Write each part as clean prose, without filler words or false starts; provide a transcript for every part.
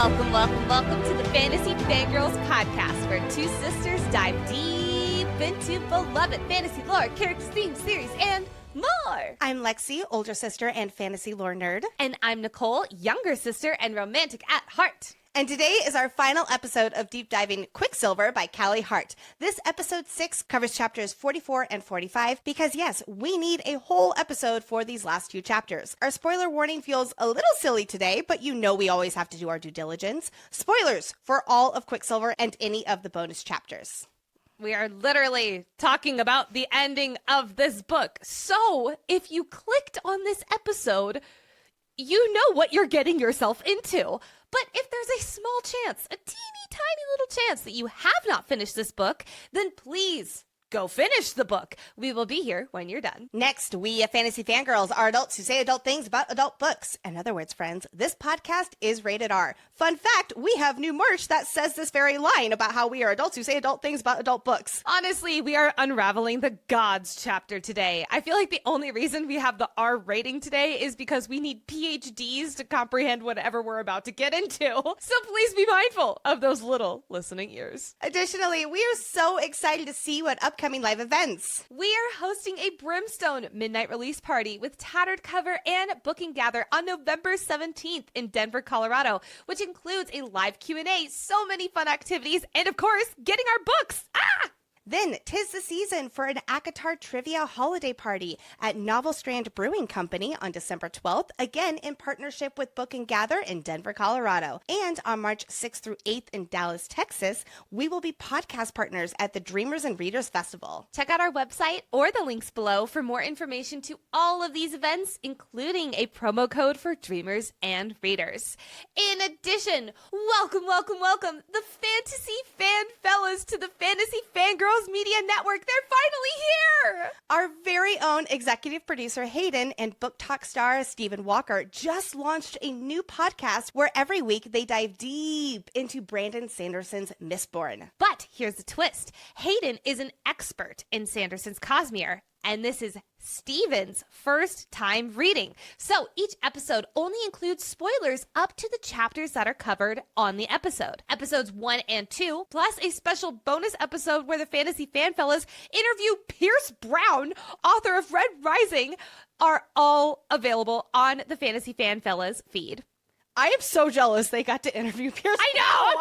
Welcome to the Fantasy Fangirls podcast, where two sisters dive deep into beloved fantasy lore, characters, themes, series, and more. I'm Lexi, older sister and fantasy lore nerd. And I'm Nicole, younger sister and romantic at heart. And today is our final episode of Deep Diving Quicksilver by Callie Hart. This episode 6 covers chapters 44 and 45 because, yes, we need a whole episode for these last two chapters. Our spoiler warning feels a little silly today, but you know we always have to do our due diligence. Spoilers for all of Quicksilver and any of the bonus chapters. We are literally talking about the ending of this book. So if you clicked on this episode, you know what you're getting yourself into. But if there's a small chance, a teeny tiny little chance that you have not finished this book, then please go finish the book. We will be here when you're done. Next, we at Fantasy Fangirls are adults who say adult things about adult books. In other words, friends, this podcast is rated R. Fun fact, we have new merch that says this very line about how we are adults who say adult things about adult books. Honestly, we are unraveling the gods chapter today. I feel like the only reason we have the R rating today is because we need PhDs to comprehend whatever we're about to get into. So please be mindful of those little listening ears. Additionally, we are so excited to see what upcoming live events. We are hosting a Brimstone midnight release party with Tattered Cover and Book and Gather on November 17th in Denver, Colorado, which includes a live Q&A, so many fun activities, and of course, getting our books. Then, 'tis the season for an ACOTAR trivia holiday party at Novel Strand Brewing Company on December 12th, again in partnership with Book and Gather in Denver, Colorado. And on March 6th through 8th in Dallas, Texas, we will be podcast partners at the Dreamers and Readers Festival. Check out our website or the links below for more information to all of these events, including a promo code for Dreamers and Readers. In addition, welcome the Fantasy Fan Fellas to the Fantasy Fangirls Media Network. They're finally here! Our very own executive producer Hayden and Book Talk star Stephen Walker just launched a new podcast where every week they dive deep into Brandon Sanderson's Mistborn. But here's the twist. Hayden is an expert in Sanderson's Cosmere, and this is Stephen's first time reading. So each episode only includes spoilers up to the chapters that are covered on the episode. Episodes 1 and 2, plus a special bonus episode where the Fantasy Fan Fellas interview Pierce Brown, author of Red Rising, are all available on the Fantasy Fan Fellas feed. I am so jealous they got to interview Pierce. I know!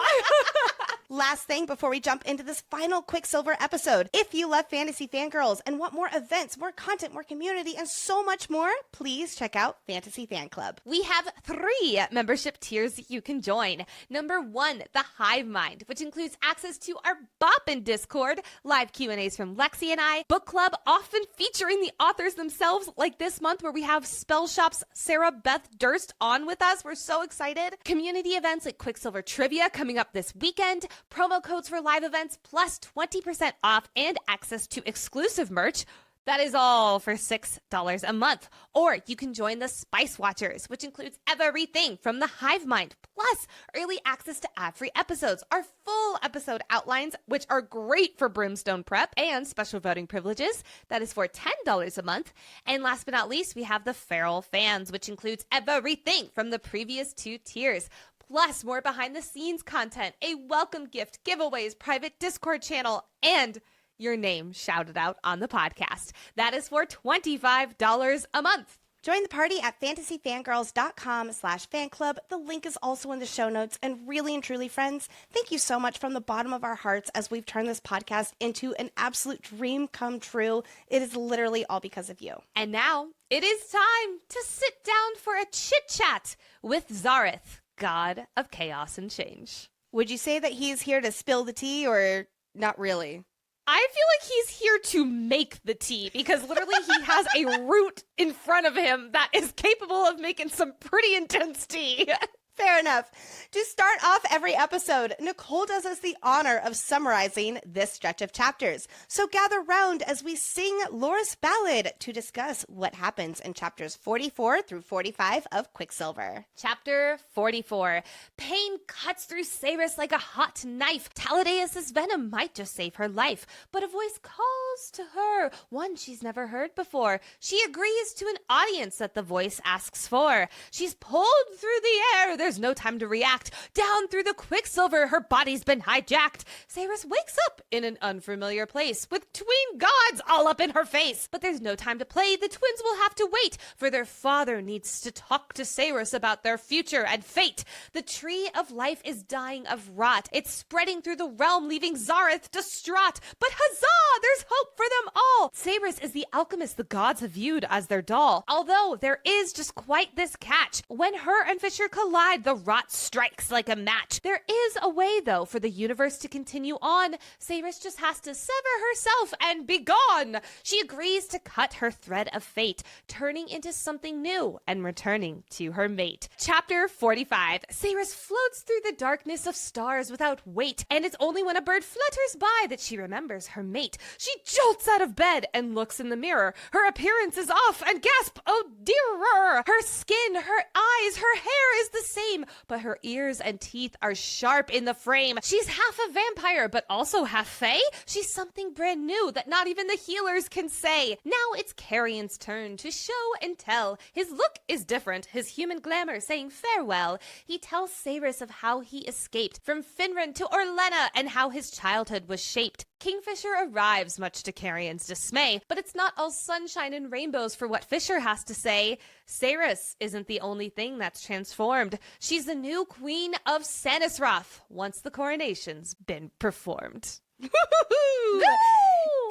Last thing before we jump into this final Quicksilver episode. If you love Fantasy Fangirls and want more events, more content, more community, and so much more, please check out Fantasy Fan Club. We have 3 membership tiers that you can join. Number 1, the Hive Mind, which includes access to our Boppin' Discord, live Q&As from Lexi and I, book club often featuring the authors themselves, like this month where we have Spell Shop's Sarah Beth Durst on with us. We're so excited. Community events like Quicksilver Trivia coming up this weekend, promo codes for live events, plus 20% off and access to exclusive merch. That is all for $6 a month. Or you can join the Spice Watchers, which includes everything from the Hive Mind, plus early access to ad-free episodes, our full episode outlines, which are great for Brimstone prep, and special voting privileges. That is for $10 a month. And last but not least, we have the Feral Fans, which includes everything from the previous 2 tiers. Plus more behind-the-scenes content, a welcome gift, giveaways, private Discord channel, and your name shouted out on the podcast. That is for $25 a month. Join the party at fantasyfangirls.com/fanclub. The link is also in the show notes. And really and truly, friends, thank you so much from the bottom of our hearts as we've turned this podcast into an absolute dream come true. It is literally all because of you. And now it is time to sit down for a chit-chat with Zareth, God of Chaos and Change. Would you say that he's here to spill the tea or not really? I feel like he's here to make the tea because literally he has a root in front of him that is capable of making some pretty intense tea. Fair enough. To start off every episode, Nicole does us the honor of summarizing this stretch of chapters. So gather round as we sing Loris Ballad to discuss what happens in chapters 44 through 45 of Quicksilver. Chapter 44. Pain cuts through Saris like a hot knife. Taladeus' venom might just save her life, but a voice calls to her, one she's never heard before. She agrees to an audience that the voice asks for. She's pulled through the air. there's no time to react. Down through the Quicksilver, her body's been hijacked. Cyrus wakes up in an unfamiliar place with tween gods all up in her face. But there's no time to play. The twins will have to wait, for their father needs to talk to Cyrus about their future and fate. The tree of life is dying of rot. It's spreading through the realm, leaving Zareth distraught. But huzzah! There's hope for them all! Cyrus is the alchemist the gods have viewed as their doll. Although there is just quite this catch. When her and Fisher collide, the rot strikes like a match. There is a way, though, for the universe to continue on. Cyrus just has to sever herself and be gone. She agrees to cut her thread of fate, turning into something new and returning to her mate. Chapter 45. Cyrus floats through the darkness of stars without weight, and it's only when a bird flutters by that she remembers her mate. She jolts out of bed and looks in the mirror. Her appearance is off, and gasp, oh dearer! Her skin, her eyes, her hair is the same, but her ears and teeth are sharp in the frame. She's half a vampire, but also half fae. She's something brand new that not even the healers can say. Now it's Carrion's turn to show and tell. His look is different, his human glamour saying farewell. He tells Cyrus of how he escaped from Finran to Orlena and how his childhood was shaped. Kingfisher arrives, much to Carrion's dismay, but it's not all sunshine and rainbows for what Fisher has to say. Cyrus isn't the only thing that's transformed. She's the new queen of Sanisroth, once the coronation's been performed.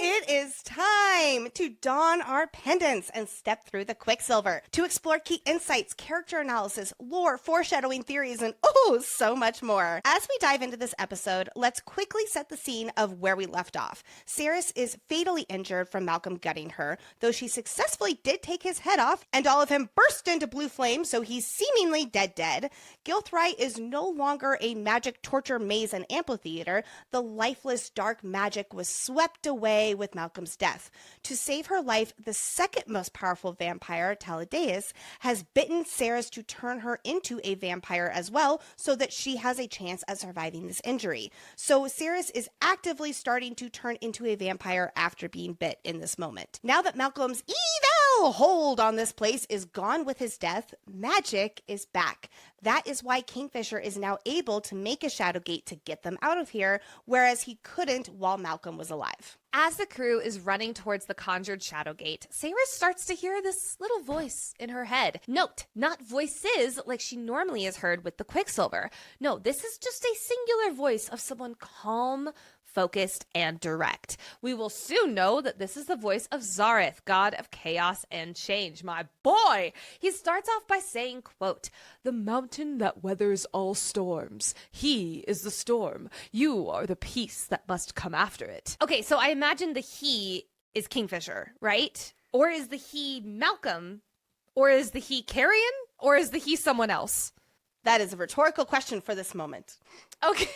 It is time to don our pendants and step through the Quicksilver to explore key insights, character analysis, lore, foreshadowing theories, and so much more. As we dive into this episode, let's quickly set the scene of where we left off. Cyrus is fatally injured from Malcolm gutting her, though she successfully did take his head off, and all of him burst into blue flame, so he's seemingly dead. Gilthry is no longer a magic torture maze and amphitheater. The lifeless dark magic was swept away with Malcolm's death. To save her life, the second most powerful vampire, Taladeus, has bitten Cyrus to turn her into a vampire as well, so that she has a chance at surviving this injury. So Cyrus is actively starting to turn into a vampire after being bit in this moment. Now that Malcolm's evil hold on this place is gone with his death, magic is back. That is why Kingfisher is now able to make a shadow gate to get them out of here, whereas he couldn't while Malcolm was alive. As the crew is running towards the conjured shadow gate, Cyrus starts to hear this little voice in her head. Note, not voices like she normally is heard with the Quicksilver. No, this is just a singular voice of someone calm, focused, and direct. We will soon know that this is the voice of Zareth, god of chaos and change. My boy! He starts off by saying, quote, "The mountain that weathers all storms. He is the storm. You are the peace that must come after it." Okay, so I imagine the he is Kingfisher, right? Or is the he Malcolm? Or is the he Carrion? Or is the he someone else? That is a rhetorical question for this moment. Okay.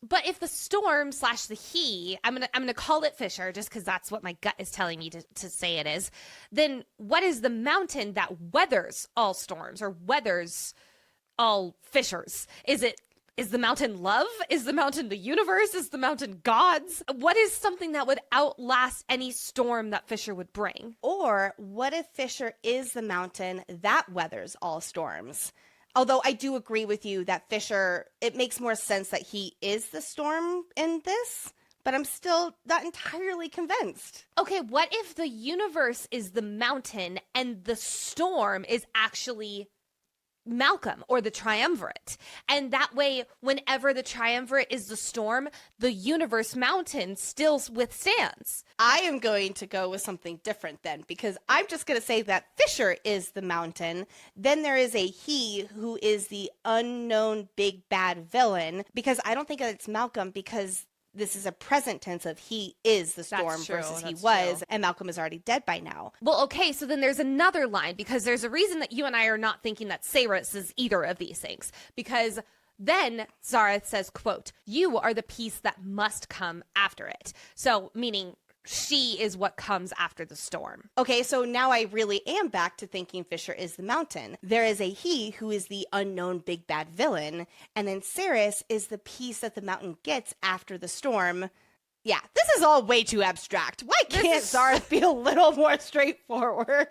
But if the storm / the he, I'm gonna call it Fisher just because that's what my gut is telling me to say it is, then what is the mountain that weathers all storms or weathers all fishers? Is the mountain love? Is the mountain the universe? Is the mountain gods? What is something that would outlast any storm that Fisher would bring? Or what if Fisher is the mountain that weathers all storms? Although I do agree with you that Fisher, it makes more sense that he is the storm in this, but I'm still not entirely convinced. Okay, what if the universe is the mountain and the storm is actually Malcolm or the triumvirate? And that way, whenever the triumvirate is the storm, the universe mountain still withstands. I am going to go with something different then, because I'm just going to say that Fisher is the mountain. Then there is a he who is the unknown big bad villain, because I don't think that it's Malcolm, because this is a present tense of he is the storm versus he was, and Malcolm is already dead by now. Well, okay, so then there's another line, because there's a reason that you and I are not thinking that Cyrus is either of these things, because then Zareth says, quote, "You are the peace that must come after it." So, meaning she is what comes after the storm. Okay, so now I really am back to thinking Fisher is the mountain. There is a he who is the unknown big bad villain, and then Cyrus is the peace that the mountain gets after the storm. Yeah, this is all way too abstract. Why can't Zareth be a little more straightforward?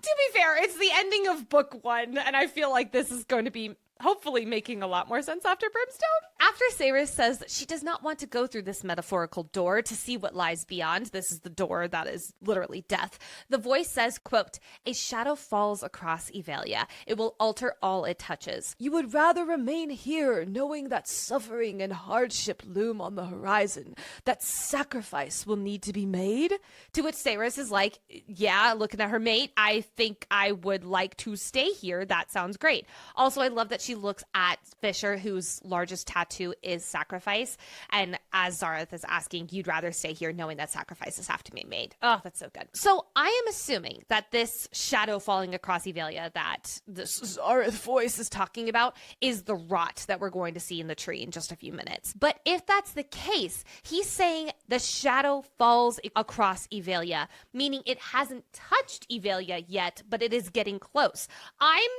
To To be fair, it's the ending of book 1, and I feel like this is going to be hopefully making a lot more sense after Brimstone. After Saris says that she does not want to go through this metaphorical door to see what lies beyond, this is the door that is literally death, the voice says, quote, "A shadow falls across Evalia. It will alter all it touches. You would rather remain here knowing that suffering and hardship loom on the horizon, that sacrifice will need to be made?" To which Saris is like, yeah, looking at her mate, I think I would like to stay here. That sounds great. Also, I love that she looks at Fisher, whose largest tattoo is sacrifice. And as Zareth is asking, you'd rather stay here knowing that sacrifices have to be made. Oh, that's so good. So I am assuming that this shadow falling across Evalia that this Zareth voice is talking about is the rot that we're going to see in the tree in just a few minutes. But if that's the case, he's saying the shadow falls across Evalia, meaning it hasn't touched Evalia yet, but it is getting close. I'm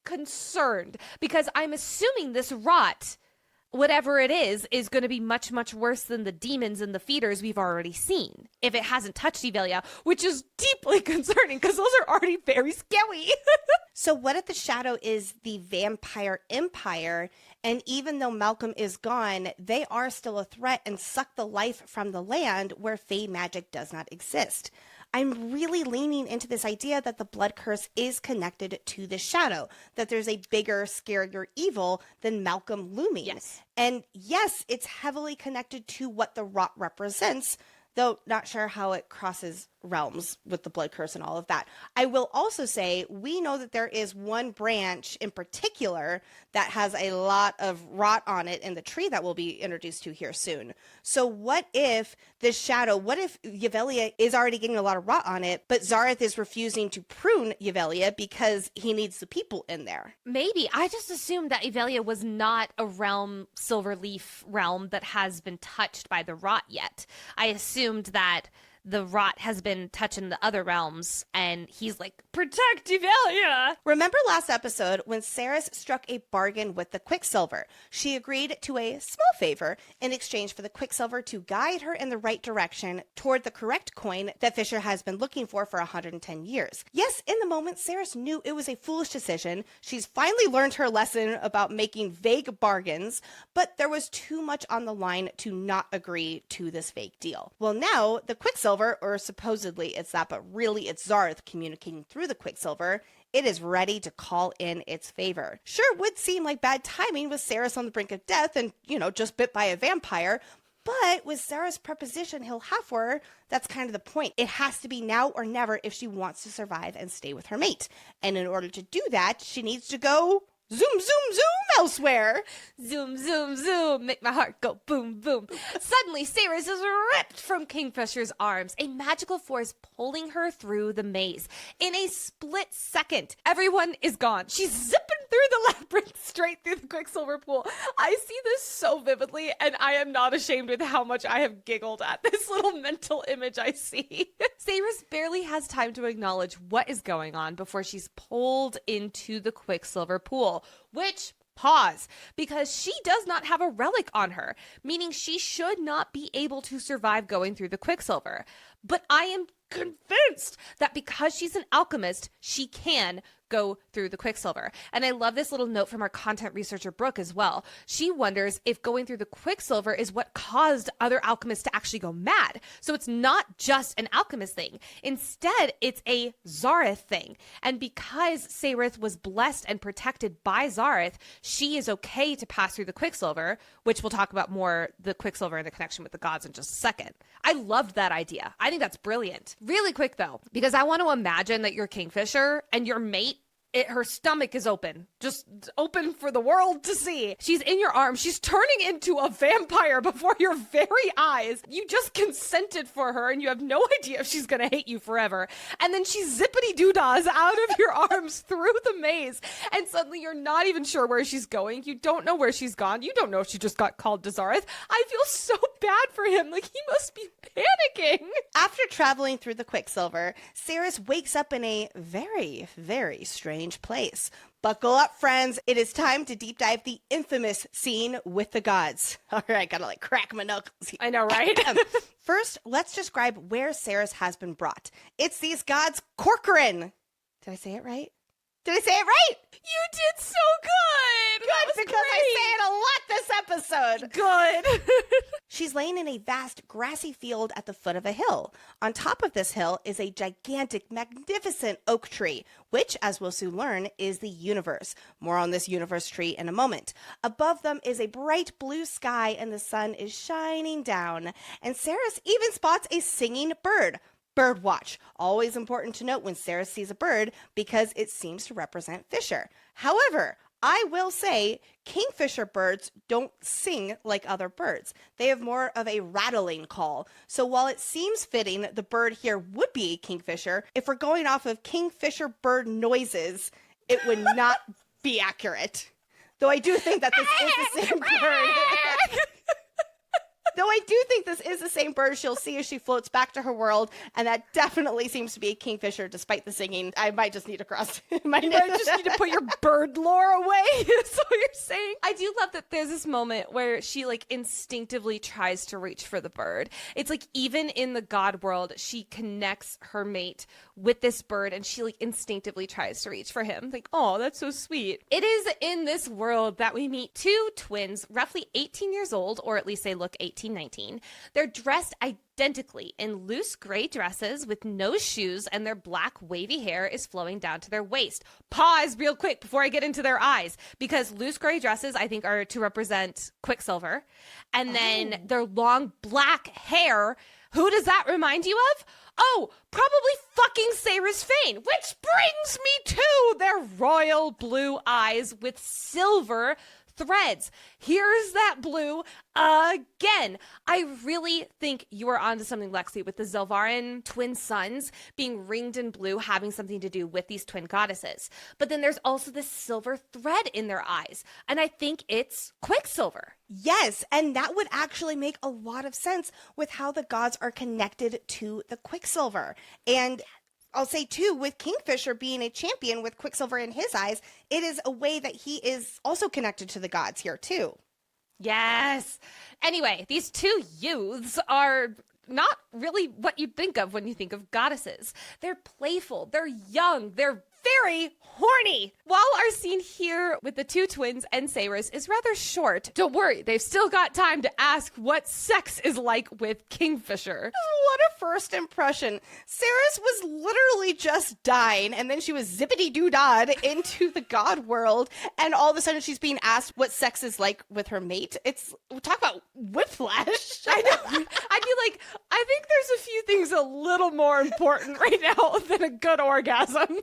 concerned because I'm assuming this rot, whatever it is going to be much, much worse than the demons and the feeders we've already seen if it hasn't touched Evalia, which is deeply concerning because those are already very scary. So what if the shadow is the vampire empire, and even though Malcolm is gone, they are still a threat and suck the life from the land where Fey magic does not exist? I'm really leaning into this idea that the blood curse is connected to the shadow, that there's a bigger, scarier evil than Malcolm looming. Yes. And yes, it's heavily connected to what the rot represents, though not sure how it crosses realms with the blood curse and all of that. I will also say we know that there is one branch in particular that has a lot of rot on it in the tree that we'll be introduced to here soon. So what if this shadow, what if Yvelia is already getting a lot of rot on it, but Zareth is refusing to prune Yvelia because he needs the people in there? Maybe. I just assumed that Evalia was not a realm, Silverleaf realm, that has been touched by the rot yet. I assumed that the rot has been touching the other realms, and he's like, protect Evalia! Remember last episode when Saris struck a bargain with the Quicksilver? She agreed to a small favor in exchange for the Quicksilver to guide her in the right direction toward the correct coin that Fisher has been looking for 110 years. Yes, in the moment, Saris knew it was a foolish decision. She's finally learned her lesson about making vague bargains, but there was too much on the line to not agree to this fake deal. Well, now the Quicksilver, or supposedly it's that, but really it's Zareth communicating through the Quicksilver, it is ready to call in its favor. Sure, it would seem like bad timing with Saris on the brink of death and, just bit by a vampire, but with Sarah's preposition he'll have for her, that's kind of the point. It has to be now or never if she wants to survive and stay with her mate. And in order to do that, she needs to go zoom, zoom, zoom elsewhere. Zoom, zoom, zoom. Make my heart go boom, boom. Suddenly, Saris is ripped from Kingfisher's arms, a magical force pulling her through the maze. In a split second, everyone is gone. She's zipping through the labyrinth straight through the Quicksilver pool. I see this so vividly, and I am not ashamed with how much I have giggled at this little mental image I see. Saris barely has time to acknowledge what is going on before she's pulled into the Quicksilver pool. Which, pause, because she does not have a relic on her, meaning she should not be able to survive going through the Quicksilver. But I am convinced that because she's an alchemist, she can go through the Quicksilver. And I love this little note from our content researcher, Brooke, as well. She wonders if going through the Quicksilver is what caused other alchemists to actually go mad. So it's not just an alchemist thing. Instead, it's a Zareth thing. And because Saris was blessed and protected by Zareth, she is okay to pass through the Quicksilver, which we'll talk about more, the Quicksilver and the connection with the gods in just a second. I loved that idea. I think that's brilliant. Really quick, though, because I want to imagine that you're Kingfisher and your mate, her stomach is open, just open for the world to see. She's in your arms. She's turning into a vampire before your very eyes. You just consented for her and you have no idea if she's going to hate you forever. And then she zippity doodahs out of your arms through the maze. And suddenly you're not even sure where she's going. You don't know where she's gone. You don't know if she just got called to Zareth. I feel so bad for him. Like, he must be panicking. After traveling through the Quicksilver, Saris wakes up in a very, very strange place. Buckle up, friends. It is time to deep dive the infamous scene with the gods. All right, gotta crack my knuckles. I know, right? First, let's describe where Saris has been brought. It's these gods, Corcoran. Did I say it right? Did I say it right? You did so good. Good, because I say it a lot this episode. Good. She's laying in a vast grassy field at the foot of a hill. On top of this hill is a gigantic, magnificent oak tree, which, as we'll soon learn, is the universe. More on this universe tree in a moment. Above them is a bright blue sky, and the sun is shining down. And Ceres even spots a singing bird. Bird watch. Always important to note when Sarah sees a bird because it seems to represent Fisher. However, I will say kingfisher birds don't sing like other birds. They have more of a rattling call. So while it seems fitting the bird here would be a kingfisher, if we're going off of kingfisher bird noises, it would not be accurate. Though I do think that this is the same bird. Though I do think this is the same bird she'll see as she floats back to her world, and that definitely seems to be a kingfisher despite the singing. I might just need to cross my name. I just need to put your bird lore away, is what you're saying. I do love that there's this moment where she like instinctively tries to reach for the bird. It's like even in the god world, she connects her mate with this bird and she like instinctively tries to reach for him. Like, oh, that's so sweet. It is in this world that we meet two twins, roughly 18 years old, or at least they look 19. They're dressed identically in loose gray dresses with no shoes, and their black wavy hair is flowing down to their waist. Pause real quick before I get into their eyes, because loose gray dresses I think are to represent Quicksilver, and then their long black hair, who does that remind you of? Oh, probably fucking Ceres Fane, which brings me to their royal blue eyes with silver threads. Here's that blue again. I really think you are onto something, Lexi, with the Zelvarin twin suns being ringed in blue, having something to do with these twin goddesses. But then there's also this silver thread in their eyes, and I think it's Quicksilver. Yes, and that would actually make a lot of sense with how the gods are connected to the Quicksilver. And I'll say, too, with Kingfisher being a champion with Quicksilver in his eyes, it is a way that he is also connected to the gods here, too. Yes. Anyway, these two youths are not really what you'd think of when you think of goddesses. They're playful, they're young, they're very horny. While our scene here with the two twins and Ceres is rather short, don't worry, they've still got time to ask what sex is like with Kingfisher. What a first impression. Ceres was literally just dying, and then she was zippity-doo-dah'd into the god world, and all of a sudden she's being asked what sex is like with her mate. Talk about whiplash. I know. I'd be like, I think there's a few things a little more important right now than a good orgasm.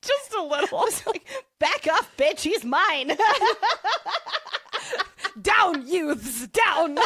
Just a little. It's like, back off, bitch, he's mine. Down, youths, down.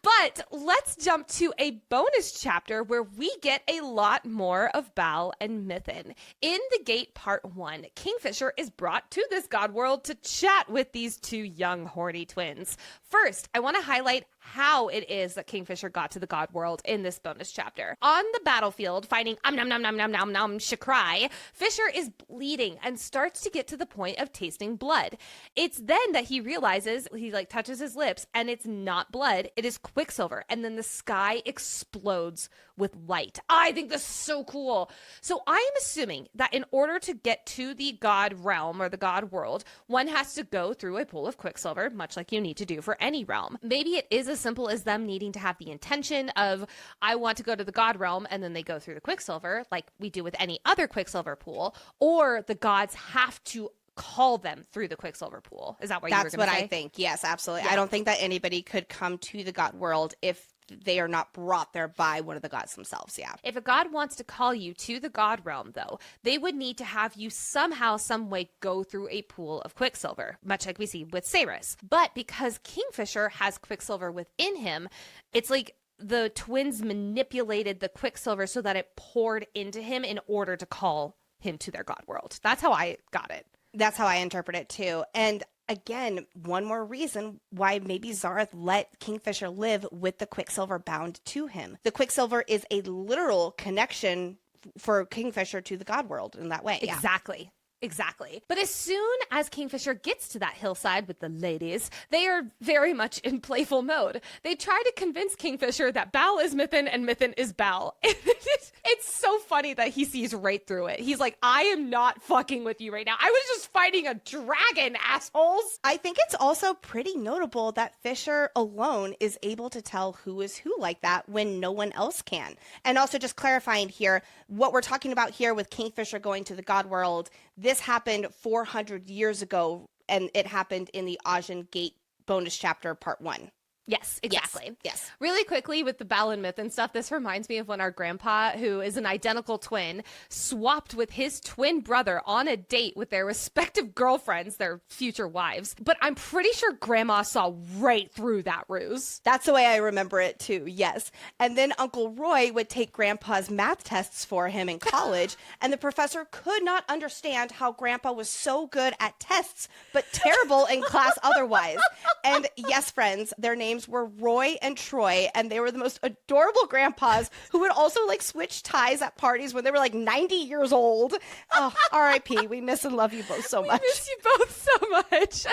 But let's jump to a bonus chapter where we get a lot more of Baal and Mithrin. In the Gate Part 1, Kingfisher is brought to this god world to chat with these two young horny twins. First, I want to highlight how it is that Kingfisher got to the god world in this bonus chapter. On the battlefield, fighting Shakrai, Fisher is bleeding and starts to get to the point of tasting blood. It's then that he realizes, he touches his lips, and it's not blood, it is Quicksilver, and then the sky explodes with light. I think this is so cool. So I am assuming that in order to get to the god realm or the god world, one has to go through a pool of Quicksilver, much like you need to do for any realm. Maybe it is as simple as them needing to have the intention of, I want to go to the god realm, and then they go through the Quicksilver, like we do with any other Quicksilver pool, or the gods have to call them through the Quicksilver pool. Is that what you were going to say? That's what I think. Yes, absolutely. Yeah. I don't think that anybody could come to the god world if they are not brought there by one of the gods themselves. Yeah. If a god wants to call you to the god realm, though, they would need to have you somehow, some way go through a pool of Quicksilver, much like we see with Ceres. But because Kingfisher has Quicksilver within him, it's like the twins manipulated the Quicksilver so that it poured into him in order to call him to their god world. That's how I got it. That's how I interpret it too. And again, one more reason why maybe Zareth let Kingfisher live with the Quicksilver bound to him. The Quicksilver is a literal connection for Kingfisher to the god world in that way. Exactly. exactly. But as soon as Kingfisher gets to that hillside with the ladies, they are very much in playful mode. They try to convince Kingfisher that Bal is Mythen and Mythen is Bal. It's so funny that he sees right through it. He's like, I am not fucking with you right now. I was just fighting a dragon, assholes. I think it's also pretty notable that Fisher alone is able to tell who is who like that when no one else can. And also just clarifying here, what we're talking about here with Kingfisher going to the God world, this happened 400 years ago, and it happened in the Ajin Gate bonus chapter part 1. Yes, exactly. Yes. Really quickly with the Bal and Myth and stuff, this reminds me of when our grandpa, who is an identical twin, swapped with his twin brother on a date with their respective girlfriends, their future wives. But I'm pretty sure grandma saw right through that ruse. That's the way I remember it too, yes. And then Uncle Roy would take grandpa's math tests for him in college, and the professor could not understand how grandpa was so good at tests, but terrible in class otherwise. And yes, friends, their names were Roy and Troy, and they were the most adorable grandpas who would also like switch ties at parties when they were like 90 years old. Oh, R.I.P. We miss and love you both so much. We miss you both so much.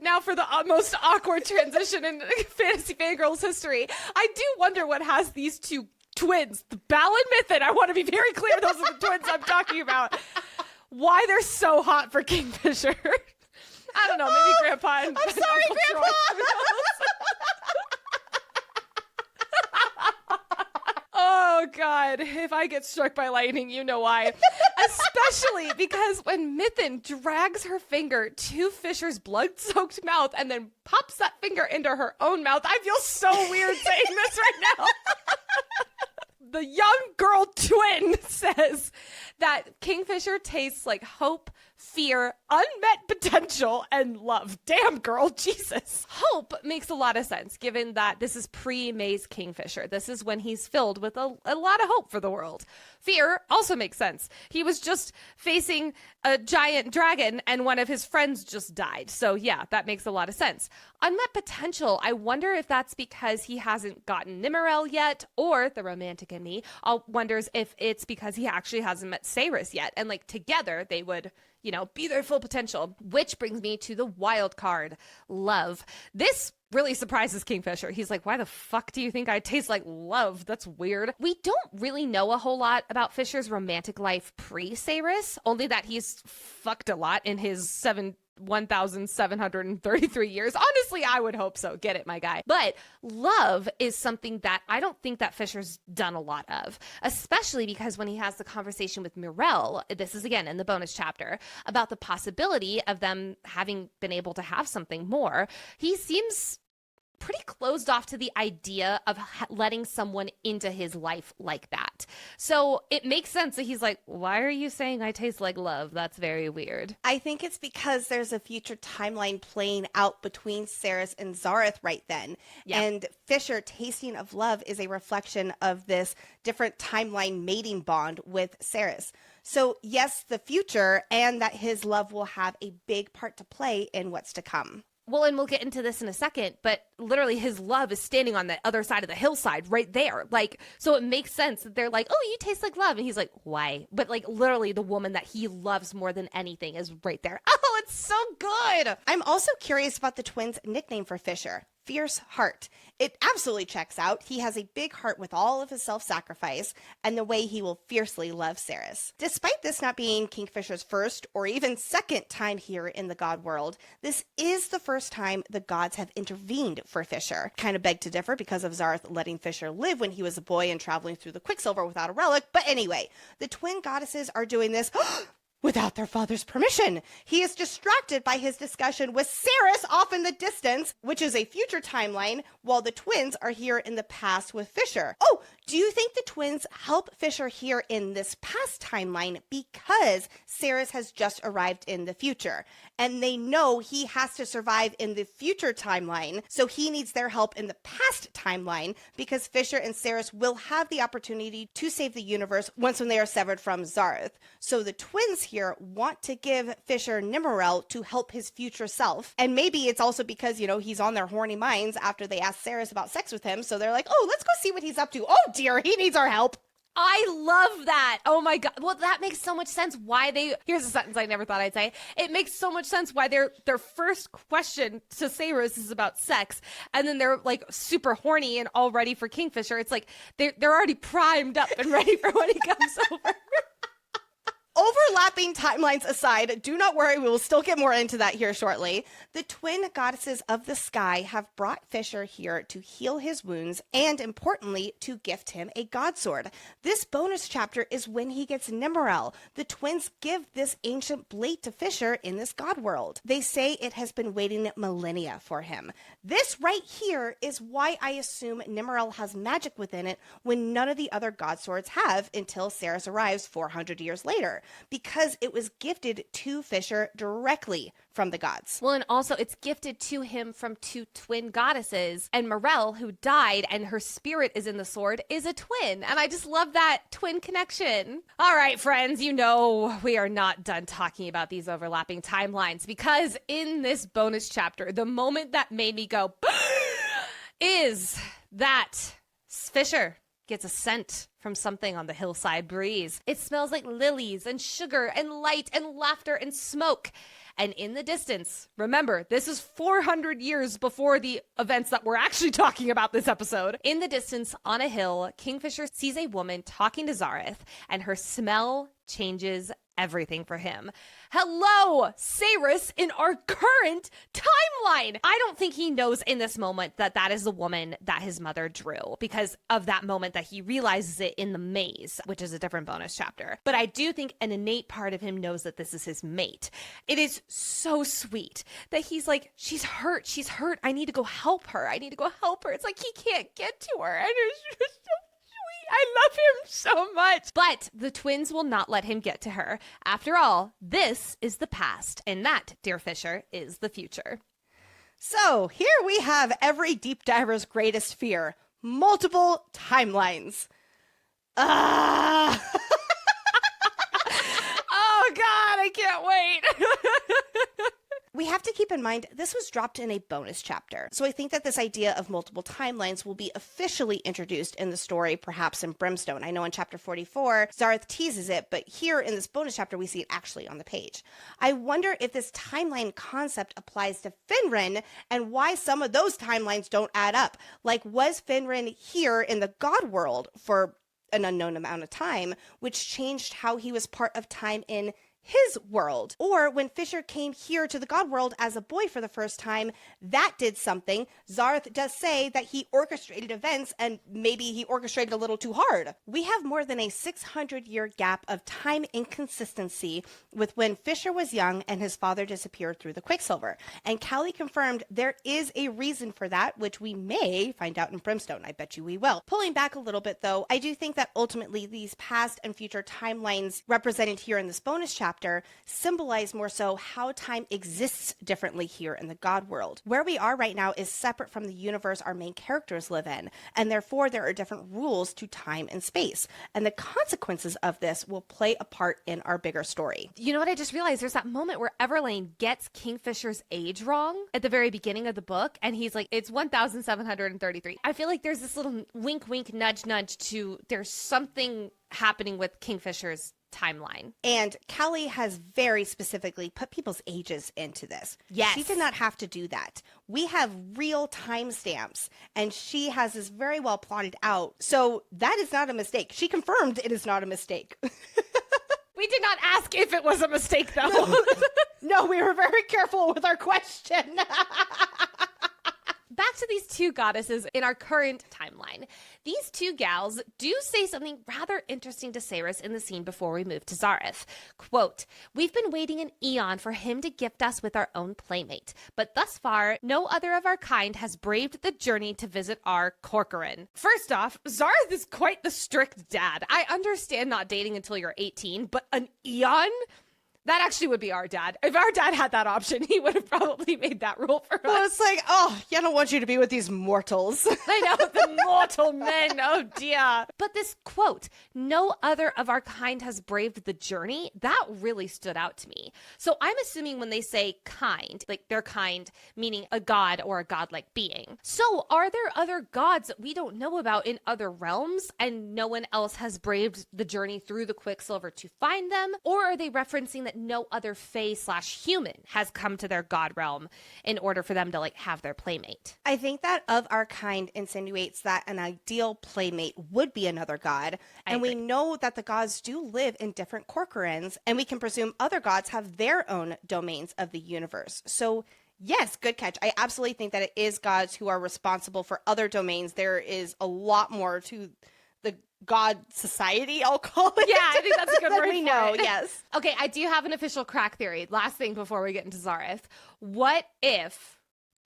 Now for the most awkward transition in Fantasy Fangirls history. I do wonder what has these two twins, the Bal and Mythen. I want to be very clear, those are the twins I'm talking about. Why they're so hot for Kingfisher. I don't know, maybe Grandpa and I'm sorry, Grandpa! Oh, God. If I get struck by lightning, you know why. Especially because when Mythen drags her finger to Fisher's blood-soaked mouth and then pops that finger into her own mouth, I feel so weird saying this right now. The young girl twin says that Kingfisher tastes like hope, fear, unmet potential, and love. Damn, girl, Jesus. Hope makes a lot of sense, given that this is pre-Maze Kingfisher. This is when he's filled with a lot of hope for the world. Fear also makes sense. He was just facing a giant dragon, and one of his friends just died. So yeah, that makes a lot of sense. Unmet potential, I wonder if that's because he hasn't gotten Nimmerel yet, or the romantic in me wonders if it's because he actually hasn't met Saris yet, and like together they would, you know, be their full potential. Which brings me to the wild card, love. This really surprises Kingfisher. He's like, why the fuck do you think I taste like love? That's weird. We don't really know a whole lot about Fisher's romantic life pre-Saris, only that he's fucked a lot in his 1,733 years. Honestly, I would hope so. Get it, my guy. But love is something that I don't think that Fisher's done a lot of, especially because when he has the conversation with Mirel, this is again in the bonus chapter, about the possibility of them having been able to have something more, he seems pretty closed off to the idea of letting someone into his life like that. So it makes sense that he's like, why are you saying I taste like love? That's very weird. I think it's because there's a future timeline playing out between Saris and Zareth right then. Yeah. And Fisher tasting of love is a reflection of this different timeline mating bond with Saris. So yes, the future, and that his love will have a big part to play in what's to come. Well, and we'll get into this in a second, but literally his love is standing on the other side of the hillside right there. Like, so it makes sense that they're like, oh, you taste like love. And he's like, why? But like literally the woman that he loves more than anything is right there. Oh, it's so good. I'm also curious about the twins' nickname for Fisher. Fierce Heart. It absolutely checks out. He has a big heart with all of his self-sacrifice and the way he will fiercely love Saris. Despite this not being Kingfisher's first or even second time here in the God world, this is the first time the gods have intervened for Fisher. Kind of beg to differ because of Zareth letting Fisher live when he was a boy and traveling through the Quicksilver without a relic. But anyway, the twin goddesses are doing this without their father's permission. He is distracted by his discussion with Saris off in the distance, which is a future timeline, while the twins are here in the past with Fisher. Oh, do you think the twins help Fisher here in this past timeline because Saris has just arrived in the future? And they know he has to survive in the future timeline, so he needs their help in the past timeline because Fisher and Saris will have the opportunity to save the universe once when they are severed from Zareth. So the twins here want to give Fisher Nimmerel to help his future self. And maybe it's also because, you know, he's on their horny minds after they asked Saris about sex with him. So they're like, oh, let's go see what he's up to. Oh dear, he needs our help. I love that. Oh my God. Well, that makes so much sense why here's a sentence I never thought I'd say. It makes so much sense why their first question to Sayrus is about sex. And then they're like super horny and all ready for Kingfisher. It's like they're already primed up and ready for when he comes over. Overlapping timelines aside, do not worry, we will still get more into that here shortly. The twin goddesses of the sky have brought Fisher here to heal his wounds and, importantly, to gift him a godsword. This bonus chapter is when he gets Nimmerel. The twins give this ancient blade to Fisher in this god world. They say it has been waiting millennia for him. This right here is why I assume Nimmerel has magic within it when none of the other godswords have until Ceres arrives 400 years later. Because it was gifted to Fisher directly from the gods. Well, and also it's gifted to him from two twin goddesses. And Morel, who died and her spirit is in the sword, is a twin. And I just love that twin connection. All right, friends, you know we are not done talking about these overlapping timelines because in this bonus chapter, the moment that made me go is that Fisher gets a scent from something on the hillside breeze. It smells like lilies and sugar and light and laughter and smoke. And in the distance, remember, this is 400 years before the events that we're actually talking about this episode. In the distance, on a hill, Kingfisher sees a woman talking to Zareth, and her smell changes everything for him. Hello, Sayrus in our current timeline. I don't think he knows in this moment that that is the woman that his mother drew because of that moment that he realizes it in the maze, which is a different bonus chapter. But I do think an innate part of him knows that this is his mate. It is so sweet that he's like, she's hurt. I need to go help her. It's like he can't get to her. And it's just so I love him so much. But the twins will not let him get to her. After all, this is the past, and that, dear Fisher, is the future. So here we have every deep diver's greatest fear: multiple timelines. Oh God, I can't wait. We have to keep in mind, this was dropped in a bonus chapter. So I think that this idea of multiple timelines will be officially introduced in the story, perhaps in Brimstone. I know in chapter 44, Zareth teases it, but here in this bonus chapter, we see it actually on the page. I wonder if this timeline concept applies to Finryn and why some of those timelines don't add up. Like, was Finryn here in the God world for an unknown amount of time, which changed how he was part of time in his world? Or when Fisher came here to the God world as a boy for the first time, that did something. Zareth does say that he orchestrated events and maybe he orchestrated a little too hard. We have more than a 600-year gap of time inconsistency with when Fisher was young and his father disappeared through the Quicksilver. And Callie confirmed there is a reason for that, which we may find out in Brimstone. I bet you we will. Pulling back a little bit though, I do think that ultimately these past and future timelines represented here in this bonus chapter symbolize more so how time exists differently here in the God world. Where we are right now is separate from the universe our main characters live in, and therefore there are different rules to time and space, and the consequences of this will play a part in our bigger story. You know what I just realized? There's that moment where Everlane gets Kingfisher's age wrong at the very beginning of the book, and he's like, it's 1733. I feel like there's this little wink, wink, nudge, nudge to there's something happening with Kingfisher's timeline. And Callie has very specifically put people's ages into this. Yes. She did not have to do that. We have real timestamps, and she has this very well plotted out. So that is not a mistake. She confirmed it is not a mistake. We did not ask if it was a mistake, though. No, we were very careful with our question. Back to these two goddesses in our current timeline. These two gals do say something rather interesting to Sayrus in the scene before we move to Zareth. Quote, "We've been waiting an eon for him to gift us with our own playmate, but thus far, no other of our kind has braved the journey to visit our Corcoran." First off, Zareth is quite the strict dad. I understand not dating until you're 18, but an eon? That actually would be our dad. If our dad had that option, he would have probably made that rule for us. Well, it's like, oh, I don't want you to be with these mortals. I know, the mortal men. Oh, dear. But this quote, no other of our kind has braved the journey, that really stood out to me. So I'm assuming when they say kind, like they're kind, meaning a god or a godlike being. So are there other gods that we don't know about in other realms and no one else has braved the journey through the Quicksilver to find them? Or are they referencing that no other fae/human has come to their god realm in order for them to like have their playmate? I think that of our kind insinuates that an ideal playmate would be another god. And we know that the gods do live in different Corcorans, and we can presume other gods have their own domains of the universe. So yes, good catch. I absolutely think that it is gods who are responsible for other domains. There is a lot more to the god society, I'll call it. Yeah, I think that's a good word we for know, it. yes. Okay, I do have an official crack theory. Last thing before we get into Zareth. What if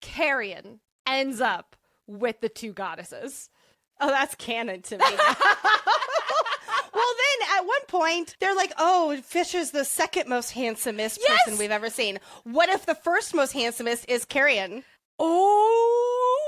Carrion ends up with the two goddesses? Oh, that's canon to me. Well, then at one point, they're like, oh, Fisher's the second most handsomest person we've ever seen. What if the first most handsomest is Carrion? Oh,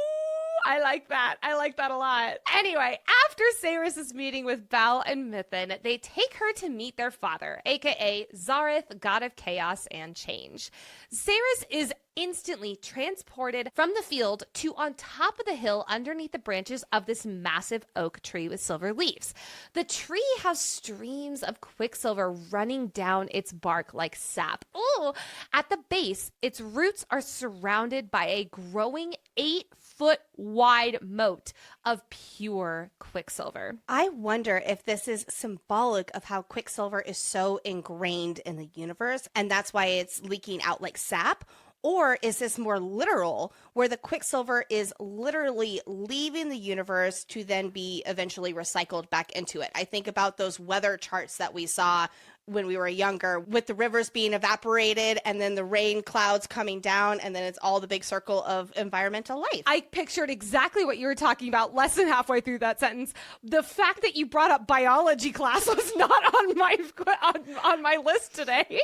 I like that. I like that a lot. Anyway, after Saris's meeting with Bal and Mithrin, they take her to meet their father, aka Zareth, god of chaos and change. Saris is instantly transported from the field to on top of the hill underneath the branches of this massive oak tree with silver leaves. The tree has streams of quicksilver running down its bark like sap. Ooh! At the base, its roots are surrounded by a growing 8-foot wide moat of pure quicksilver. I wonder if this is symbolic of how quicksilver is so ingrained in the universe, and that's why it's leaking out like sap. Or is this more literal, where the quicksilver is literally leaving the universe to then be eventually recycled back into it? I think about those weather charts that we saw when we were younger, with the rivers being evaporated and then the rain clouds coming down, and then it's all the big circle of environmental life. I pictured exactly what you were talking about less than halfway through that sentence. The fact that you brought up biology class was not on my list today.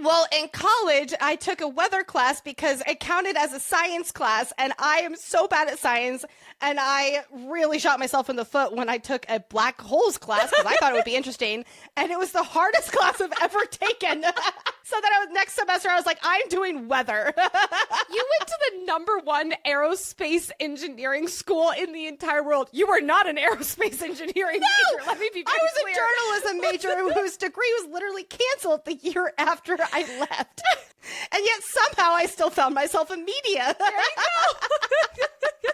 Well, in college, I took a weather class because it counted as a science class, and I am so bad at science, and I really shot myself in the foot when I took a black holes class because I thought it would be interesting, and it was the hardest class I've ever taken. So then next semester, I was like, I'm doing weather. You went to the #1 aerospace engineering school in the entire world. You were not an aerospace engineering major. Let me be very clear. I was a journalism major whose degree was literally canceled the year after I left. And yet somehow I still found myself in media. There you go.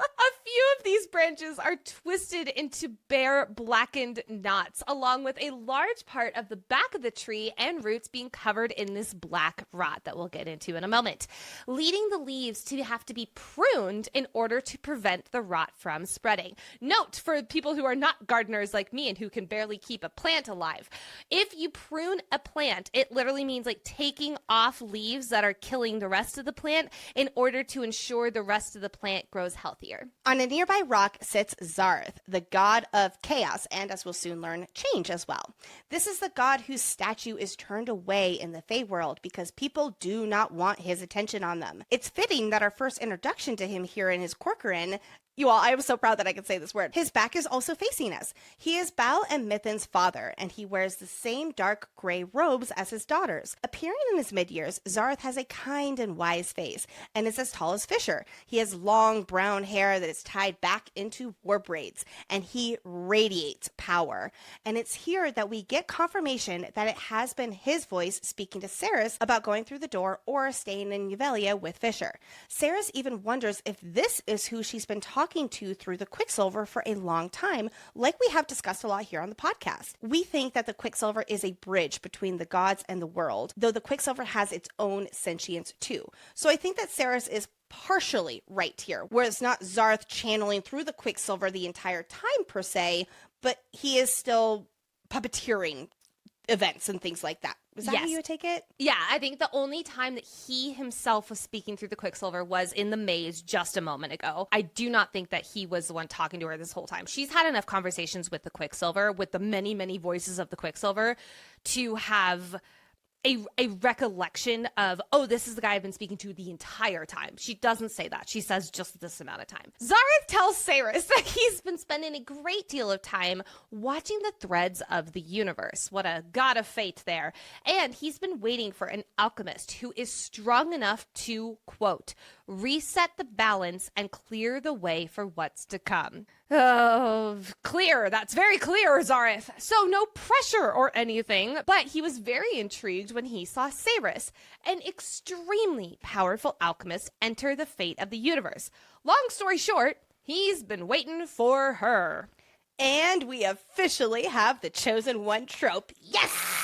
A few of these branches are twisted into bare, blackened knots, along with a large part of the back of the tree and roots being covered in this black rot that we'll get into in a moment, leading the leaves to have to be pruned in order to prevent the rot from spreading. Note for people who are not gardeners like me and who can barely keep a plant alive, if you prune a plant, it literally means like taking off leaves that are killing the rest of the plant in order to ensure the rest of the plant grows healthier. On a nearby rock sits Zareth, the god of chaos, and as we'll soon learn, change as well. This is the god whose statue is turned away in the Fae world because people do not want his attention on them. It's fitting that our first introduction to him here in his Corcoran, you all, I am so proud that I can say this word. His back is also facing us. He is Bal and Mithrin's father, and he wears the same dark gray robes as his daughters. Appearing in his mid-years, Zareth has a kind and wise face, and is as tall as Fisher. He has long brown hair that is tied back into war braids, and he radiates power. And it's here that we get confirmation that it has been his voice speaking to Saris about going through the door or staying in Yuvelia with Fisher. Saris even wonders if this is who she's been talking to through the Quicksilver for a long time, like we have discussed a lot here on the podcast. We think that the Quicksilver is a bridge between the gods and the world, though the Quicksilver has its own sentience too. So I think that Saris is partially right here, where it's not Zareth channeling through the Quicksilver the entire time per se, but he is still puppeteering events and things like that. Is that how you would take it? Yeah, I think the only time that he himself was speaking through the Quicksilver was in the maze just a moment ago. I do not think that he was the one talking to her this whole time. She's had enough conversations with the Quicksilver, with the many, many voices of the Quicksilver, to have a recollection of, oh, this is the guy I've been speaking to the entire time. She doesn't say that. She says just this amount of time. Zareth tells Cyrus that he's been spending a great deal of time watching the threads of the universe. What a god of fate there. And he's been waiting for an alchemist who is strong enough to, quote, reset the balance and clear the way for what's to come. Oh, clear. That's very clear, Zareth. So no pressure or anything, but he was very intrigued when he saw Cyrus, an extremely powerful alchemist, enter the fate of the universe. Long story short, he's been waiting for her. And we officially have the chosen one trope. Yes!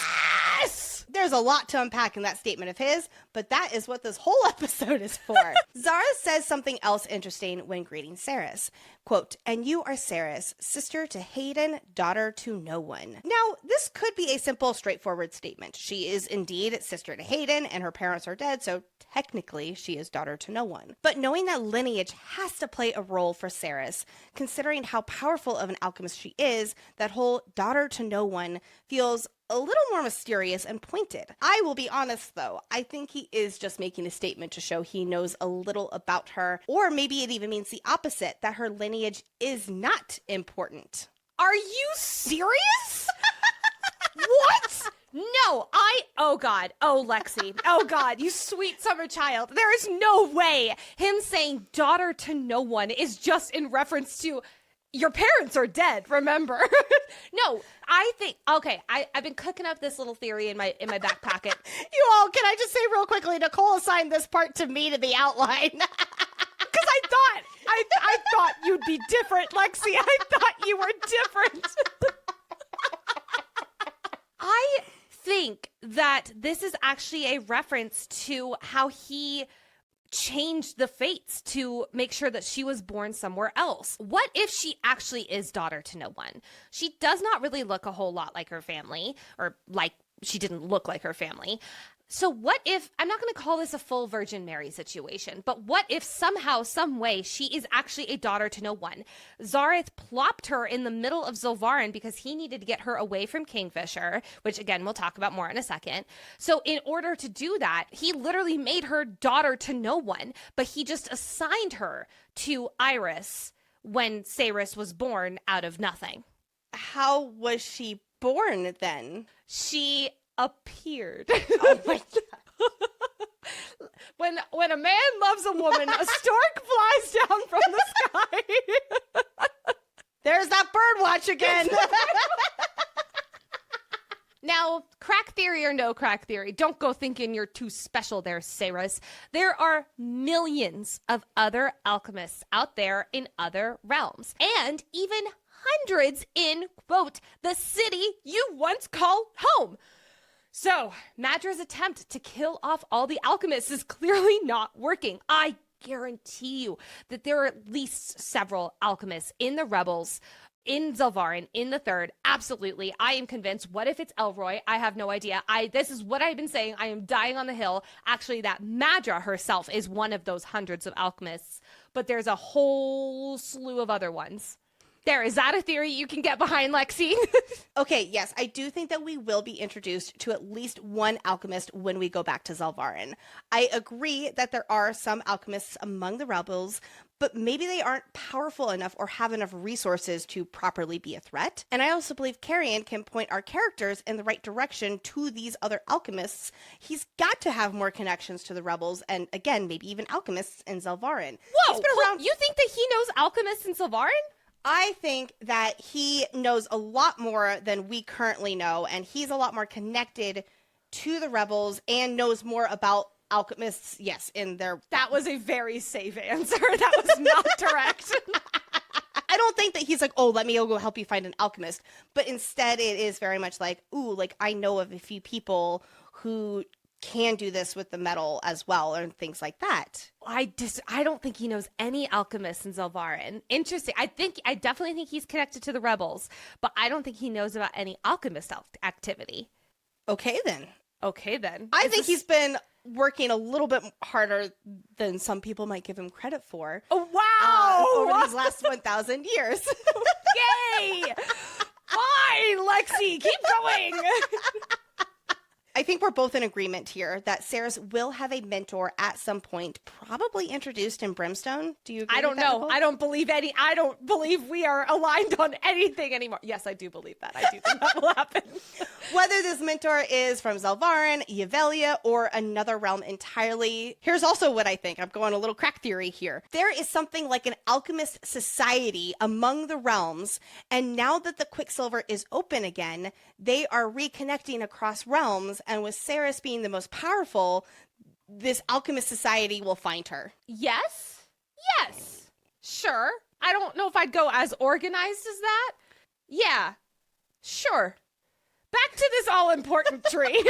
There's a lot to unpack in that statement of his, but that is what this whole episode is for. Zara says something else interesting when greeting Cyrus. Quote, and you are Cyrus, sister to Hayden, daughter to no one. Now, this could be a simple, straightforward statement. She is indeed sister to Hayden, and her parents are dead, so technically she is daughter to no one. But knowing that lineage has to play a role for Cyrus, considering how powerful of an alchemist she is, that whole daughter to no one feels a little more mysterious and pointed. I will be honest, though. I think he is just making a statement to show he knows a little about her, or maybe it even means the opposite, that her lineage is not important. Are you serious? What? No, oh God, oh Lexi, oh God, you sweet summer child. There is no way him saying daughter to no one is just in reference to your parents are dead, remember? No, I think, okay, I've been cooking up this little theory in my back pocket. You all, can I just say real quickly, Nicole assigned this part to me to the outline. Because I thought you'd be different, Lexi. I thought you were different. I think that this is actually a reference to how he changed the fates to make sure that she was born somewhere else. What if she actually is daughter to no one? She does not really look a whole lot like her family, or like she didn't look like her family. So what if, I'm not going to call this a full Virgin Mary situation, but what if somehow, some way, she is actually a daughter to no one? Zareth plopped her in the middle of Zolvarin because he needed to get her away from Kingfisher, which again, we'll talk about more in a second. So in order to do that, he literally made her daughter to no one, but he just assigned her to Iris when Cyrus was born out of nothing. How was she born then? She appeared. Oh my God. When a man loves a woman, a stork flies down from the sky. There's that bird watch again. Now, crack theory or no crack theory, don't go thinking you're too special there, Cyrus. There are millions of other alchemists out there in other realms, and even hundreds in, quote, the city you once called home. So, Madra's attempt to kill off all the alchemists is clearly not working. I guarantee you that there are at least several alchemists in the Rebels, in Zolvarin, in the Third. Absolutely. I am convinced. What if it's Elroy? I have no idea. This is what I've been saying. I am dying on the hill. Actually, that Madra herself is one of those hundreds of alchemists, but there's a whole slew of other ones. There, is that a theory you can get behind, Lexi? Okay, yes, I do think that we will be introduced to at least one alchemist when we go back to Zolvarin. I agree that there are some alchemists among the rebels, but maybe they aren't powerful enough or have enough resources to properly be a threat. And I also believe Carrion can point our characters in the right direction to these other alchemists. He's got to have more connections to the rebels, and again, maybe even alchemists in Zolvarin. Whoa, He's been around. You think that he knows alchemists in Zolvarin? I think that he knows a lot more than we currently know, and he's a lot more connected to the rebels and knows more about alchemists, yes, in their... That was a very safe answer. That was not direct. I don't think that he's like, oh, let me go help you find an alchemist. But instead, it is very much like, ooh, like I know of a few people who can do this with the metal as well, and things like that. I don't think he knows any alchemists in Zolvarin. Interesting. I definitely think he's connected to the rebels, but I don't think he knows about any alchemist activity. Okay, then. I think he's been working a little bit harder than some people might give him credit for. Oh, wow! Over these last 1,000 years. Yay! Fine, Lexi, keep going! I think we're both in agreement here that Ceres will have a mentor at some point, probably introduced in Brimstone. Do you agree I don't with that, know. Nicole? I don't believe we are aligned on anything anymore. Yes, I do believe that. I do think that will happen. Whether this mentor is from Zelvarin, Yvelia, or another realm entirely, here's also what I think. I'm going a little crack theory here. There is something like an alchemist society among the realms, and now that the Quicksilver is open again, they are reconnecting across realms, and with Ceres being the most powerful, this alchemist society will find her. Yes. Sure. I don't know if I'd go as organized as that. Yeah. Sure. Back to this all-important tree.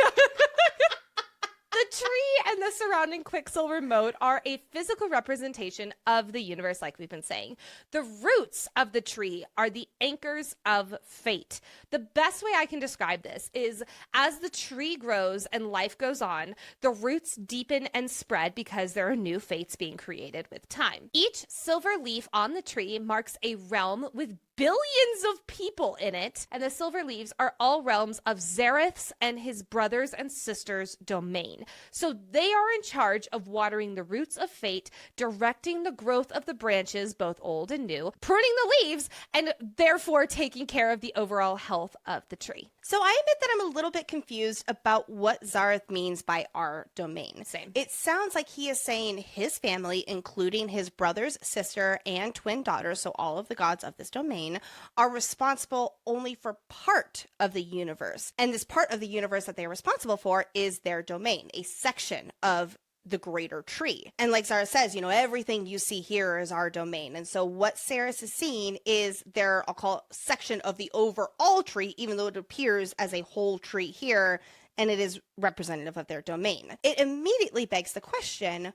The tree and the surrounding Quicksilver moat are a physical representation of the universe, like we've been saying. The roots of the tree are the anchors of fate. The best way I can describe this is as the tree grows and life goes on, the roots deepen and spread because there are new fates being created with time. Each silver leaf on the tree marks a realm with billions of people in it, and the silver leaves are all realms of Zareth's and his brothers and sisters' domain. So they are in charge of watering the roots of fate, directing the growth of the branches, both old and new, pruning the leaves, and therefore taking care of the overall health of the tree. So I admit that I'm a little bit confused about what Zareth means by our domain. Same. It sounds like he is saying his family, including his brother's sister and twin daughters, so all of the gods of this domain, are responsible only for part of the universe. And this part of the universe that they're responsible for is their domain, a section of the greater tree. And like Zara says, everything you see here is our domain. And so what Ceres is seeing is their, I'll call it, section of the overall tree, even though it appears as a whole tree here, and it is representative of their domain. It immediately begs the question,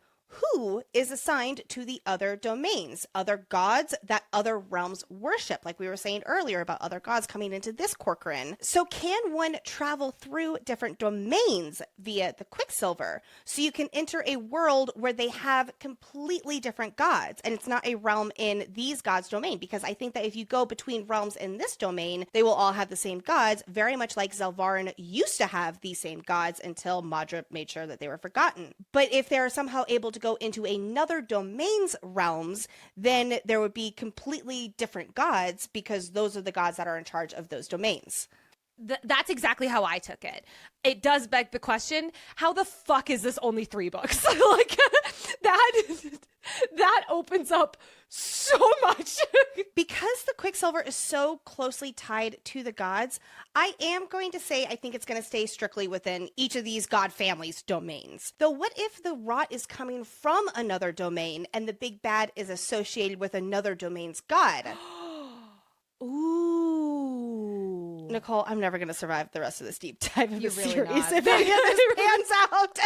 who is assigned to the other domains, other gods that other realms worship, like we were saying earlier about other gods coming into this Corcoran. So can one travel through different domains via the Quicksilver? So you can enter a world where they have completely different gods, and it's not a realm in these gods' domain, because I think that if you go between realms in this domain, they will all have the same gods, very much like Zelvarin used to have these same gods until Madra made sure that they were forgotten. But if they're somehow able to go into another domain's realms, then there would be completely different gods, because those are the gods that are in charge of those domains. That's exactly how I took it. It does beg the question, how the fuck is this only 3 books? Like, that opens up so much. Because the Quicksilver is so closely tied to the gods, I am going to say I think it's going to stay strictly within each of these god families' domains. Though what if the rot is coming from another domain and the big bad is associated with another domain's god? Ooh. Nicole, I'm never going to survive the rest of this deep dive of the really series not. if any of this pans out.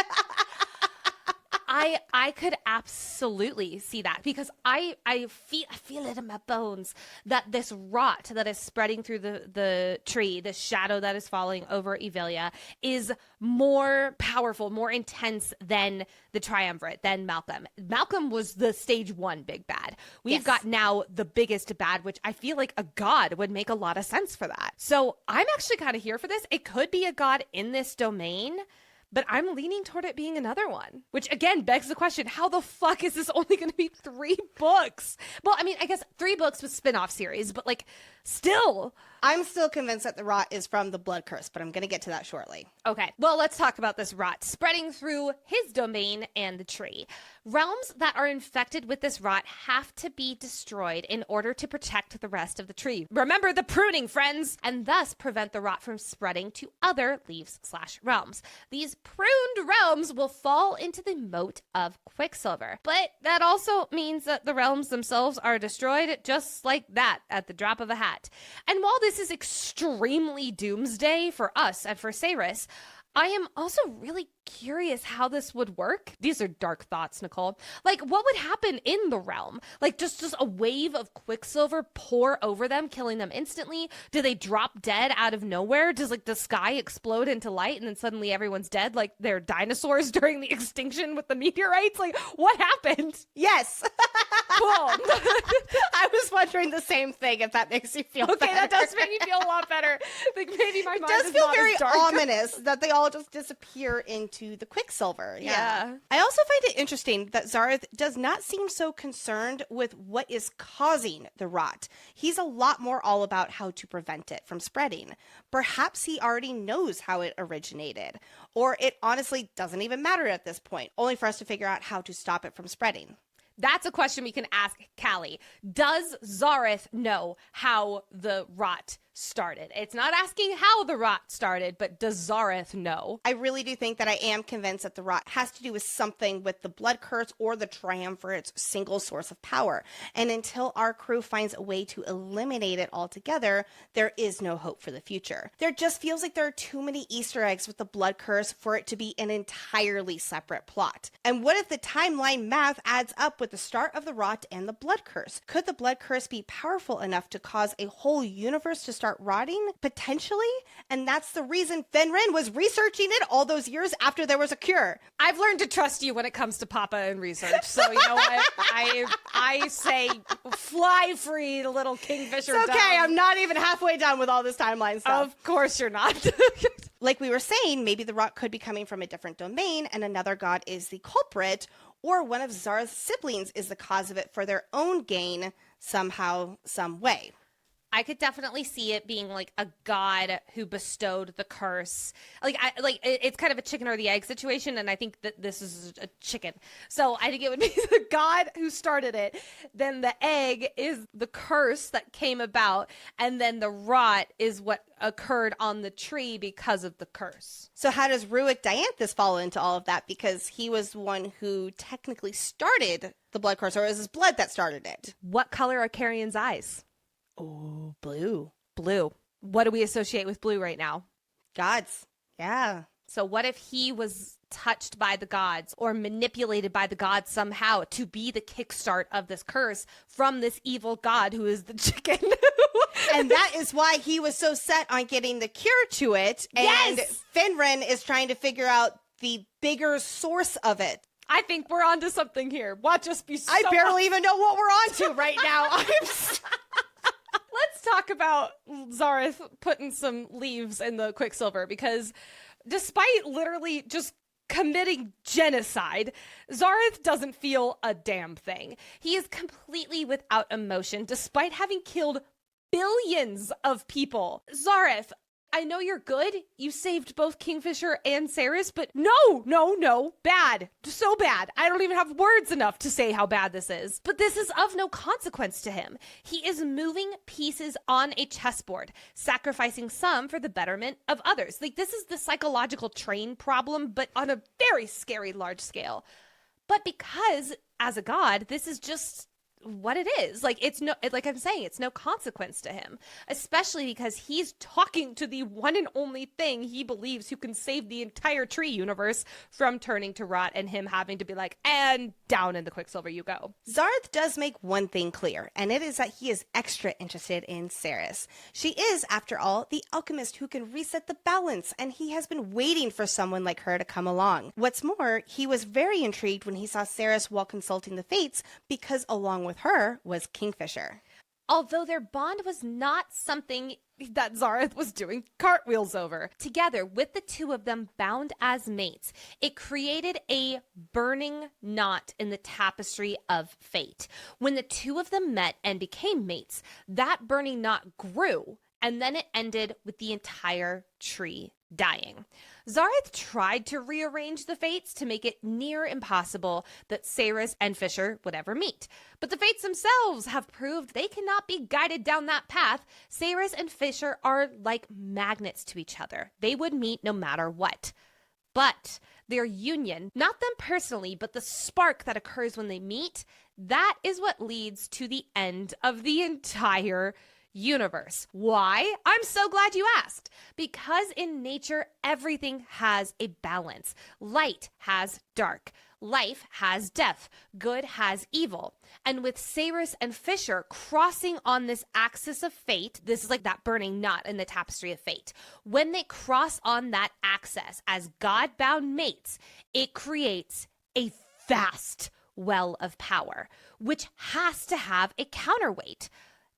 I could absolutely see that, because I feel it in my bones that this rot that is spreading through the tree, the shadow that is falling over Yvelia, is more powerful, more intense than the Triumvirate, than Malcolm. Malcolm was the stage 1 big bad. We've got now the biggest bad, which I feel like a god would make a lot of sense for that. So I'm actually kind of here for this. It could be a god in this domain, but I'm leaning toward it being another one, which again begs the question, how the fuck is this only going to be 3 books? Well, I mean, I guess 3 books with spin-off series, but like, still. I'm still convinced that the rot is from the blood curse, but I'm going to get to that shortly. Okay, well, let's talk about this rot spreading through his domain and the tree. Realms that are infected with this rot have to be destroyed in order to protect the rest of the tree. Remember the pruning, friends, and thus prevent the rot from spreading to other leaves/realms. These pruned realms will fall into the moat of Quicksilver, but that also means that the realms themselves are destroyed just like that at the drop of a hat. And while this is extremely doomsday for us and for Ceres, I am also really curious how this would work. These are dark thoughts, Nicole. Like, what would happen in the realm? Like, just a wave of Quicksilver pour over them, killing them instantly? Do they drop dead out of nowhere? Does, like, the sky explode into light and then suddenly everyone's dead? Like, they're dinosaurs during the extinction with the meteorites? Like, what happened? Yes. Boom. I was wondering the same thing, if that makes you feel better. Okay, that does make me feel a lot better. Like, maybe my mind does is feel not very as dark. ominous that they all just disappear into the Quicksilver. Yeah. I also find it interesting that Zareth does not seem so concerned with what is causing the rot. He's a lot more all about how to prevent it from spreading. Perhaps he already knows how it originated, or it honestly doesn't even matter at this point, only for us to figure out how to stop it from spreading. That's a question we can ask Callie. Does Zareth know how the rot started? It's not asking how the rot started, but does Zareth know? I really do think that I am convinced that the rot has to do with something with the blood curse or the triumvirate's single source of power. And until our crew finds a way to eliminate it altogether, there is no hope for the future. There just feels like there are too many Easter eggs with the blood curse for it to be an entirely separate plot. And what if the timeline math adds up with the start of the rot and the blood curse? Could the blood curse be powerful enough to cause a whole universe to start rotting? Potentially. And that's the reason Fenrir was researching it all those years after there was a cure. I've learned to trust you when it comes to Papa and research. So you know what? I say fly free, little Kingfisher. It's okay. dove. I'm not even halfway done with all this timeline stuff. Of course you're not. Like we were saying, maybe the rot could be coming from a different domain and another god is the culprit, or one of Zareth's siblings is the cause of it for their own gain somehow, some way. I could definitely see it being like a god who bestowed the curse. It's kind of a chicken or the egg situation, and I think that this is a chicken. So I think it would be the god who started it. Then the egg is the curse that came about, and then the rot is what occurred on the tree because of the curse. So how does Ruick Dianthus fall into all of that? Because he was the one who technically started the blood curse, or it was his blood that started it. What color are Carrion's eyes? Oh, blue. Blue. What do we associate with blue right now? Gods. Yeah. So what if he was touched by the gods or manipulated by the gods somehow to be the kickstart of this curse from this evil god who is the chicken? And that is why he was so set on getting the cure to it. And Yes! Fenrir is trying to figure out the bigger source of it. I think we're onto something here. Watch us be so... I barely even know what we're on to right now. Let's talk about Zareth putting some leaves in the Quicksilver, because despite literally just committing genocide, Zareth doesn't feel a damn thing. He is completely without emotion, despite having killed billions of people. Zareth, I know you're good. You saved both Kingfisher and Ceres, but no, bad. So bad. I don't even have words enough to say how bad this is. But this is of no consequence to him. He is moving pieces on a chessboard, sacrificing some for the betterment of others. Like, this is the psychological train problem, but on a very scary large scale. But because, as a god, this is just what it is. Like, like I'm saying, it's no consequence to him, especially because he's talking to the one and only thing he believes who can save the entire tree universe from turning to rot, and him having to be like, and down in the Quicksilver you go. Zareth does make one thing clear, and it is that he is extra interested in Ceres. She is, after all, the alchemist who can reset the balance, and he has been waiting for someone like her to come along. What's more, he was very intrigued when he saw Ceres while consulting the fates, because along with her was Kingfisher. Although their bond was not something that Zareth was doing cartwheels over. Together, with the two of them bound as mates, it created a burning knot in the tapestry of fate. When the two of them met and became mates, that burning knot grew, and then it ended with the entire tree dying. Zareth tried to rearrange the fates to make it near impossible that Ceres and Fisher would ever meet. But the fates themselves have proved they cannot be guided down that path. Ceres and Fisher are like magnets to each other. They would meet no matter what. But their union, not them personally, but the spark that occurs when they meet, that is what leads to the end of the entire universe. Why? I'm so glad you asked. Because in nature, everything has a balance. Light has dark. Life has death. Good has evil. And with Ceres and Fisher crossing on this axis of fate, this is like that burning knot in the tapestry of fate. When they cross on that axis as God-bound mates, it creates a vast well of power, which has to have a counterweight.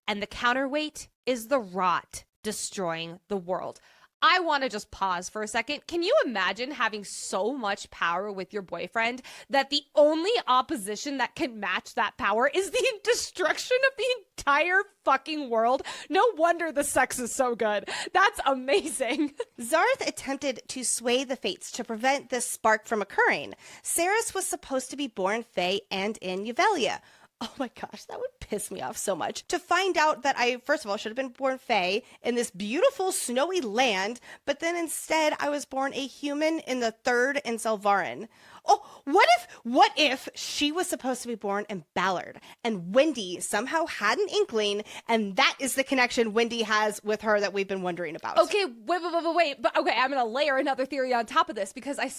and the counterweight is the rot destroying the world. I want to just pause for a second. Can you imagine having so much power with your boyfriend that the only opposition that can match that power is the destruction of the entire fucking world? No wonder the sex is so good. That's amazing. Zarth attempted to sway the fates to prevent this spark from occurring. Ceres was supposed to be born Fae and in Yuvelia. Oh my gosh, that would piss me off so much. To find out that I, first of all, should have been born Fae in this beautiful snowy land, but then instead I was born a human in the third in Selvarin. Oh, what if she was supposed to be born in Ballard and Wendy somehow had an inkling, and that is the connection Wendy has with her that we've been wondering about? Okay, wait. But okay, I'm going to layer another theory on top of this because I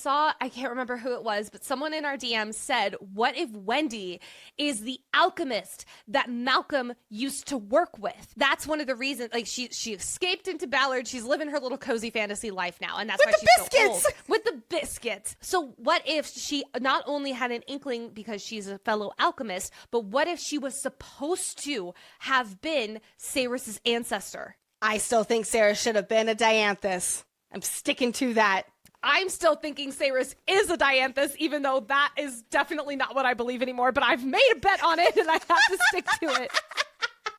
can't remember who it was, but someone in our DM said, what if Wendy is the alchemist that Malcolm used to work with? That's one of the reasons, like she escaped into Ballard. She's living her little cozy fantasy life now, and that's why she's so old. With the biscuits. So what if she not only had an inkling because she's a fellow alchemist, but what if she was supposed to have been Ceres' ancestor? I still think Ceres should have been a Dianthus. I'm sticking to that. I'm still thinking Ceres is a Dianthus, even though that is definitely not what I believe anymore, but I've made a bet on it and I have to stick to it.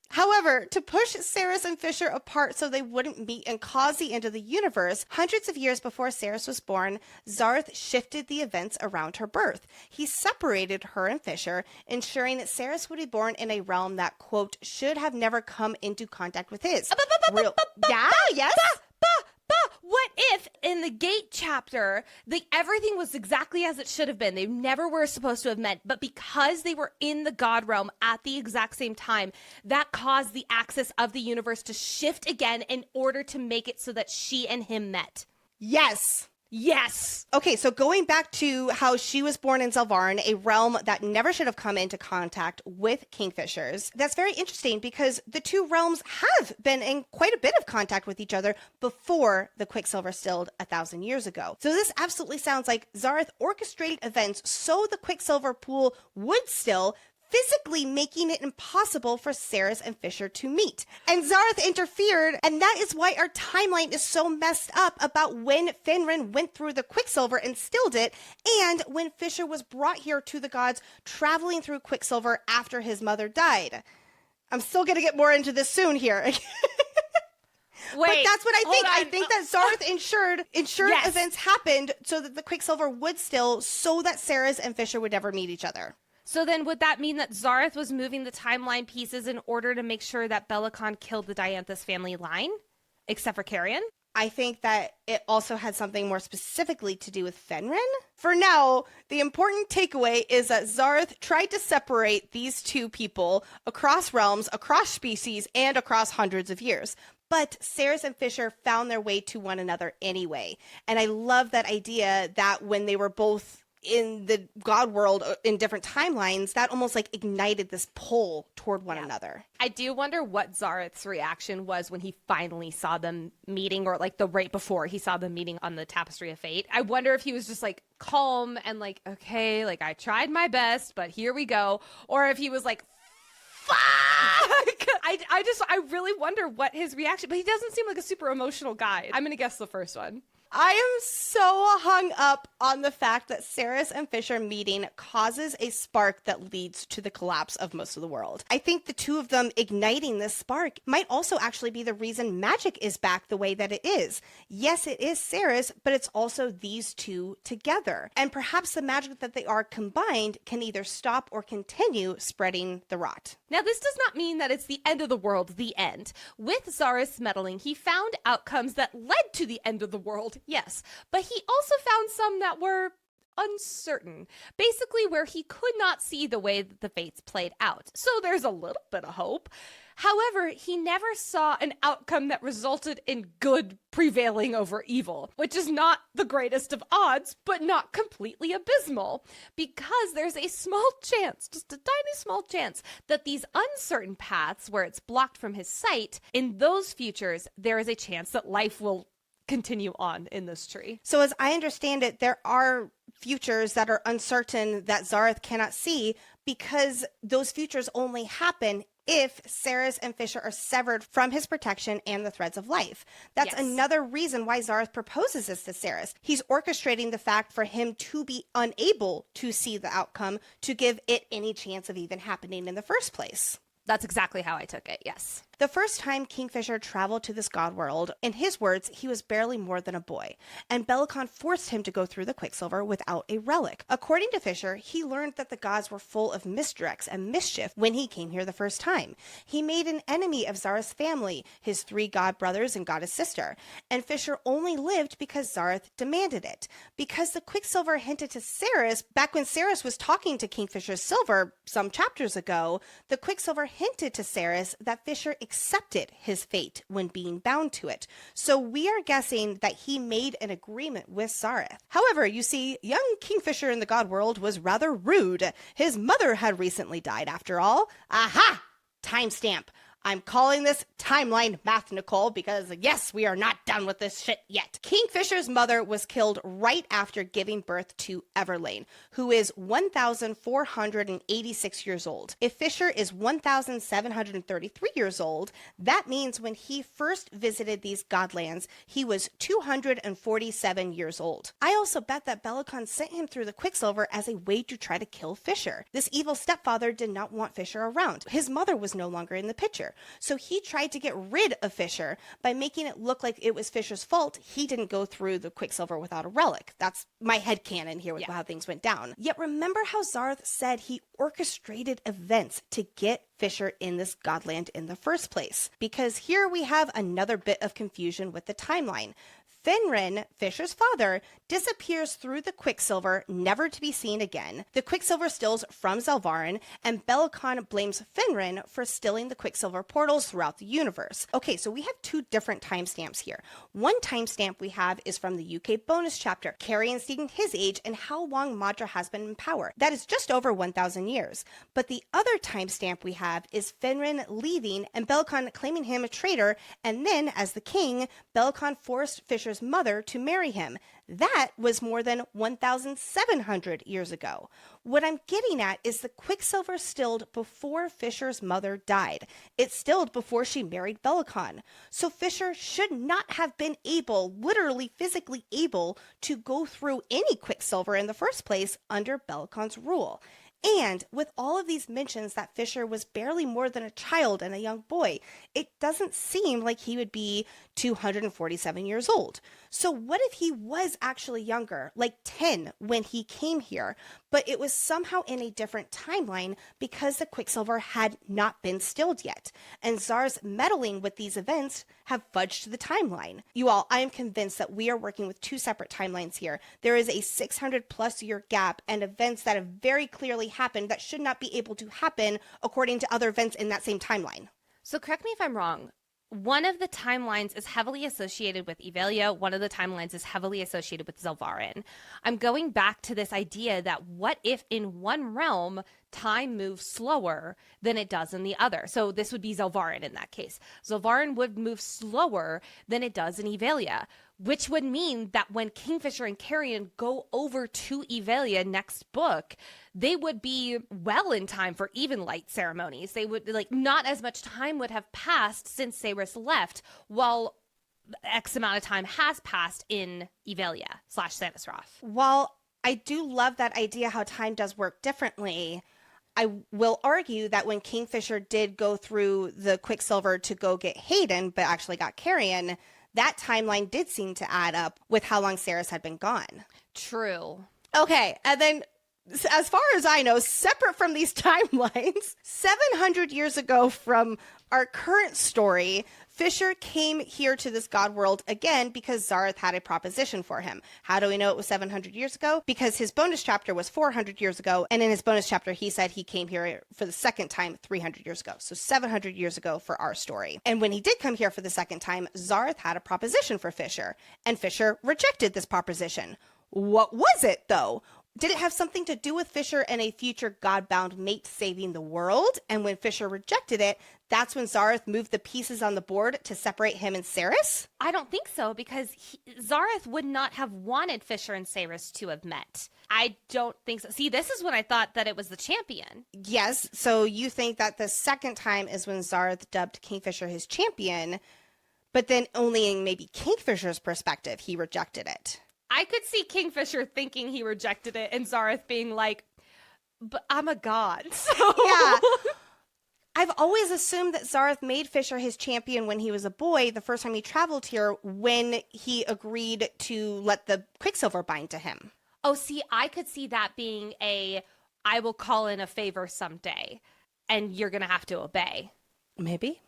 However, to push Ceres and Fisher apart so they wouldn't meet and cause the end of the universe, hundreds of years before Ceres was born, Zarth shifted the events around her birth. He separated her and Fisher, ensuring that Ceres would be born in a realm that, quote, should have never come into contact with his. Yes? What if in the Gate chapter, everything was exactly as it should have been? They never were supposed to have met, but because they were in the God realm at the exact same time, that caused the axis of the universe to shift again in order to make it so that she and him met. Yes. Yes. Okay, so going back to how she was born in Selvarin, a realm that never should have come into contact with Kingfishers, that's very interesting because the two realms have been in quite a bit of contact with each other before the Quicksilver stilled 1,000 years ago. So this absolutely sounds like Zarth orchestrated events so the Quicksilver pool would still, physically making it impossible for Ceres and Fisher to meet. And Zarth interfered, and that is why our timeline is so messed up about when Fenrir went through the Quicksilver and stilled it, and when Fisher was brought here to the gods traveling through Quicksilver after his mother died. I'm still going to get more into this soon here. Wait, but that's what I think. hold on. I think that Zarth ensured Yes. events happened so that the Quicksilver would still, so that Ceres and Fisher would never meet each other. So then would that mean that Zarth was moving the timeline pieces in order to make sure that Bellicon killed the Dianthus family line? Except for Carrion? I think that it also had something more specifically to do with Fenrir. For now, the important takeaway is that Zarth tried to separate these two people across realms, across species, and across hundreds of years. But Ceres and Fisher found their way to one another anyway. And I love that idea that when they were both in the God world in different timelines, that almost like ignited this pull toward one another. I do wonder what Zareth's reaction was when he finally saw them meeting, or like the right before he saw them meeting on the Tapestry of Fate. I wonder if he was just like calm and like, okay, like I tried my best, but here we go. Or if he was like, fuck! I really wonder what his reaction, but he doesn't seem like a super emotional guy. I'm going to guess the first one. I am so hung up on the fact that Ceres and Fisher meeting causes a spark that leads to the collapse of most of the world. I think the two of them igniting this spark might also actually be the reason magic is back the way that it is. Yes, it is Ceres, but it's also these two together. And perhaps the magic that they are combined can either stop or continue spreading the rot. Now, this does not mean that it's the end of the world, the end. With Zareth's meddling, he found outcomes that led to the end of the world, yes, but he also found some that were uncertain, basically where he could not see the way that the fates played out. So there's a little bit of hope. However, he never saw an outcome that resulted in good prevailing over evil, which is not the greatest of odds, but not completely abysmal, because there's a small chance, just a tiny small chance, that these uncertain paths where it's blocked from his sight, in those futures, there is a chance that life will continue on in this tree. So as I understand it, there are futures that are uncertain that Zareth cannot see, because those futures only happen if Ceres and Fisher are severed from his protection and the threads of life. That's another reason why Zareth proposes this to Ceres. He's orchestrating the fact for him to be unable to see the outcome to give it any chance of even happening in the first place. That's exactly how I took it, yes. The first time Kingfisher traveled to this god world, in his words, he was barely more than a boy, and Bellicon forced him to go through the Quicksilver without a relic. According to Fisher, he learned that the gods were full of misdirects and mischief when he came here the first time. He made an enemy of Zareth's family, his 3 god brothers and goddess sister, and Fisher only lived because Zareth demanded it. Because the Quicksilver hinted to Ceres, back when Ceres was talking to Kingfisher's silver some chapters ago, the Quicksilver hinted to Ceres that Fisher accepted his fate when being bound to it. So we are guessing that he made an agreement with Zareth. However, you see, young Kingfisher in the god world was rather rude. His mother had recently died after all. Aha! Timestamp. I'm calling this timeline math, Nicole, because yes, we are not done with this shit yet. Kingfisher's mother was killed right after giving birth to Everlane, who is 1,486 years old. If Fisher is 1,733 years old, that means when he first visited these godlands, he was 247 years old. I also bet that Bellicon sent him through the Quicksilver as a way to try to kill Fisher. This evil stepfather did not want Fisher around. His mother was no longer in the picture. So he tried to get rid of Fisher by making it look like it was Fisher's fault he didn't go through the Quicksilver without a relic. That's my headcanon here with how things went down. Yet remember how Zareth said he orchestrated events to get Fisher in this godland in the first place? Because here we have another bit of confusion with the timeline. Finrin, Fisher's father, disappears through the Quicksilver, never to be seen again. The Quicksilver stills from Zelvarin, and Bellicon blames Finrin for stilling the Quicksilver portals throughout the universe. Okay, so we have 2 different timestamps here. One timestamp we have is from the UK bonus chapter, Carrion stating his age and how long Madra has been in power. That is just over 1,000 years. But the other timestamp we have is Finrin leaving and Bellicon claiming him a traitor, and then, as the king, Bellicon forced Fisher's mother to marry him. That was more than 1,700 years ago. What I'm getting at is the Quicksilver stilled before Fisher's mother died. It stilled before she married Bellicon. So Fisher should not have been able, literally physically able, to go through any Quicksilver in the first place under Bellicon's rule. And with all of these mentions that Fisher was barely more than a child and a young boy, it doesn't seem like he would be 247 years old. So what if he was actually younger, like 10 when he came here, but it was somehow in a different timeline because the Quicksilver had not been stilled yet, and Zar's meddling with these events have fudged the timeline. You all, I am convinced that we are working with 2 separate timelines here. There is a 600 plus year gap and events that have very clearly happened that should not be able to happen according to other events in that same timeline. So correct me if I'm wrong. One of the timelines is heavily associated with Evelia. One of the timelines is heavily associated with Zelvarin. I'm going back to this idea that what if in one realm time moves slower than it does in the other? So this would be Zelvarin in that case. Zelvarin would move slower than it does in Evelia, which would mean that when Kingfisher and Carrion go over to Evelia next book, they would be well in time for even light ceremonies. They would, like, not as much time would have passed since Ceres left, while X amount of time has passed in Evelia / Sanisroth. While I do love that idea how time does work differently, I will argue that when Kingfisher did go through the Quicksilver to go get Hayden, but actually got Carrion, that timeline did seem to add up with how long Ceres had been gone. True. Okay, and then as far as I know, separate from these timelines, 700 years ago from our current story, Fisher came here to this god world again because Zareth had a proposition for him. How do we know it was 700 years ago? Because his bonus chapter was 400 years ago, and in his bonus chapter, he said he came here for the second time 300 years ago. So 700 years ago for our story. And when he did come here for the second time, Zareth had a proposition for Fisher, and Fisher rejected this proposition. What was it, though? Did it have something to do with Fisher and a future God-bound mate saving the world? And when Fisher rejected it, that's when Zareth moved the pieces on the board to separate him and Saris? I don't think so, because Zareth would not have wanted Fisher and Saris to have met. I don't think so. See, this is when I thought that it was the champion. Yes, so you think that the second time is when Zareth dubbed Kingfisher his champion, but then only in maybe Kingfisher's perspective, he rejected it. I could see Kingfisher thinking he rejected it and Zareth being like, but I'm a god. So. Yeah. I've always assumed that Zareth made Fisher his champion when he was a boy, the first time he traveled here, when he agreed to let the Quicksilver bind to him. Oh, see, I could see that being I will call in a favor someday, and you're going to have to obey. Maybe.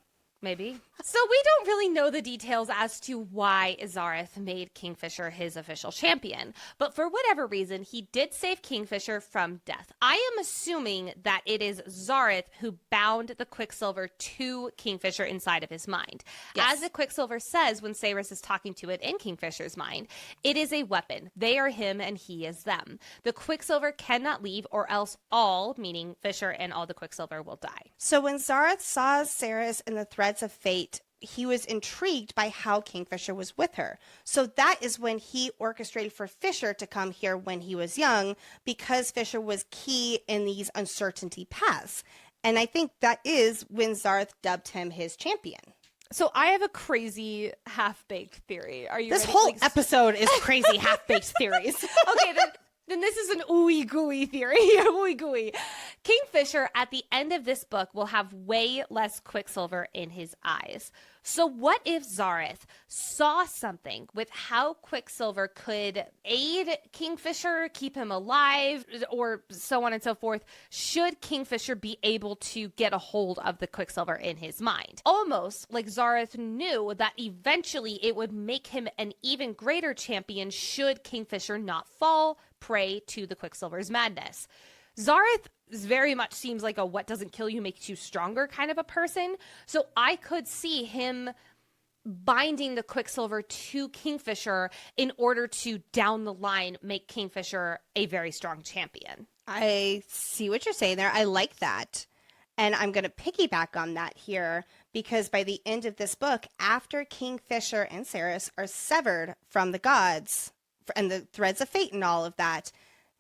So we don't really know the details as to why Zareth made Kingfisher his official champion, but for whatever reason, he did save Kingfisher from death. I am assuming that it is Zareth who bound the Quicksilver to Kingfisher inside of his mind. Yes. As the Quicksilver says when Saris is talking to it in Kingfisher's mind, it is a weapon. They are him and he is them. The Quicksilver cannot leave, or else all, meaning Fisher and all the Quicksilver, will die. So when Zareth saw Saris in the Threads of Fate, he was intrigued by how Kingfisher was with her. So that is when he orchestrated for Fisher to come here when he was young, because Fisher was key in these uncertainty paths. And I think that is when Zareth dubbed him his champion. So I have a crazy half-baked theory. Are you This ready? whole episode is crazy half-baked theories. Okay, then this is an ooey gooey theory. Ooey gooey. Kingfisher at the end of this book will have way less Quicksilver in his eyes. So what if Zareth saw something with how Quicksilver could aid Kingfisher, keep him alive, or so on and so forth, should Kingfisher be able to get a hold of the Quicksilver in his mind? Almost like Zareth knew that eventually it would make him an even greater champion should Kingfisher not fall prey to the Quicksilver's madness. Zareth very much seems like a what doesn't kill you makes you stronger kind of a person. So I could see him binding the Quicksilver to Kingfisher in order to, down the line, make Kingfisher a very strong champion. I see what you're saying there. I like that. And I'm going to piggyback on that here, because by the end of this book, after Kingfisher and Saris are severed from the gods and the Threads of Fate and all of that,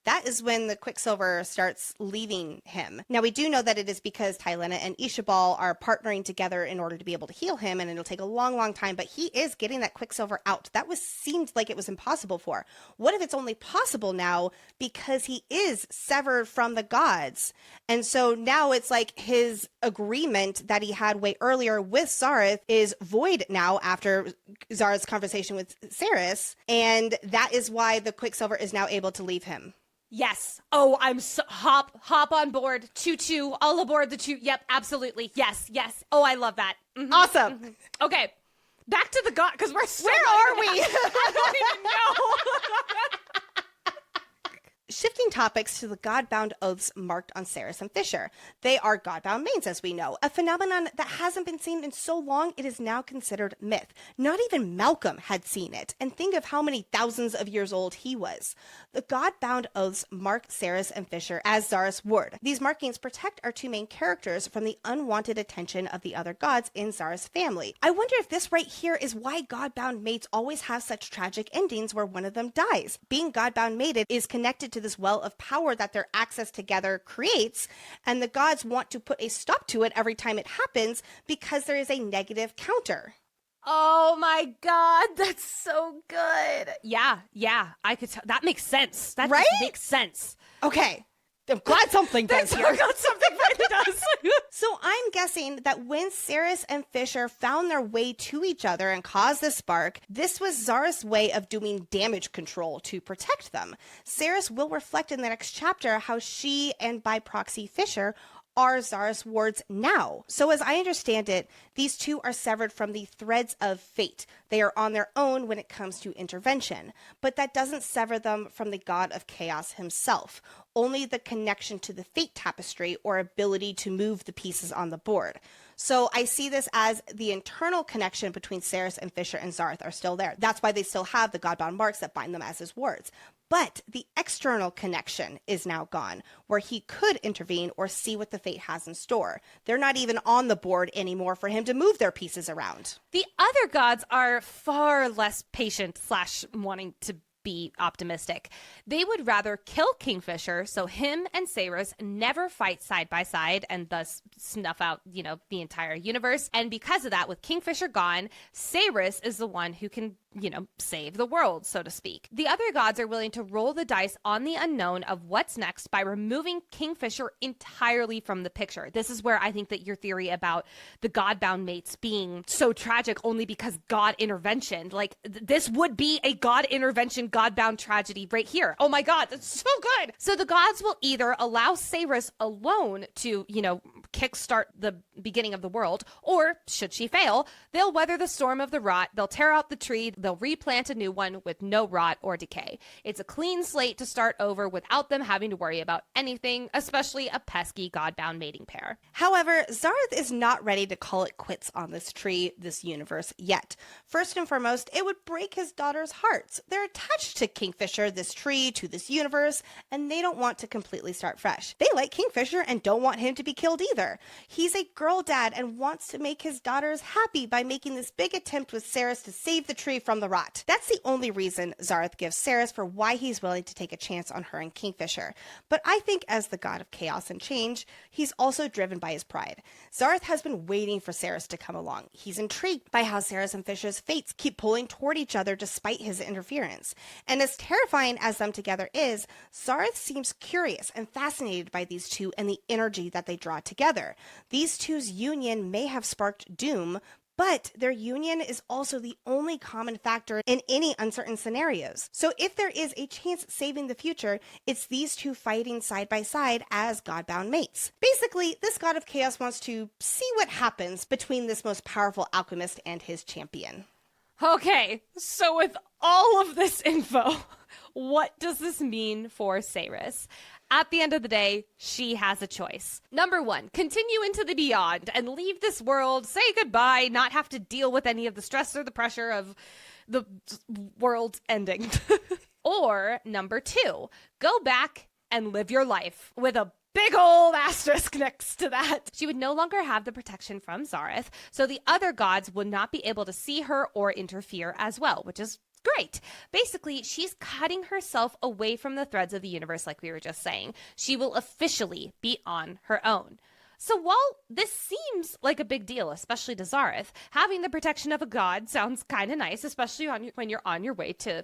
that is when the Quicksilver starts leaving him. Now, we do know that it is because Tylena and Ishabal are partnering together in order to be able to heal him, and it'll take a long, long time, but he is getting that Quicksilver out. That seemed like it was impossible for. What if it's only possible now because he is severed from the gods? And so now it's like his agreement that he had way earlier with Zareth is void now after Zareth's conversation with Saris, and that is why the Quicksilver is now able to leave him. Yes. Oh, I'm so hop on board. Choo-choo. All aboard the choo. Yep, absolutely. Yes. Oh, I love that. Mm-hmm. Awesome. Mm-hmm. Okay. Back to the god, because we're still Where are we? I don't even know. Shifting topics to the God-bound oaths marked on Saris and Fisher. They are God-bound mains, as we know, a phenomenon that hasn't been seen in so long it is now considered myth. Not even Malcolm had seen it, and think of how many thousands of years old he was. The God-bound oaths mark Saris and Fisher as Zareth's ward. These markings protect our two main characters from the unwanted attention of the other gods in Zareth's family. I wonder if this right here is why God-bound mates always have such tragic endings where one of them dies. Being God-bound mated is connected to this well of power that their access together creates, and the gods want to put a stop to it every time it happens because there is a negative counter. Oh my god, that's so good. Yeah, I could tell. That makes sense. That right? Just makes sense. Okay. I'm glad something does here. I'm glad something finally does. So I'm guessing that when Saris and Fisher found their way to each other and caused the spark, this was Zareth's way of doing damage control to protect them. Saris will reflect in the next chapter how she, and by proxy Fisher, are Zareth's wards now. So as I understand it, these two are severed from the Threads of Fate. They are on their own when it comes to intervention, but that doesn't sever them from the god of chaos himself. Only the connection to the fate tapestry or ability to move the pieces on the board. So I see this as the internal connection between Saris and Fisher and Zareth are still there. That's why they still have the godbound marks that bind them as his wards. But the external connection is now gone, where he could intervene or see what the fate has in store. They're not even on the board anymore for him to move their pieces around. The other gods are far less patient / wanting to be optimistic. They would rather kill Kingfisher so him and Ceres never fight side by side and thus snuff out, the entire universe. And because of that, with Kingfisher gone, Ceres is the one who can save the world, so to speak. The other gods are willing to roll the dice on the unknown of what's next by removing Kingfisher entirely from the picture. This is where I think that your theory about the god-bound mates being so tragic only because God intervention, this would be a God intervention, god-bound tragedy right here. Oh my God, that's so good. So the gods will either allow Ceres alone to, kickstart the beginning of the world, or should she fail, they'll weather the storm of the rot, they'll tear out the tree, they'll replant a new one with no rot or decay. It's a clean slate to start over without them having to worry about anything, especially a pesky god-bound mating pair. However, Zareth is not ready to call it quits on this tree, this universe, yet. First and foremost, it would break his daughter's hearts. They're attached to Kingfisher, this tree, to this universe, and they don't want to completely start fresh. They like Kingfisher and don't want him to be killed either. He's a girl dad and wants to make his daughters happy by making this big attempt with Ceres to save the tree from the rot. That's the only reason Zareth gives Ceres for why he's willing to take a chance on her and Kingfisher. But I think as the god of chaos and change, he's also driven by his pride. Zareth has been waiting for Ceres to come along. He's intrigued by how Ceres and Fisher's fates keep pulling toward each other despite his interference. And as terrifying as them together is, Zareth seems curious and fascinated by these two and the energy that they draw together. These two's union may have sparked doom, but their union is also the only common factor in any uncertain scenarios. So if there is a chance at saving the future, it's these two fighting side by side as godbound mates. Basically, this god of chaos wants to see what happens between this most powerful alchemist and his champion. Okay, so with all of this info, what does this mean for Ceres? At the end of the day, she has a choice. Number one, continue into the beyond and leave this world, say goodbye, not have to deal with any of the stress or the pressure of the world ending. Or number two, go back and live your life with a big old asterisk next to that. She would no longer have the protection from Zareth, so the other gods would not be able to see her or interfere as well, which is great. Basically, she's cutting herself away from the threads of the universe, like we were just saying. She will officially be on her own. So while this seems like a big deal, especially to Zareth, having the protection of a god sounds kind of nice, especially when you're on your way to,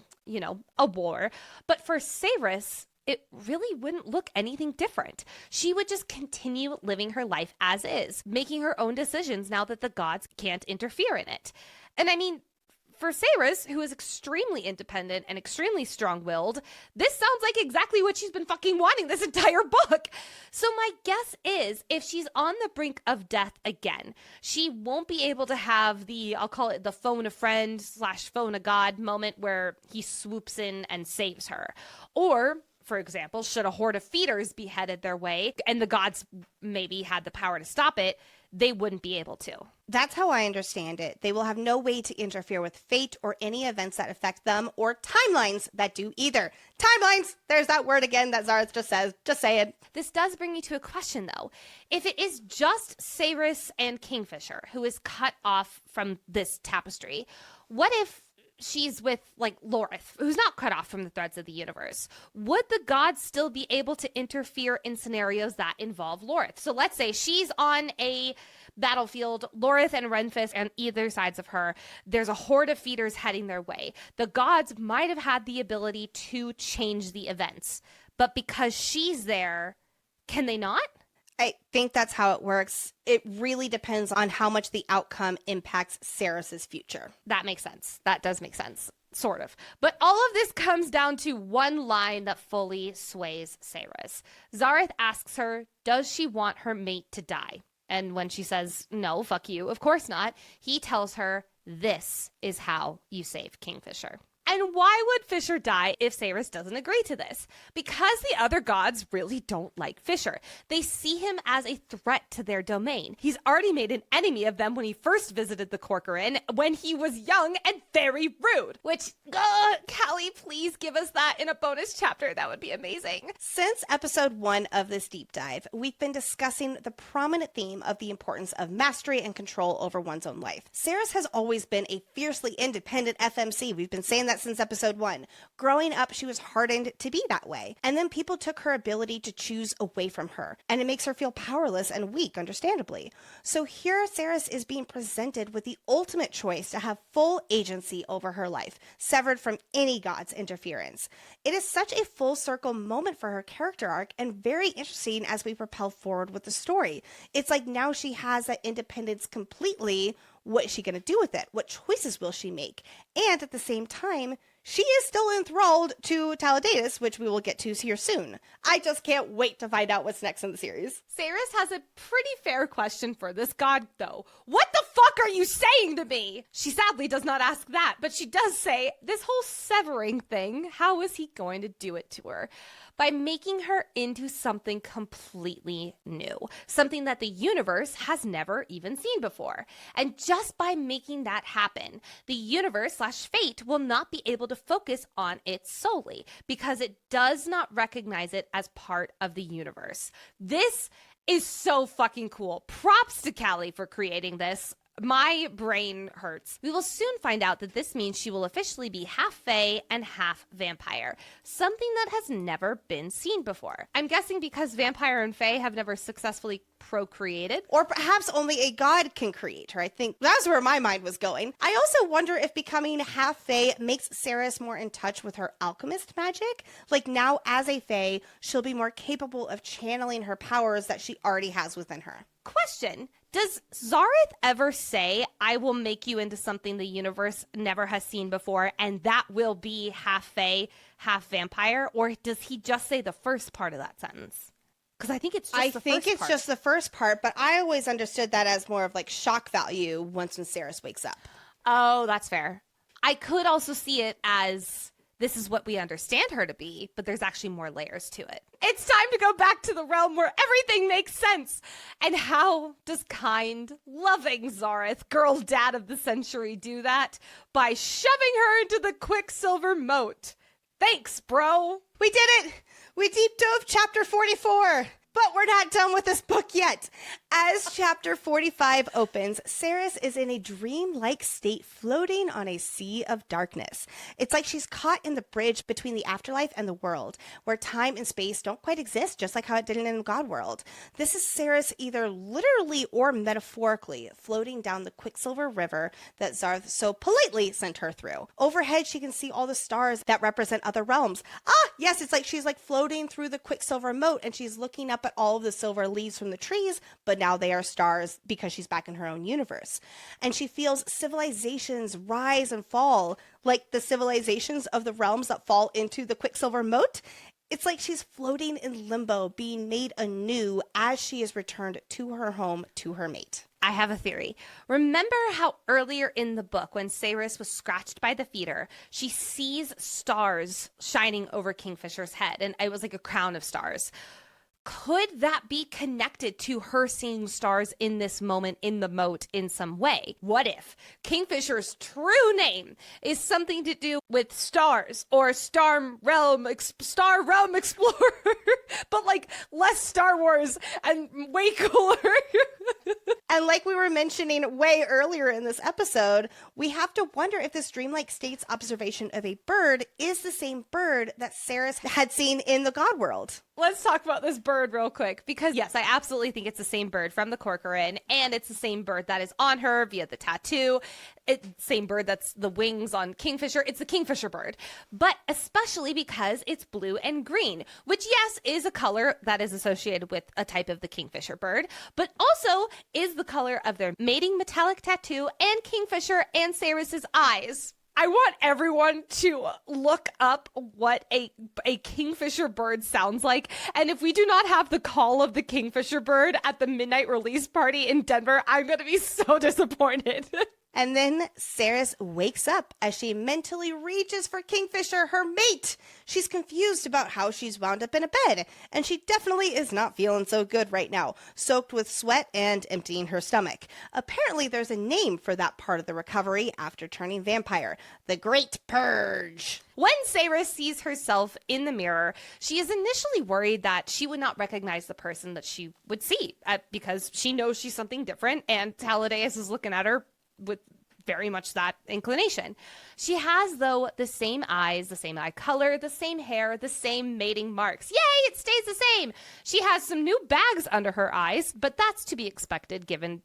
a war. But for Ceres, it really wouldn't look anything different. She would just continue living her life as is, making her own decisions now that the gods can't interfere in it. And I mean, for Ceres, who is extremely independent and extremely strong-willed, this sounds like exactly what she's been fucking wanting this entire book. So my guess is, if she's on the brink of death again, she won't be able to have I'll call it the phone a friend / phone a god moment where he swoops in and saves her. Or, for example, should a horde of feeders be headed their way and the gods maybe had the power to stop it, they wouldn't be able to. That's how I understand it. They will have no way to interfere with fate or any events that affect them or timelines that do either. Timelines! There's that word again that Zareth just says. Just say it. This does bring me to a question, though. If it is just Ceres and Kingfisher who is cut off from this tapestry, what if she's with, Lorith, who's not cut off from the threads of the universe? Would the gods still be able to interfere in scenarios that involve Lorith? So let's say she's on a battlefield, Lorith and Renfis on either sides of her. There's a horde of feeders heading their way. The gods might have had the ability to change the events, but because she's there, can they not? I think that's how it works. It really depends on how much the outcome impacts Ceres' future. That makes sense. That does make sense. Sort of. But all of this comes down to one line that fully sways Ceres. Zareth asks her, does she want her mate to die? And when she says, no, fuck you, of course not, he tells her, this is how you save Kingfisher. And why would Fisher die if Ceres doesn't agree to this? Because the other gods really don't like Fisher. They see him as a threat to their domain. He's already made an enemy of them when he first visited the Corcoran, when he was young and very rude. Which, Callie, please give us that in a bonus chapter. That would be amazing. Since episode 1 of this deep dive, we've been discussing the prominent theme of the importance of mastery and control over one's own life. Ceres has always been a fiercely independent FMC. We've been saying that since episode 1. Growing up, she was hardened to be that way. And then people took her ability to choose away from her. And it makes her feel powerless and weak, understandably. So here, Ceres is being presented with the ultimate choice to have full agency over her life, severed from any god's interference. It is such a full circle moment for her character arc and very interesting as we propel forward with the story. It's like now she has that independence completely. What is she going to do with it? What choices will she make? And at the same time, she is still enthralled to Talidatus, which we will get to here soon. I just can't wait to find out what's next in the series. Ceres has a pretty fair question for this god, though. What the fuck are you saying to me? She sadly does not ask that, but she does say, this whole severing thing, how is he going to do it to her? By making her into something completely new, something that the universe has never even seen before. And just by making that happen, the universe/fate will not be able to focus on it solely because it does not recognize it as part of the universe. This is so fucking cool. Props to Callie for creating this. My brain hurts. We will soon find out that this means she will officially be half fae and half vampire, something that has never been seen before. I'm guessing because vampire and fae have never successfully procreated. Or perhaps only a god can create her. I think that's where my mind was going. I also wonder if becoming half fae makes Ceres more in touch with her alchemist magic. Like now as a fae, she'll be more capable of channeling her powers that she already has within her. Question. Does Zareth ever say, I will make you into something the universe never has seen before, and that will be half fae, half vampire? Or does he just say the first part of that sentence? Because I think it's just the first part. I think it's just the first part, but I always understood that as more of like shock value once when Ceres wakes up. Oh, that's fair. I could also see it as this is what we understand her to be, but there's actually more layers to it. It's time to go back to the realm where everything makes sense. And how does kind, loving Zareth, girl dad of the century, do that? By shoving her into the Quicksilver moat. Thanks, bro. We did it! We deep dove chapter 44! But we're not done with this book yet. As chapter 45 opens, Ceres is in a dream-like state floating on a sea of darkness. It's like she's caught in the bridge between the afterlife and the world, where time and space don't quite exist, just like how it didn't in the God world. This is Ceres either literally or metaphorically floating down the Quicksilver River that Zarth so politely sent her through. Overhead, she can see all the stars that represent other realms. Yes, it's like she's like floating through the Quicksilver moat and she's looking up at all of the silver leaves from the trees, but now they are stars because she's back in her own universe. And she feels civilizations rise and fall, like the civilizations of the realms that fall into the Quicksilver moat. It's like she's floating in limbo, being made anew as she is returned to her home, to her mate. I have a theory. Remember how earlier in the book, when Ceres was scratched by the feeder, she sees stars shining over Kingfisher's head, and it was like a crown of stars. Could that be connected to her seeing stars in this moment in the moat in some way? What if Kingfisher's true name is something to do with stars or star realm explorer, but like less Star Wars and way cooler? And like we were mentioning way earlier in this episode, we have to wonder if this dreamlike state's observation of a bird is the same bird that Ceres had seen in the God world. Let's talk about this bird real quick, because yes, I absolutely think it's the same bird from the Corcoran, and it's the same bird that is on her via the tattoo. It's the same bird that's the wings on Kingfisher. It's the Kingfisher bird, but especially because it's blue and green, which yes, is a color that is associated with a type of the Kingfisher bird, but also is the color of their mating metallic tattoo and Kingfisher and Ceres's eyes. I want everyone to look up what a Kingfisher bird sounds like. And if we do not have the call of the Kingfisher bird at the midnight release party in Denver, I'm going to be so disappointed. And then Ceres wakes up as she mentally reaches for Kingfisher, her mate. She's confused about how she's wound up in a bed, and she definitely is not feeling so good right now, soaked with sweat and emptying her stomach. Apparently, there's a name for that part of the recovery after turning vampire, the Great Purge. When Ceres sees herself in the mirror, she is initially worried that she would not recognize the person that she would see because she knows she's something different, and Taladeus is looking at her with very much that inclination. She has, though, the same eyes, the same eye color, the same hair, the same mating marks. Yay, it stays the same. She has some new bags under her eyes, but that's to be expected given,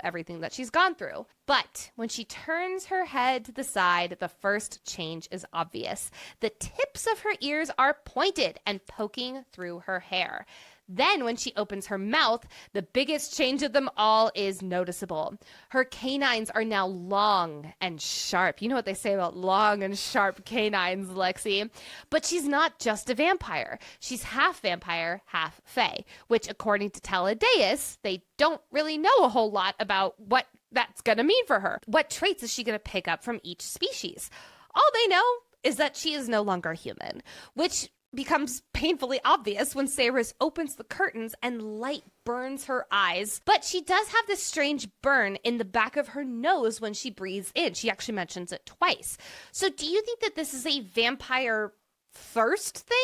everything that she's gone through. But when she turns her head to the side, the first change is obvious. The tips of her ears are pointed and poking through her hair. Then when she opens her mouth, the biggest change of them all is noticeable. Her canines are now long and sharp. You know what they say about long and sharp canines, Lexi. But she's not just a vampire. She's half vampire, half fae, which according to Taladeus, they don't really know a whole lot about what that's going to mean for her. What traits is she going to pick up from each species? All they know is that she is no longer human, which becomes painfully obvious when Ceres opens the curtains and light burns her eyes. But she does have this strange burn in the back of her nose when she breathes in. She actually mentions it twice. So do you think that this is a vampire thirst thing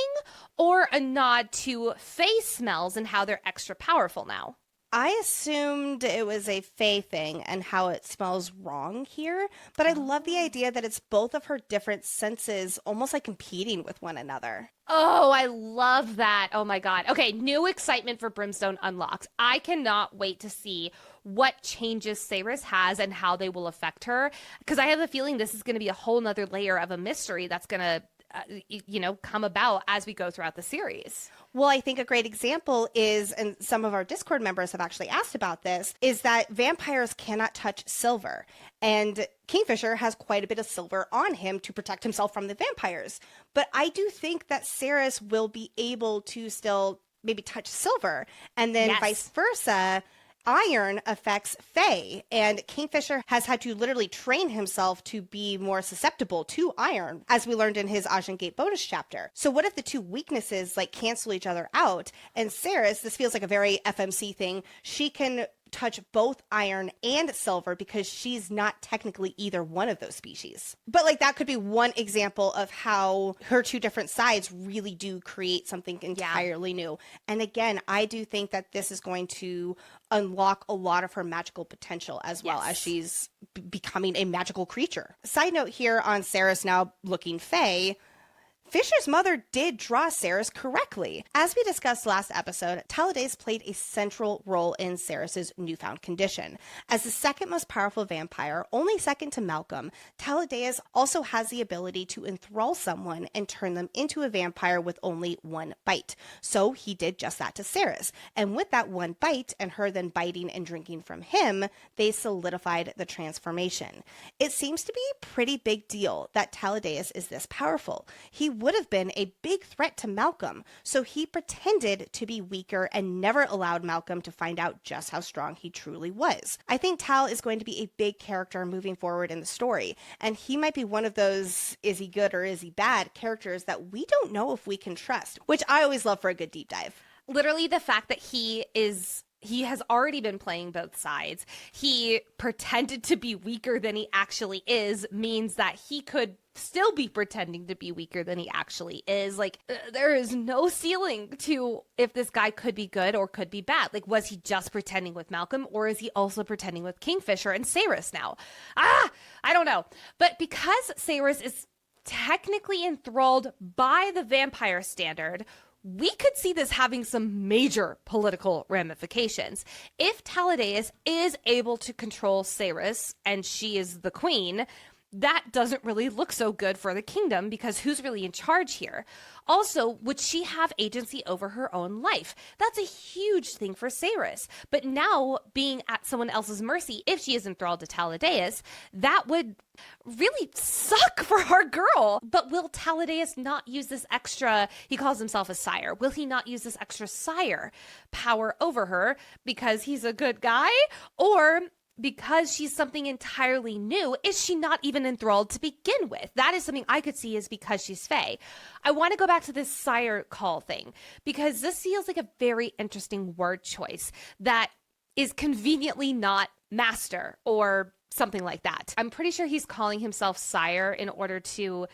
or a nod to fae smells and how they're extra powerful now? I assumed it was a fae thing and how it smells wrong here, but I love the idea that it's both of her different senses almost like competing with one another. Oh, I love that. Oh my God. Okay, new excitement for Brimstone unlocked. I cannot wait to see what changes Ceres has and how they will affect her, because I have a feeling this is going to be a whole nother layer of a mystery that's going to come about as we go throughout the series. Well, I think a great example is, and some of our Discord members have actually asked about this, is that vampires cannot touch silver. And Kingfisher has quite a bit of silver on him to protect himself from the vampires. But I do think that Ceres will be able to still maybe touch silver, and then vice versa. Iron affects fae, and Kingfisher has had to literally train himself to be more susceptible to iron, as we learned in his Ashen Gate bonus chapter. So what if the two weaknesses cancel each other out? And Ceres, this feels like a very FMC thing, she can touch both iron and silver because she's not technically either one of those species. But that could be one example of how her two different sides really do create something entirely new. And again, I do think that this is going to unlock a lot of her magical potential as well as she's becoming a magical creature. Side note here on Ceres now looking fae, Fisher's mother did draw Ceres correctly. As we discussed last episode, Taladeus played a central role in Ceres' newfound condition. As the second most powerful vampire, only second to Malcolm, Taladeus also has the ability to enthrall someone and turn them into a vampire with only one bite. So he did just that to Ceres. And with that one bite, and her then biting and drinking from him, they solidified the transformation. It seems to be a pretty big deal that Taladeus is this powerful. He would have been a big threat to Malcolm, so he pretended to be weaker and never allowed Malcolm to find out just how strong he truly was. I think Tal is going to be a big character moving forward in the story, and he might be one of those is he good or is he bad characters that we don't know if we can trust, which I always love for a good deep dive. Literally the fact that he has already been playing both sides. He pretended to be weaker than he actually is means that he could still be pretending to be weaker than he actually is. There is no ceiling to if this guy could be good or could be bad. Was he just pretending with Malcolm, or is he also pretending with Kingfisher and Ceres now? I don't know. But because Ceres is technically enthralled by the vampire standard, we could see this having some major political ramifications. If Taladeus is able to control Ceres and she is the queen, that doesn't really look so good for the kingdom because who's really in charge here? Also, would she have agency over her own life? That's a huge thing for Ceres. But now, being at someone else's mercy, if she is enthralled to Taladeus, that would really suck for our girl. But will Taladeus not use this extra, he calls himself a sire, will he not use this extra sire power over her because he's a good guy? Or because she's something entirely new, is she not even enthralled to begin with? That is something I could see is because she's Fae. I want to go back to this sire call thing, because this feels like a very interesting word choice that is conveniently not master or something like that. I'm pretty sure he's calling himself sire in order to,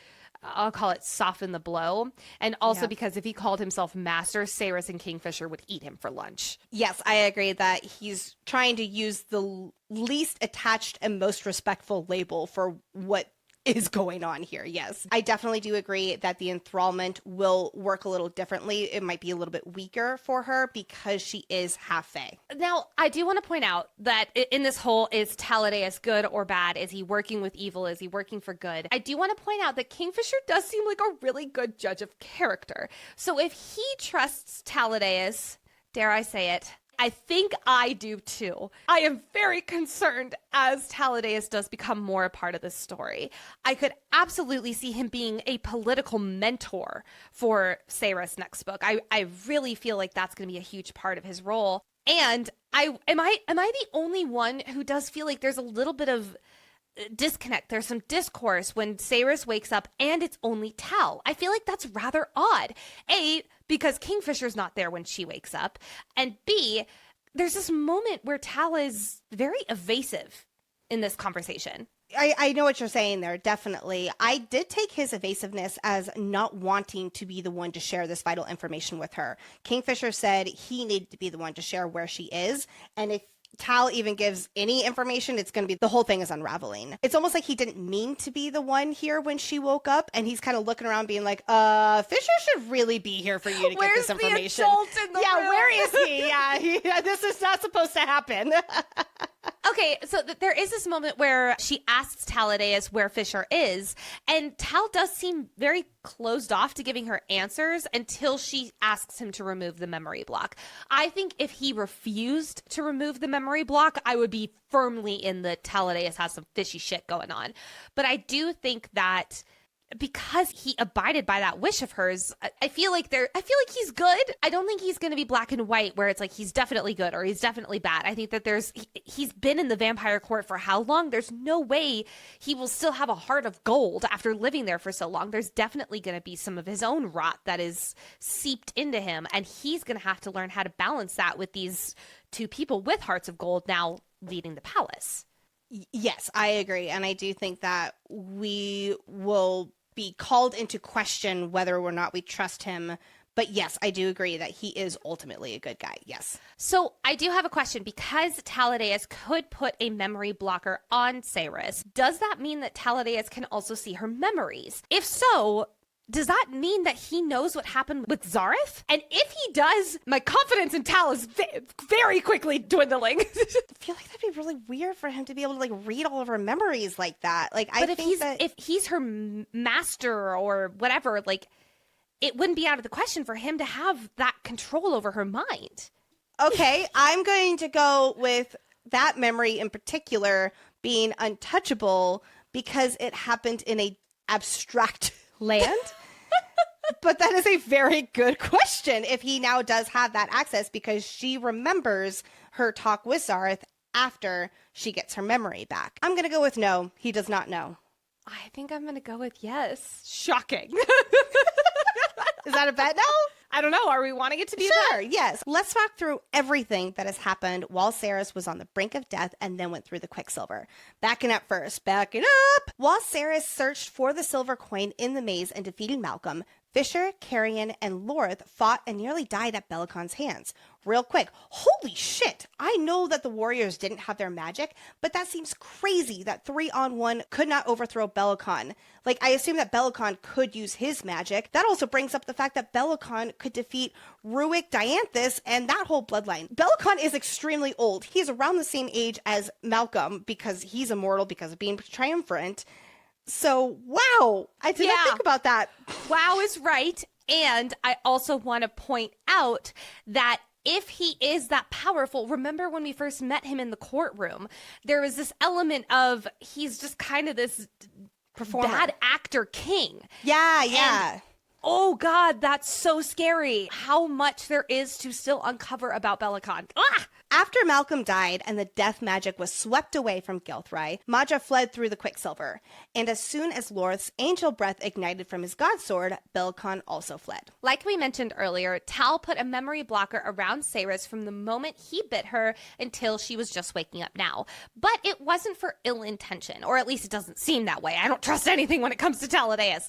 I'll call it, soften the blow. And also because if he called himself master, Saris and Kingfisher would eat him for lunch. Yes, I agree that he's trying to use the least attached and most respectful label for what is going on here. Yes, I definitely do agree that the enthrallment will work a little differently. It might be a little bit weaker for her because she is half Fae. Now, I do want to point out that in this whole, is Taladeus good or bad? Is he working with evil? Is he working for good? I do want to point out that Kingfisher does seem like a really good judge of character. So if he trusts Taladeus, dare I say it, I think I do too. I am very concerned as Taladeus does become more a part of this story. I could absolutely see him being a political mentor for Saris next book. I really feel like that's going to be a huge part of his role. And am I the only one who does feel like there's a little bit of disconnect? There's some discourse when Saris wakes up and it's only Tal. I feel like that's rather odd. A, because Kingfisher's not there when she wakes up, and B, there's this moment where Tal is very evasive in this conversation. I know what you're saying there, definitely. I did take his evasiveness as not wanting to be the one to share this vital information with her. Kingfisher said he needed to be the one to share where she is, and if Tal even gives any information, it's going to be the whole thing is unraveling. It's almost like he didn't mean to be the one here when she woke up, and he's kind of looking around being like, Fisher should really be here for you to get this information. Where's the adult in the room? Where is he? This is not supposed to happen. Okay, so there is this moment where she asks Taladeus where Fisher is, and Tal does seem very closed off to giving her answers until she asks him to remove the memory block. I think if he refused to remove the memory block, I would be firmly in the Taladeus has some fishy shit going on. But I do think that because he abided by that wish of hers, I feel like he's good. I don't think he's going to be black and white where it's like he's definitely good or he's definitely bad. I think that he's been in the vampire court for how long? There's no way he will still have a heart of gold after living there for so long. There's definitely going to be some of his own rot that is seeped into him, and he's going to have to learn how to balance that with these two people with hearts of gold now leading the palace. Yes, I agree. And I do think that we will be called into question whether or not we trust him. But yes, I do agree that he is ultimately a good guy. Yes. So I do have a question. Because Taladeus could put a memory blocker on Saris, does that mean that Taladeus can also see her memories? If so, does that mean that he knows what happened with Zareth? And if he does, my confidence in Tal is very quickly dwindling. I feel like that'd be really weird for him to be able to read all of her memories like that. If he's her master or whatever, it wouldn't be out of the question for him to have that control over her mind. Okay, I'm going to go with that memory in particular being untouchable because it happened in a abstract land. But that is a very good question if he now does have that access, because she remembers her talk with Zareth after she gets her memory back. I'm going to go with no. He does not know. I think I'm going to go with yes. Shocking. Is that a bet now? I don't know. Are we wanting it to be sure, yes. Let's talk through everything that has happened while Saris was on the brink of death and then went through the Quicksilver. Backing up. While Saris searched for the silver coin in the maze and defeated Malcolm, Fisher, Carrion, and Lorth fought and nearly died at Belicon's hands. Real quick, holy shit! I know that the warriors didn't have their magic, but that seems crazy that 3-on-1 could not overthrow Belicon. I assume that Belicon could use his magic. That also brings up the fact that Belicon could defeat Ruick Dianthus and that whole bloodline. Belicon is extremely old. He's around the same age as Malcolm because he's immortal because of being triumphant. So, wow, I did not think about that. Wow is right. And I also want to point out that if he is that powerful, remember when we first met him in the courtroom, there was this element of he's just kind of this performer, bad actor king. Yeah. And, oh, God, that's so scary. How much there is to still uncover about Belicon. Ah! After Malcolm died and the death magic was swept away from Gilthry, Madra fled through the Quicksilver. And as soon as Lorth's angel breath ignited from his god sword, Belcon also fled. Like we mentioned earlier, Tal put a memory blocker around Saris from the moment he bit her until she was just waking up now. But it wasn't for ill intention, or at least it doesn't seem that way. I don't trust anything when it comes to Taladeus.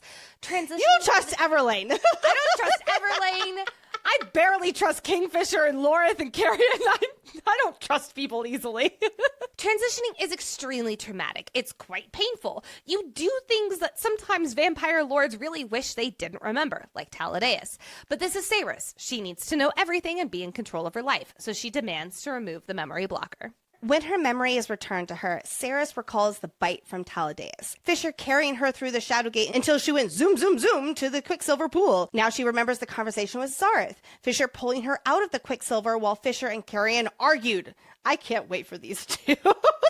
You don't trust Everlane. I don't trust Everlane. I barely trust Kingfisher and Lorith and Carrion. I don't trust people easily. Transitioning is extremely traumatic. It's quite painful. You do things that sometimes vampire lords really wish they didn't remember, like Taladeus. But this is Saris. She needs to know everything and be in control of her life, so she demands to remove the memory blocker. When her memory is returned to her, Saris recalls the bite from Taladeus, Fisher carrying her through the Shadow Gate until she went zoom, zoom, zoom to the Quicksilver pool. Now she remembers the conversation with Zareth, Fisher pulling her out of the Quicksilver while Fisher and Carrion argued. I can't wait for these two.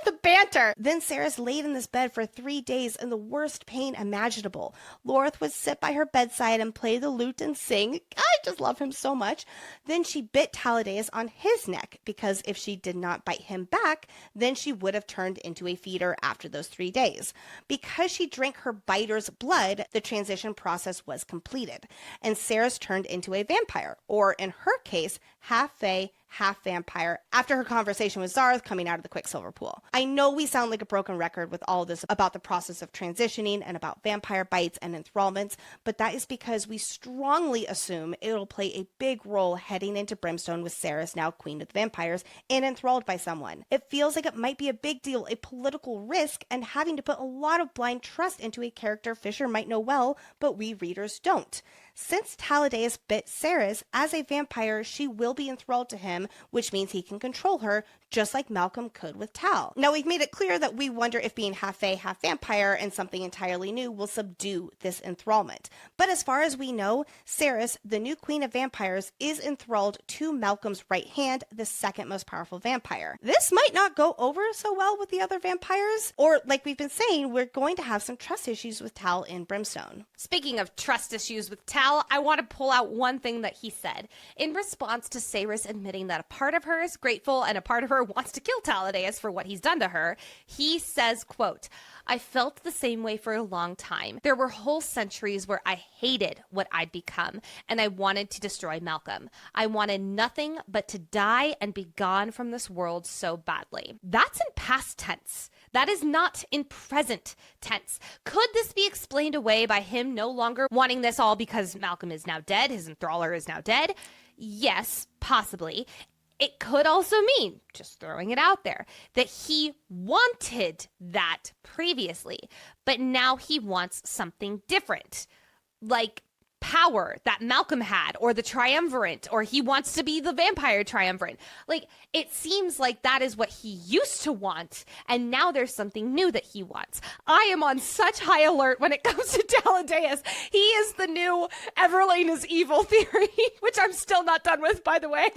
The banter. Then Saris laid in this bed for 3 days in the worst pain imaginable. Lorith would sit by her bedside and play the lute and sing. I just love him so much. Then she bit Taladeus on his neck because if she did not bite him back, then she would have turned into a feeder after those 3 days. Because she drank her biter's blood, the transition process was completed, and Saris turned into a vampire, or in her case, half fae, half vampire, after her conversation with Zareth coming out of the Quicksilver pool. I know we sound like a broken record with all this about the process of transitioning and about vampire bites and enthrallments, but that is because we strongly assume it'll play a big role heading into Brimstone with Saris now Queen of the Vampires and enthralled by someone. It feels like it might be a big deal, a political risk, and having to put a lot of blind trust into a character Fisher might know well, but we readers don't. Since Taladeus bit Saris, as a vampire, she will be enthralled to him, which means he can control her, just like Malcolm could with Tal. Now, we've made it clear that we wonder if being half fae, half vampire and something entirely new will subdue this enthrallment. But as far as we know, Saris, the new Queen of Vampires, is enthralled to Malcolm's right hand, the second most powerful vampire. This might not go over so well with the other vampires, or like we've been saying, we're going to have some trust issues with Tal in Brimstone. Speaking of trust issues with Tal, I want to pull out one thing that he said. In response to Saris admitting that a part of her is grateful and a part of her wants to kill Taladeus for what he's done to her, he says, quote, I felt the same way for a long time. There were whole centuries where I hated what I'd become, and I wanted to destroy Malcolm. I wanted nothing but to die and be gone from this world so badly. That's in past tense. That is not in present tense. Could this be explained away by him no longer wanting this all because Malcolm is now dead, his enthrallor is now dead? Yes, possibly. It could also mean, just throwing it out there, that he wanted that previously, but now he wants something different, like power that Malcolm had, or the triumvirate, or he wants to be the vampire triumvirate. Like, it seems like that is what he used to want, and now there's something new that he wants. I am on such high alert when it comes to Taladeus. He is the new Everlane is evil theory, which I'm still not done with, by the way.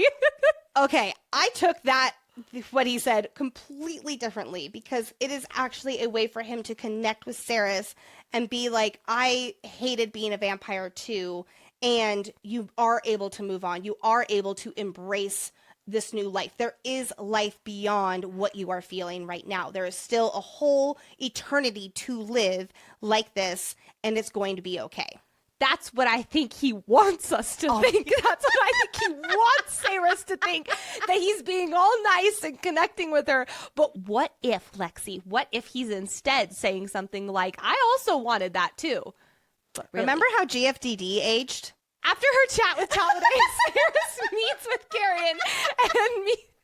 Okay, I took that, what he said, completely differently, because it is actually a way for him to connect with Saris and be like, I hated being a vampire too, and you are able to move on. You are able to embrace this new life. There is life beyond what you are feeling right now. There is still a whole eternity to live like this, and it's going to be okay. That's what I think he wants us to think. That's what I think he wants Saris to think, that he's being all nice and connecting with her. But what if, Lexi, what if he's instead saying something like, I also wanted that too? But really, remember how GFDD aged? After her chat with Taladeus, Saris meets with Carrion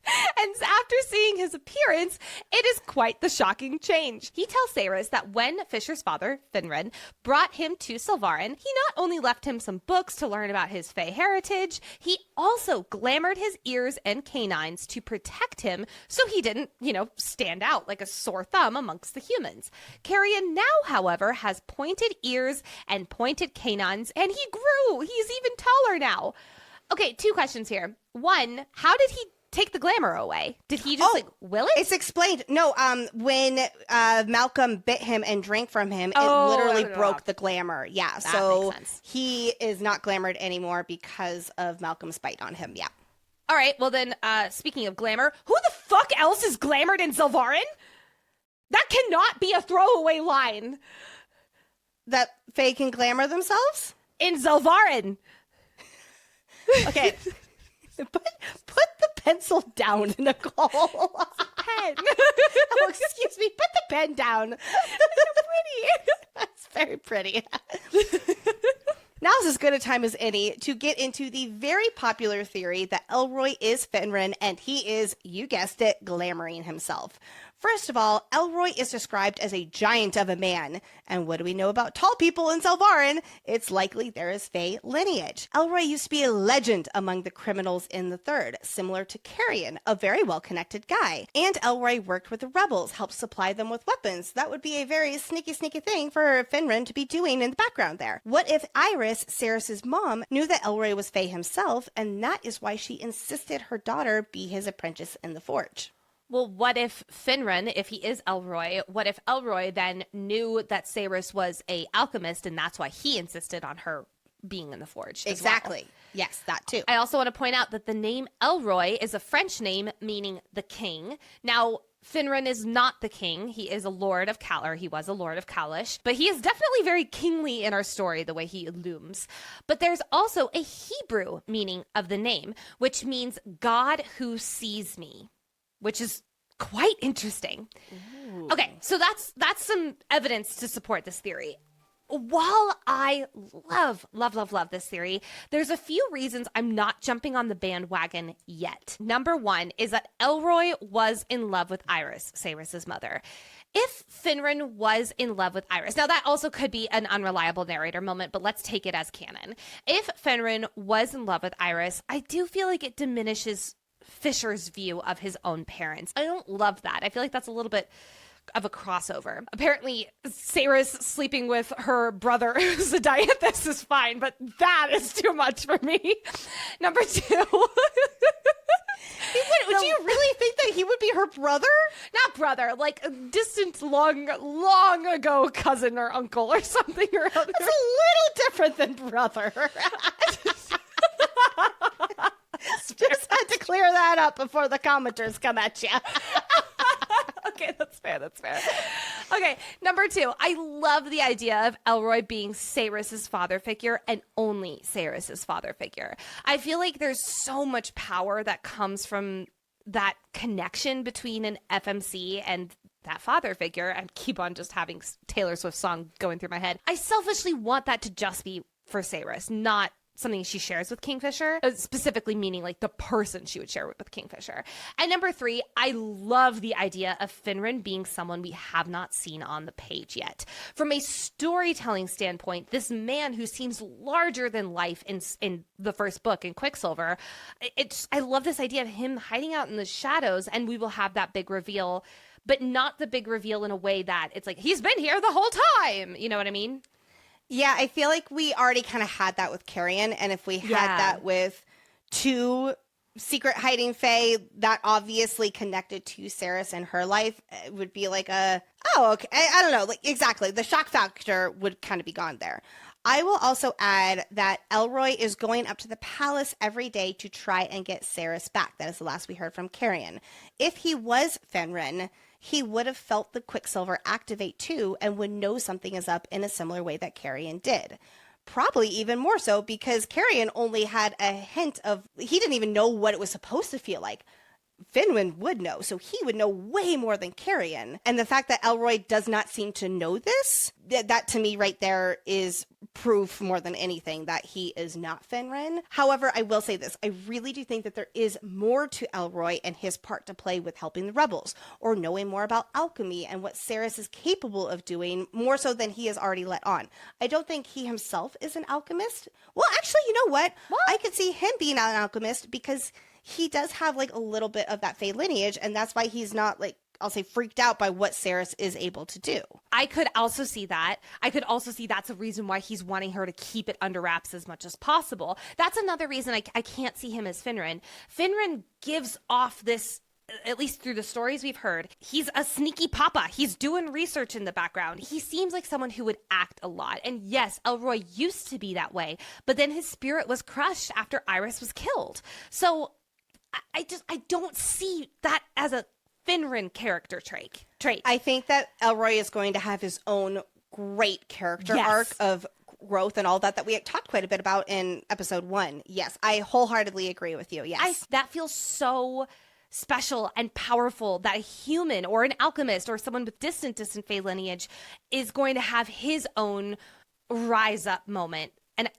and after seeing his appearance, it is quite the shocking change. He tells Saris that when Fisher's father, Finred, brought him to Silvarin, he not only left him some books to learn about his Fae heritage, he also glamored his ears and canines to protect him so he didn't, stand out like a sore thumb amongst the humans. Carrion now, however, has pointed ears and pointed canines, and he grew. He's even taller now. Okay, 2 questions here. One, how did he take the glamour away? Did he just will it? It's explained. No, when Malcolm bit him and drank from him, it literally broke the glamour. Yeah, that makes sense. He is not glamored anymore because of Malcolm's bite on him. Yeah. All right, well then, speaking of glamour, who the fuck else is glamored in Zelvarin? That cannot be a throwaway line. That Fae can glamour themselves? In Zelvarin. Okay. Put the pencil down, Nicole. Pen. Oh, excuse me. Put the pen down. That's very pretty. Now's as good a time as any to get into the very popular theory that Elroy is Fenrir and he is, you guessed it, glamoring himself. First of all, Elroy is described as a giant of a man. And what do we know about tall people in Zelvarin? It's likely there is Fae lineage. Elroy used to be a legend among the criminals in the Third, similar to Carrion, a very well-connected guy. And Elroy worked with the rebels, helped supply them with weapons. That would be a very sneaky thing for Fenrir to be doing in the background there. What if Iris, Ceres's mom, knew that Elroy was Fae himself, and that is why she insisted her daughter be his apprentice in the forge? Well, what if Fenrir, if he is Elroy, what if Elroy then knew that Ceres was a alchemist and that's why he insisted on her being in the forge? Exactly. Well? Yes, that too. I also want to point out that the name Elroy is a French name meaning the king. Now, Fenrir is not the king. He is a lord of Kal, he was a lord of Kalish, but he is definitely very kingly in our story, the way he looms. But there's also a Hebrew meaning of the name, which means God who sees me, which is quite interesting. Ooh. Okay, so that's some evidence to support this theory. While I love this theory, there's a few reasons I'm not jumping on the bandwagon yet. Number one is that Elroy was in love with Iris, Ceres' mother. If Fenrir was in love with Iris, now that also could be an unreliable narrator moment, but let's take it as canon. If Fenrir was in love with Iris, I do feel like it diminishes Fisher's view of his own parents. I don't love that. I feel like that's a little bit of a crossover. Apparently, Ceres sleeping with her brother, Zodiathus, is fine, but that is too much for me. Number two. Would you really think that he would be her brother? Not brother, like a distant, long ago cousin or uncle or something or other. That's a little different than brother. Just had to clear that up before the commenters come at you. Okay, that's fair. Okay, number two, I love the idea of Elroy being Ceres' father figure and only Ceres' father figure. I feel like there's so much power that comes from that connection between an FMC and that father figure. I keep on just having Taylor Swift's song going through my head. I selfishly want that to just be for Ceres, not something she shares with Kingfisher, specifically meaning like the person she would share with Kingfisher. And number three, I love the idea of Fenrir being someone we have not seen on the page yet. From a storytelling standpoint, this man who seems larger than life in the first book, in Quicksilver, I love this idea of him hiding out in the shadows, and we will have that big reveal, but not the big reveal in a way that it's like, he's been here the whole time. You know what I mean? Yeah, I feel like we already kind of had that with Carrion, and if we had that with two secret hiding Fae that obviously connected to Ceres and her life, it would be like okay, I don't know, like exactly, the shock factor would kind of be gone there. I will also add that Elroy is going up to the palace every day to try and get Ceres back. That is the last we heard from Carrion. If he was Fenrir, he would have felt the Quicksilver activate too and would know something is up in a similar way that Carrion did. Probably even more so because Carrion only had a hint of, he didn't even know what it was supposed to feel like. Finwin would know, so he would know way more than Carrion. And the fact that Elroy does not seem to know this, that to me right there is proof more than anything that he is not Fenrir. However, I will say this. I really do think that there is more to Elroy and his part to play with helping the rebels, or knowing more about alchemy and what Ceres is capable of doing, more so than he has already let on. I don't think he himself is an alchemist. Well, actually, you know what? I could see him being an alchemist because he does have like a little bit of that Fae lineage, and that's why he's not like, I'll say, freaked out by what Ceres is able to do. I could also see that. I could also see that's a reason why he's wanting her to keep it under wraps as much as possible. That's another reason I can't see him as Fenrir. Fenrir gives off this, at least through the stories we've heard, he's a sneaky papa. He's doing research in the background. He seems like someone who would act a lot. And yes, Elroy used to be that way, but then his spirit was crushed after Iris was killed. So I don't see that as a Finran character trait. I think that Elroy is going to have his own great character arc of growth and all that we talked quite a bit about in episode 1. Yes, I wholeheartedly agree with you. Yes. That feels so special and powerful that a human or an alchemist or someone with distant Fey lineage is going to have his own rise up moment. And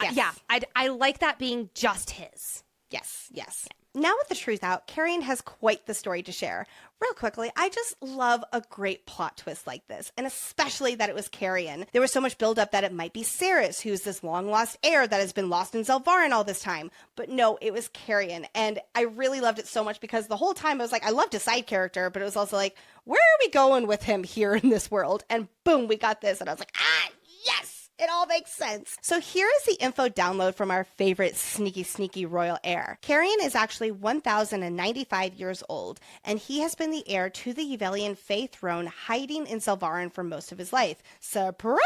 I like that being just his. Yes. Now with the truth out, Carrion has quite the story to share. Real quickly, I just love a great plot twist like this, and especially that it was Carrion. There was so much buildup that it might be Ceres, who's this long-lost heir that has been lost in Zelvarin all this time. But no, it was Carrion, and I really loved it so much because the whole time I was like, I loved a side character, but it was also like, where are we going with him here in this world? And boom, we got this, and I was like, yes! It all makes sense. So here is the info download from our favorite sneaky royal heir. Carrion is actually 1,095 years old, and he has been the heir to the Yvelian Fey throne, hiding in Zelvarin for most of his life. Surprise!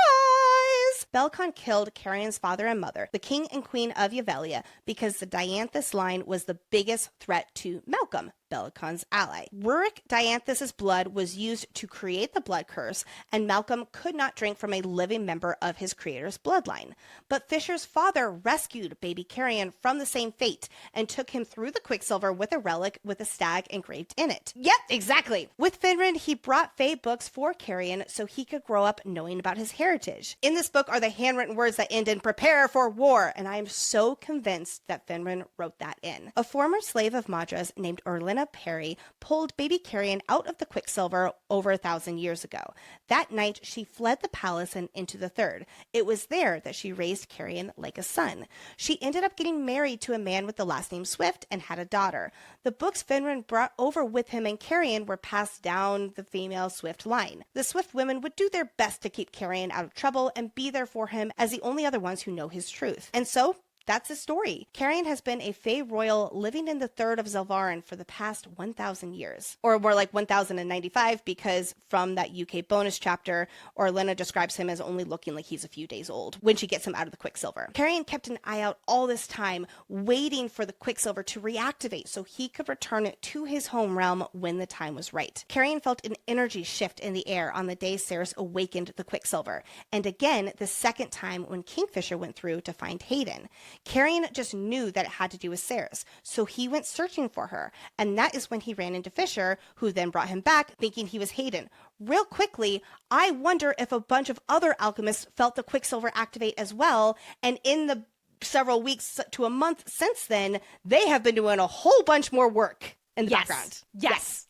Belcon killed Carrion's father and mother, the king and queen of Yvelia, because the Dianthus line was the biggest threat to Malcolm, Belcon's ally. Rurik Dianthus' blood was used to create the blood curse, and Malcolm could not drink from a living member of his creator's bloodline. But Fisher's father rescued baby Carrion from the same fate and took him through the Quicksilver with a relic with a stag engraved in it. Yep, exactly. With Finran, he brought Fey books for Carrion so he could grow up knowing about his heritage. In this book are the handwritten words that end in "prepare for war," and I am so convinced that Finran wrote that in. A former slave of Madra's named Orlena Perry pulled baby Carrion out of the Quicksilver over 1,000 years ago. That night, she fled the palace and into the Third. It was there that she raised Carrion like a son. She ended up getting married to a man with the last name Swift and had a daughter. The books Finran brought over with him and Carrion were passed down the female Swift line. The Swift women would do their best to keep Carrion out of trouble and be there for him as the only other ones who know his truth. And so, that's his story. Carrion has been a Fey royal living in the Third of Zelvarin for the past 1,000 years. Or more like 1,095, because from that UK bonus chapter, Orlena describes him as only looking like he's a few days old when she gets him out of the Quicksilver. Carrion kept an eye out all this time, waiting for the Quicksilver to reactivate so he could return it to his home realm when the time was right. Carrion felt an energy shift in the air on the day Ceres awakened the Quicksilver, and again the second time when Kingfisher went through to find Hayden. Carrion just knew that it had to do with Ceres, so he went searching for her, and that is when he ran into Fisher, who then brought him back, thinking he was Hayden. Real quickly, I wonder if a bunch of other alchemists felt the Quicksilver activate as well, and in the several weeks to a month since then, they have been doing a whole bunch more work in the background. Yes.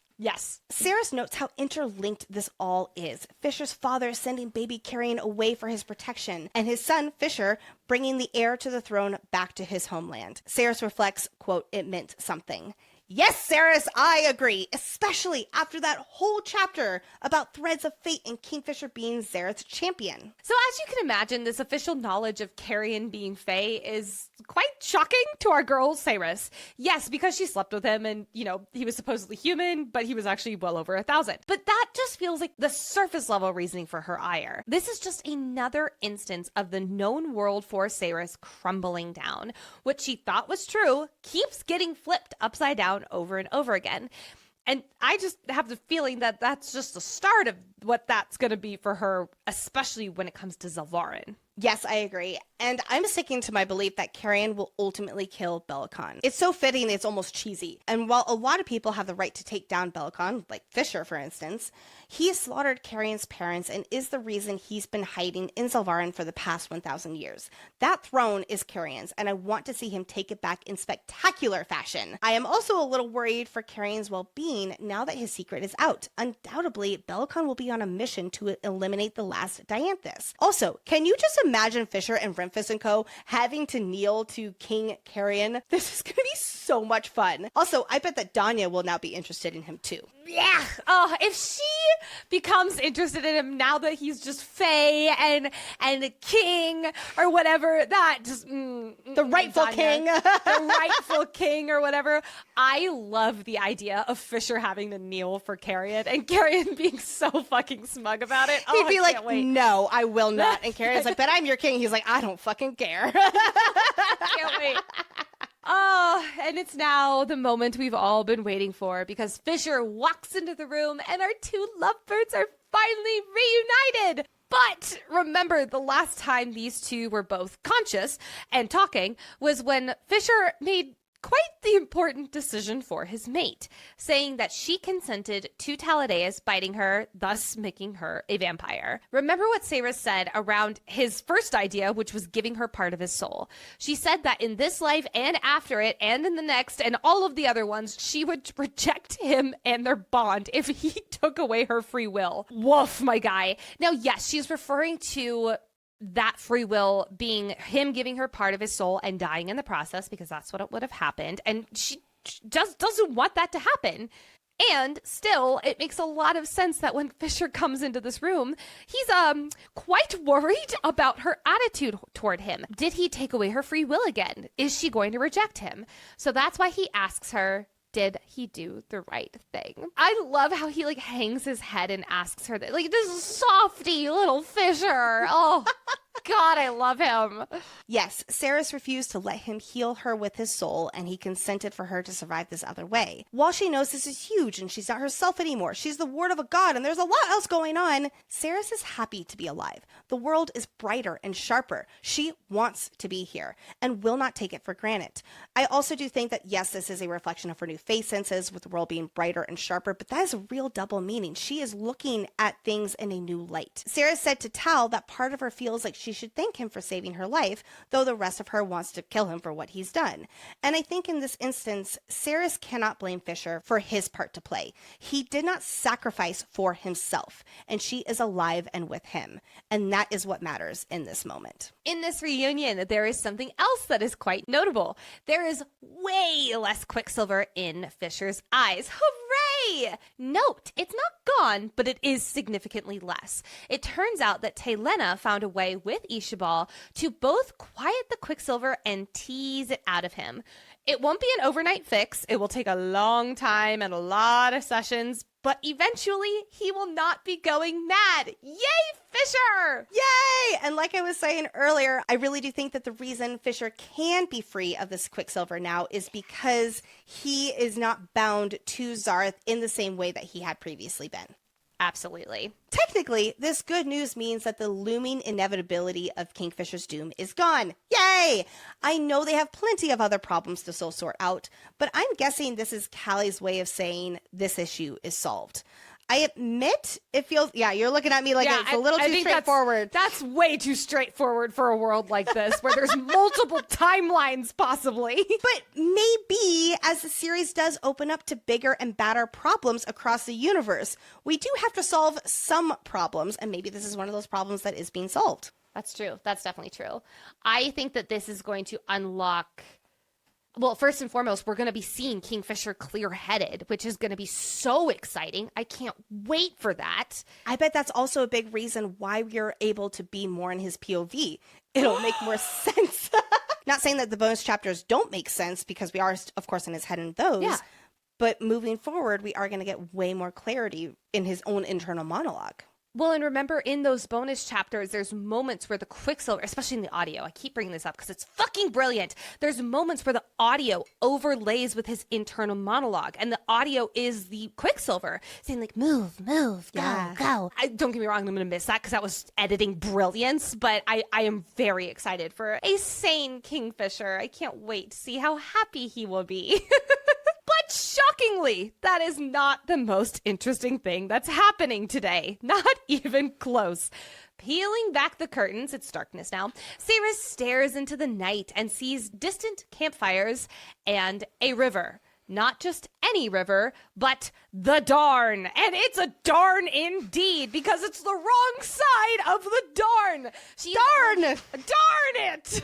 Ceres notes how interlinked this all is. Fisher's father sending baby Carrion away for his protection, and his son, Fisher, bringing the heir to the throne back to his homeland. Ceres reflects, quote, "It meant something." Yes, Ceres, I agree, especially after that whole chapter about threads of fate and Kingfisher being Zareth's champion. So as you can imagine, this official knowledge of Carrion being Fae is quite shocking to our girl, Ceres. Yes, because she slept with him and, he was supposedly human, but he was actually well over 1,000. But that just feels like the surface level reasoning for her ire. This is just another instance of the known world for Ceres crumbling down. What she thought was true keeps getting flipped upside down over and over again. And I just have the feeling that that's just the start of what that's going to be for her, especially when it comes to Zelvarin. Yes, I agree. And I'm sticking to my belief that Carrion will ultimately kill Belcon. It's so fitting, it's almost cheesy. And while a lot of people have the right to take down Belcon, like Fisher, for instance, he slaughtered Carrion's parents and is the reason he's been hiding in Zelvarin for the past 1,000 years. That throne is Carrion's, and I want to see him take it back in spectacular fashion. I am also a little worried for Carrion's well-being now that his secret is out. Undoubtedly, Belcon will be on a mission to eliminate the last Dianthus. Also, can you just imagine Fisher and Renfus and co. having to kneel to King Carrion? This is going to be so much fun. Also, I bet that Danya will now be interested in him too. Yeah. Oh, if she becomes interested in him now that he's just Fae and a king or whatever, that just the rightful Danya, king, the rightful king or whatever. I love the idea of Fisher having to kneel for Carrion and Carrion being so fucking smug about it. He'd be like, "No, I will not." And Carrion's like, "But I'm your king." He's like, "I don't fucking care." Can't wait. Oh, and it's now the moment we've all been waiting for because Fisher walks into the room and our two lovebirds are finally reunited. But remember, the last time these two were both conscious and talking was when Fisher made quite the important decision for his mate, saying that she consented to Taladeus biting her, thus making her a vampire. Remember what Sarah said around his first idea, which was giving her part of his soul. She said that in this life and after it and in the next and all of the other ones, she would reject him and their bond if he took away her free will. Woof, my guy. Now, yes, she's referring to that free will being him giving her part of his soul and dying in the process, because that's what it would have happened. And she just doesn't want that to happen. And still, it makes a lot of sense that when Fisher comes into this room, he's quite worried about her attitude toward him. Did he take away her free will again? Is she going to reject him? So that's why he asks her, did he do the right thing? I love how he hangs his head and asks her that. This softy little Fisher. Oh, God, I love him. Yes, Saris refused to let him heal her with his soul, and he consented for her to survive this other way. While she knows this is huge and she's not herself anymore, she's the ward of a god and there's a lot else going on, Saris is happy to be alive. The world is brighter and sharper. She wants to be here and will not take it for granted. I also do think that, yes, this is a reflection of her new face senses with the world being brighter and sharper, but that is a real double meaning. She is looking at things in a new light. Saris said to Tal that part of her feels like she should thank him for saving her life, though the rest of her wants to kill him for what he's done. And I think in this instance, Saris cannot blame Fisher for his part to play. He did not sacrifice for himself, and she is alive and with him. And that is what matters in this moment. In this reunion, there is something else that is quite notable. There is way less Quicksilver in Fisher's eyes. Hooray! Note, it's not gone, but it is significantly less. It turns out that Telena found a way with Ishabal to both quiet the Quicksilver and tease it out of him. It won't be an overnight fix. It will take a long time and a lot of sessions, but eventually he will not be going mad. Yay, Fisher! Yay! And like I was saying earlier, I really do think that the reason Fisher can be free of this Quicksilver now is because he is not bound to Zareth in the same way that he had previously been. Absolutely. Technically, this good news means that the looming inevitability of Kingfisher's doom is gone. Yay! I know they have plenty of other problems to still sort out, but I'm guessing this is Callie's way of saying this issue is solved. I admit it feels, you're looking at me like it's a little too straightforward. That's way too straightforward for a world like this where there's multiple timelines possibly. But maybe as the series does open up to bigger and badder problems across the universe, we do have to solve some problems, and maybe this is one of those problems that is being solved. That's true. That's definitely true. I think that this is going to unlock... Well, first and foremost, we're going to be seeing Kingfisher clear-headed, which is going to be so exciting. I can't wait for that. I bet that's also a big reason why we're able to be more in his POV. It'll make more sense. Not saying that the bonus chapters don't make sense, because we are, of course, in his head in those. Yeah. But moving forward, we are going to get way more clarity in his own internal monologue. Well, and remember, in those bonus chapters, there's moments where the Quicksilver, especially in the audio, I keep bringing this up because it's fucking brilliant. There's moments where the audio overlays with his internal monologue, and the audio is the Quicksilver saying move, go. Don't get me wrong, I'm going to miss that because that was editing brilliance, but I am very excited for a sane Kingfisher. I can't wait to see how happy he will be. But shockingly, that is not the most interesting thing that's happening today. Not even close. Peeling back the curtains, it's darkness now, Saris stares into the night and sees distant campfires and a river. Not just any river, but the Darn. And it's a darn indeed, because it's the wrong side of the Darn. Darn it!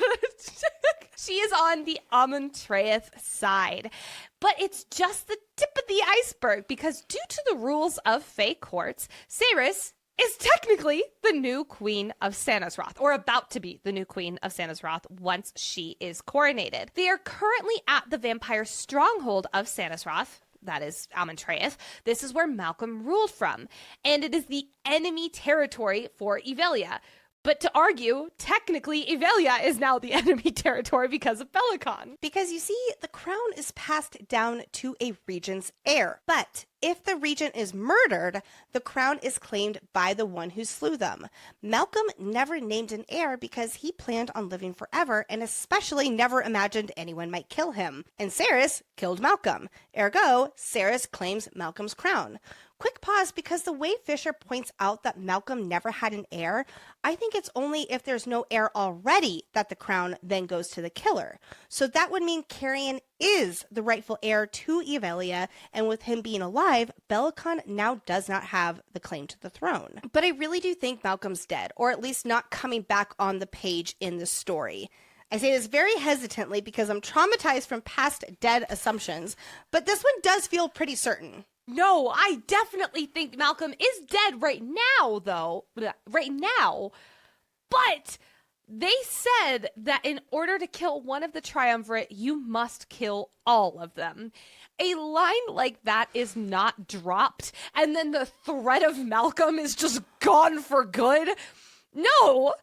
She is on the Amontreath side. But it's just the tip of the iceberg, because due to the rules of Fae Courts, Saris is technically the new queen of Sanasroth, or about to be the new queen of Sanasroth once she is coronated. They are currently at the vampire stronghold of Sanasroth, that is Amontreath. This is where Malcolm ruled from, and it is the enemy territory for Evelia. But to argue, technically, Evelia is now the enemy territory because of Belicon. Because you see, the crown is passed down to a regent's heir. But if the regent is murdered, the crown is claimed by the one who slew them. Malcolm never named an heir because he planned on living forever and especially never imagined anyone might kill him. And Cerys killed Malcolm. Ergo, Cerys claims Malcolm's crown. Quick pause, because the way Fisher points out that Malcolm never had an heir, I think it's only if there's no heir already that the crown then goes to the killer. So that would mean Carrion is the rightful heir to Evelia, and with him being alive, Belicon now does not have the claim to the throne. But I really do think Malcolm's dead, or at least not coming back on the page in the story. I say this very hesitantly because I'm traumatized from past dead assumptions, but this one does feel pretty certain. No, I definitely think Malcolm is dead right now, though. Right now. But they said that in order to kill one of the triumvirate, you must kill all of them. A line like that is not dropped, and then the threat of Malcolm is just gone for good. No.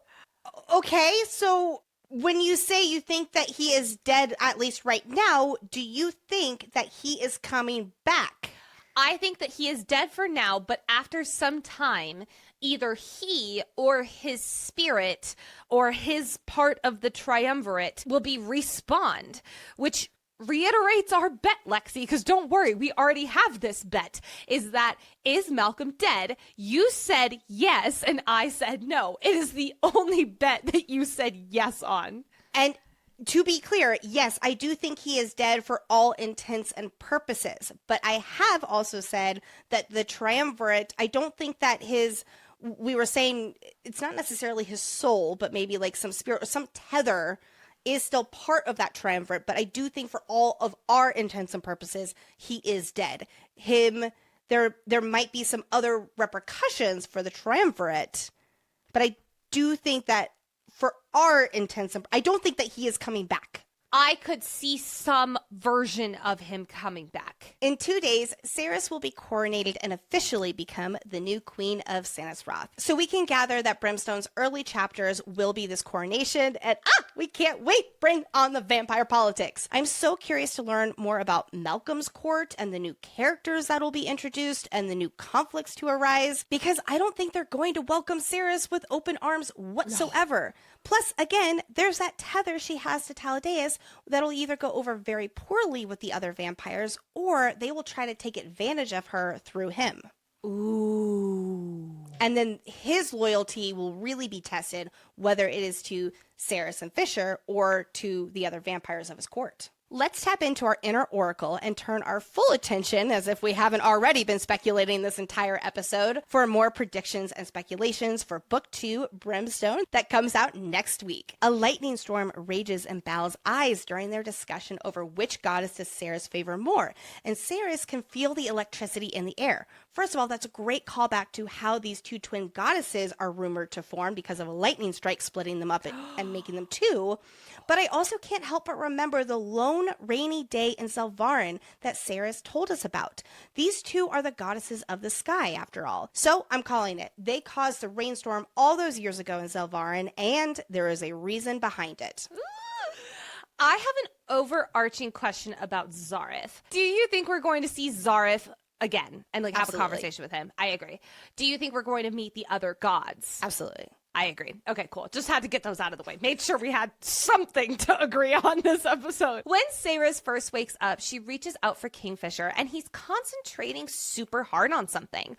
Okay, so when you say you think that he is dead, at least right now, do you think that he is coming back? I think that he is dead for now, but after some time, either he or his spirit or his part of the triumvirate will be respawned, which reiterates our bet, Lexi, because don't worry, we already have this bet, is Malcolm dead? You said yes, and I said no. It is the only bet that you said yes on. And to be clear, yes, I do think he is dead for all intents and purposes. But I have also said that the triumvirate, I don't think that we were saying it's not necessarily his soul, but maybe like some spirit or some tether is still part of that triumvirate. But I do think for all of our intents and purposes, he is dead. There might be some other repercussions for the triumvirate, but I do think that for our intents, I don't think that he is coming back. I could see some version of him coming back. In 2 days, Cerys will be coronated and officially become the new queen of Sanisroth. So we can gather that Brimstone's early chapters will be this coronation, and we can't wait! Bring on the vampire politics! I'm so curious to learn more about Malcolm's court and the new characters that will be introduced and the new conflicts to arise, because I don't think they're going to welcome Cerys with open arms whatsoever. No. Plus, again, there's that tether she has to Taladeus that'll either go over very poorly with the other vampires, or they will try to take advantage of her through him. Ooh. And then his loyalty will really be tested, whether it is to Cerys and Fisher or to the other vampires of his court. Let's tap into our inner oracle and turn our full attention, as if we haven't already been speculating this entire episode, for more predictions and speculations for Book 2, Brimstone, that comes out next week. A lightning storm rages in Bal's eyes during their discussion over which goddess does Cerys favor more, and Cerys can feel the electricity in the air. First of all, that's a great callback to how these two twin goddesses are rumored to form because of a lightning strike splitting them up and making them two. But I also can't help but remember the lone rainy day in Zelvarin that Cerys told us about. These two are the goddesses of the sky, after all. So I'm calling it. They caused the rainstorm all those years ago in Zelvarin, and there is a reason behind it. I have an overarching question about Zareth. Do you think we're going to see Zareth again and have a conversation with him? I agree. Do you think we're going to meet the other gods? Absolutely. I agree. Okay, cool. Just had to get those out of the way. Made sure we had something to agree on this episode. When Cerys first wakes up, she reaches out for Kingfisher, and he's concentrating super hard on something.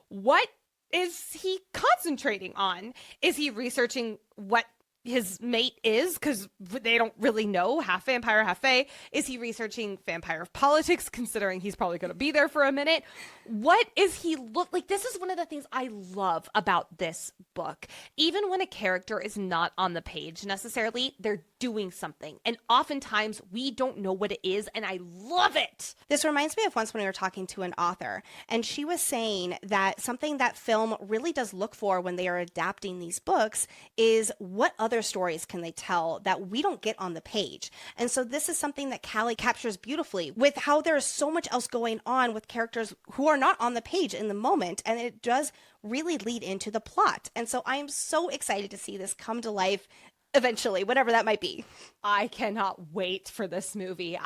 What is he concentrating on? Is he researching what his mate is? Because they don't really know, half vampire, half fae. Is he researching vampire politics, considering he's probably going to be there for a minute? What is he look like? This is one of the things I love about this book. Even when a character is not on the page necessarily, they're doing something. And oftentimes we don't know what it is, and I love it. This reminds me of once when we were talking to an author, and she was saying that something that film really does look for when they are adapting these books is what other other stories can they tell that we don't get on the page? And so this is something that Callie captures beautifully with how there is so much else going on with characters who are not on the page in the moment. And it does really lead into the plot. And so I am so excited to see this come to life eventually, whatever that might be. I cannot wait for this movie.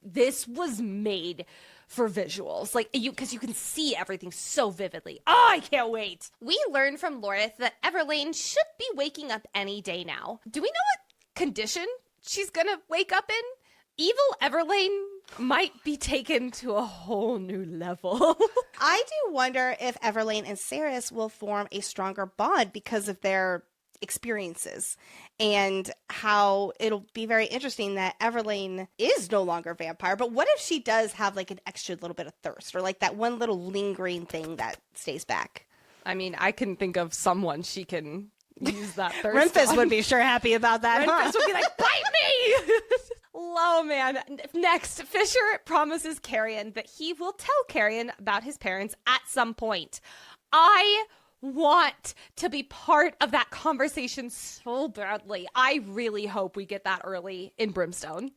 This was made for visuals, because you can see everything so vividly. Oh, I can't wait. We learned from Lorith that Everlane should be waking up any day now. Do we know what condition she's gonna wake up in? Evil Everlane might be taken to a whole new level. I do wonder if Everlane and Ceres will form a stronger bond because of their experiences, and how it'll be very interesting that Everlane is no longer a vampire. But what if she does have like an extra little bit of thirst, or like that one little lingering thing that stays back? I mean, I can think of someone she can use that thirst Renfis on. would be sure happy about that. Renfis would be like, bite me! Oh, man. Next, Fisher promises Carrion that he will tell Carrion about his parents at some point. I want to be part of that conversation so badly. I really hope we get that early in Brimstone.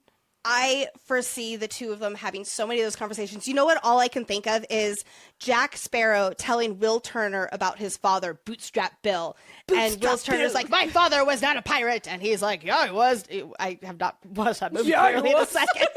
I foresee the two of them having so many of those conversations. You know what? All I can think of is Jack Sparrow telling Will Turner about his father, Bootstrap Bill. And Will Turner's like, my father was not a pirate. And he's like, yeah, he was. I have not watched that movie clearly in a second.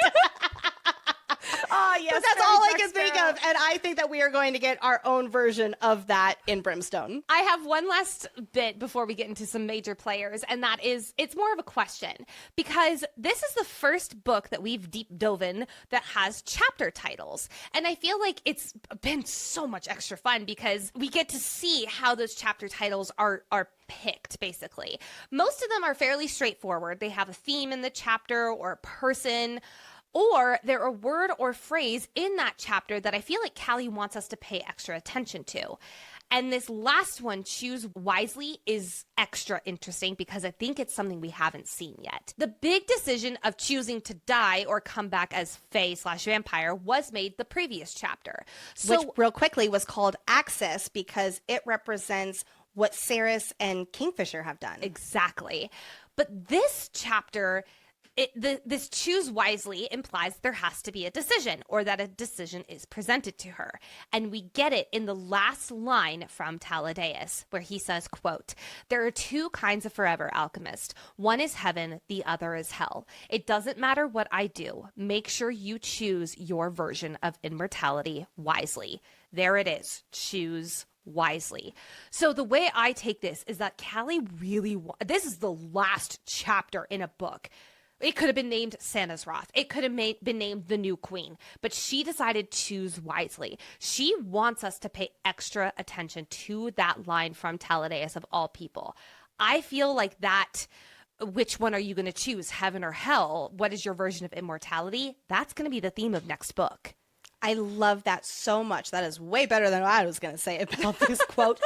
Oh, yes, but that's all I can think of. And I think that we are going to get our own version of that in Brimstone. I have one last bit before we get into some major players, and that is, it's more of a question, because this is the first book that we've deep dove in that has chapter titles. And I feel like it's been so much extra fun because we get to see how those chapter titles are picked, basically. Most of them are fairly straightforward. They have a theme in the chapter or a person, or they're a word or phrase in that chapter that I feel like Callie wants us to pay extra attention to. And this last one, Choose Wisely, is extra interesting because I think it's something we haven't seen yet. The big decision of choosing to die or come back as Fae/vampire was made the previous chapter. Which, real quickly, was called Access because it represents what Ceres and Kingfisher have done. Exactly. But this chapter, this Choose Wisely implies there has to be a decision, or that a decision is presented to her. And we get it in the last line from Taladeus, where he says, quote, "There are two kinds of forever, alchemist. One is heaven, the other is hell. It doesn't matter what I do. Make sure you choose your version of immortality wisely." There it is. Choose wisely. So the way I take this is that Callie really this is the last chapter in a book. It could have been named Santa's Wrath. It could have been named The New Queen. But she decided to choose wisely. She wants us to pay extra attention to that line from Taladeus of all people. I feel like that, which one are you going to choose, heaven or hell? What is your version of immortality? That's going to be the theme of next book. I love that so much. That is way better than what I was going to say about this quote.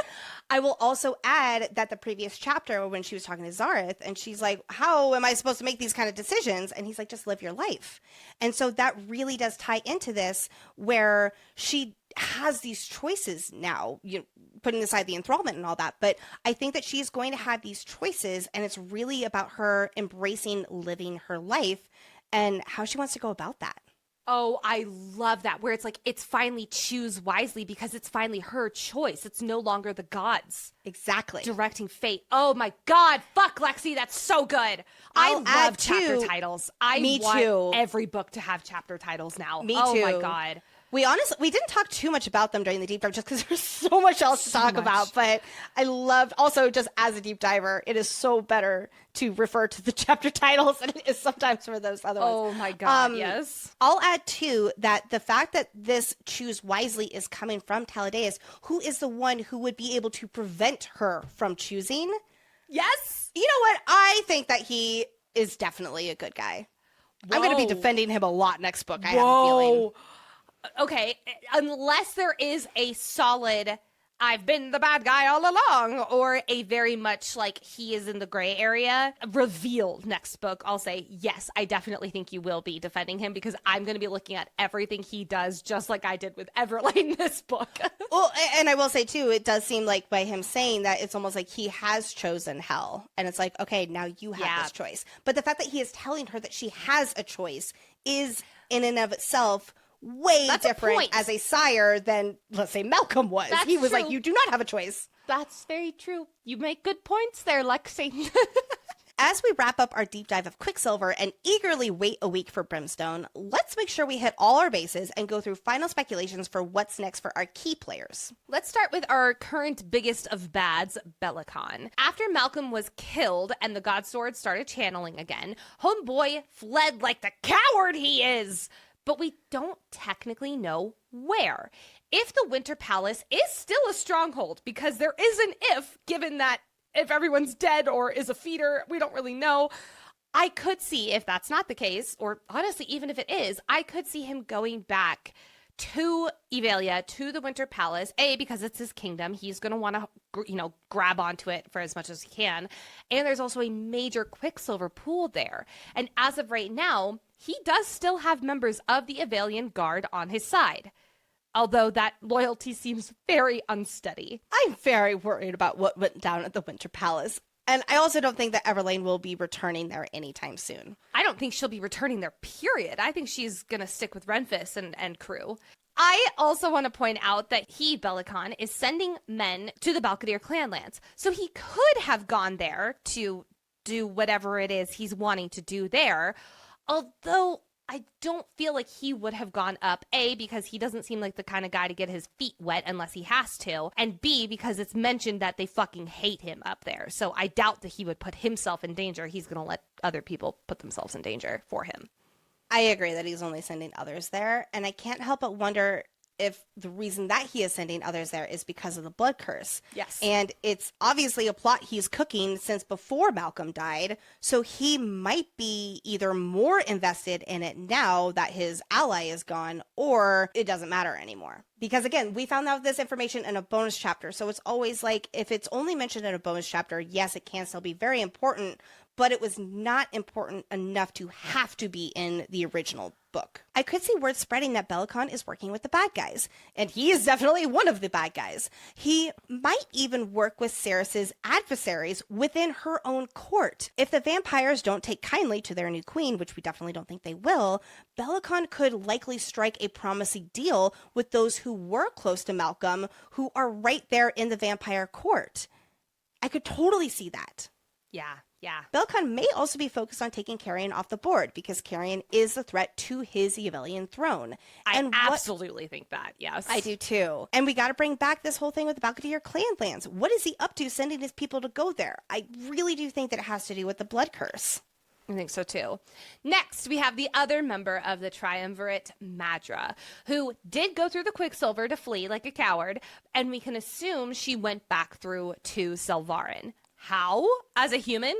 I will also add that the previous chapter, when she was talking to Zareth, and she's like, how am I supposed to make these kind of decisions? And he's like, just live your life. And so that really does tie into this, where she has these choices now, putting aside the enthrallment and all that. But I think that she's going to have these choices, and it's really about her embracing living her life and how she wants to go about that. Oh, I love that, where it's like, it's finally choose wisely because it's finally her choice. It's no longer the gods. Exactly. Directing fate. Oh my God. Fuck, Lexi. That's so good. I love chapter titles. I want every book to have chapter titles now. Me too. Oh my God. We didn't talk too much about them during the deep dive just because there's so much else to talk about. But I loved, also just as a deep diver, it is so better to refer to the chapter titles than it is sometimes for those other ones. Oh my God, yes. I'll add too that the fact that this Choose Wisely is coming from Taladeus, who is the one who would be able to prevent her from choosing. Yes. You know what? I think that he is definitely a good guy. Whoa. I'm going to be defending him a lot next book. I have a feeling. Okay, unless there is a solid I've been the bad guy all along, or a very much like he is in the gray area reveal next book, I'll say, yes, I definitely think you will be defending him because I'm going to be looking at everything he does just like I did with Everlane this book. Well, and I will say, too, it does seem like by him saying that it's almost like he has chosen hell. And it's like, okay, now you have this choice. But the fact that he is telling her that she has a choice is in and of itself way different as a sire than, let's say, Malcolm was. He was like, you do not have a choice. That's very true. You make good points there, Lexi. As we wrap up our deep dive of Quicksilver and eagerly wait a week for Brimstone, let's make sure we hit all our bases and go through final speculations for what's next for our key players. Let's start with our current biggest of bads, Bellicon. After Malcolm was killed and the God Sword started channeling again, Homeboy fled like the coward he is. But we don't technically know where. If the Winter Palace is still a stronghold, because there is an if, given that if everyone's dead or is a feeder, we don't really know. I could see, if that's not the case, or honestly, even if it is, I could see him going back to Evalia, to the Winter Palace, because it's his kingdom. He's going to want to, grab onto it for as much as he can. And there's also a major Quicksilver pool there. And as of right now, he does still have members of the Evalian Guard on his side. Although that loyalty seems very unsteady. I'm very worried about what went down at the Winter Palace. And I also don't think that Everlane will be returning there anytime soon. I don't think she'll be returning there, period. I think she's going to stick with Renfis and crew. I also want to point out that Bellicon, is sending men to the Balcadier clanlands. So he could have gone there to do whatever it is he's wanting to do there. Although I don't feel like he would have gone up, A, because he doesn't seem like the kind of guy to get his feet wet unless he has to, and B, because it's mentioned that they fucking hate him up there. So I doubt that he would put himself in danger. He's going to let other people put themselves in danger for him. I agree that he's only sending others there, and I can't help but wonder if the reason that he is sending others there is because of the blood curse. Yes. And it's obviously a plot he's cooking since before Malcolm died, so he might be either more invested in it now that his ally is gone, or it doesn't matter anymore. Because again, we found out this information in a bonus chapter, so it's always like, if it's only mentioned in a bonus chapter, yes, it can still be very important, but it was not important enough to have to be in the original book. I could see word spreading that Bellicon is working with the bad guys, and he is definitely one of the bad guys. He might even work with Ceres's adversaries within her own court. If the vampires don't take kindly to their new queen, which we definitely don't think they will, Bellicon could likely strike a promising deal with those who were close to Malcolm, who are right there in the vampire court. I could totally see that. Yeah. Bellicon may also be focused on taking Carrion off the board because Carrion is the threat to his Evelian throne. I absolutely think that, yes. I do too. And we got to bring back this whole thing with the Balcadier clanlands. What is he up to sending his people to go there? I really do think that it has to do with the blood curse. I think so too. Next, we have the other member of the triumvirate, Madra, who did go through the Quicksilver to flee like a coward, and we can assume she went back through to Selvarin. How? As a human?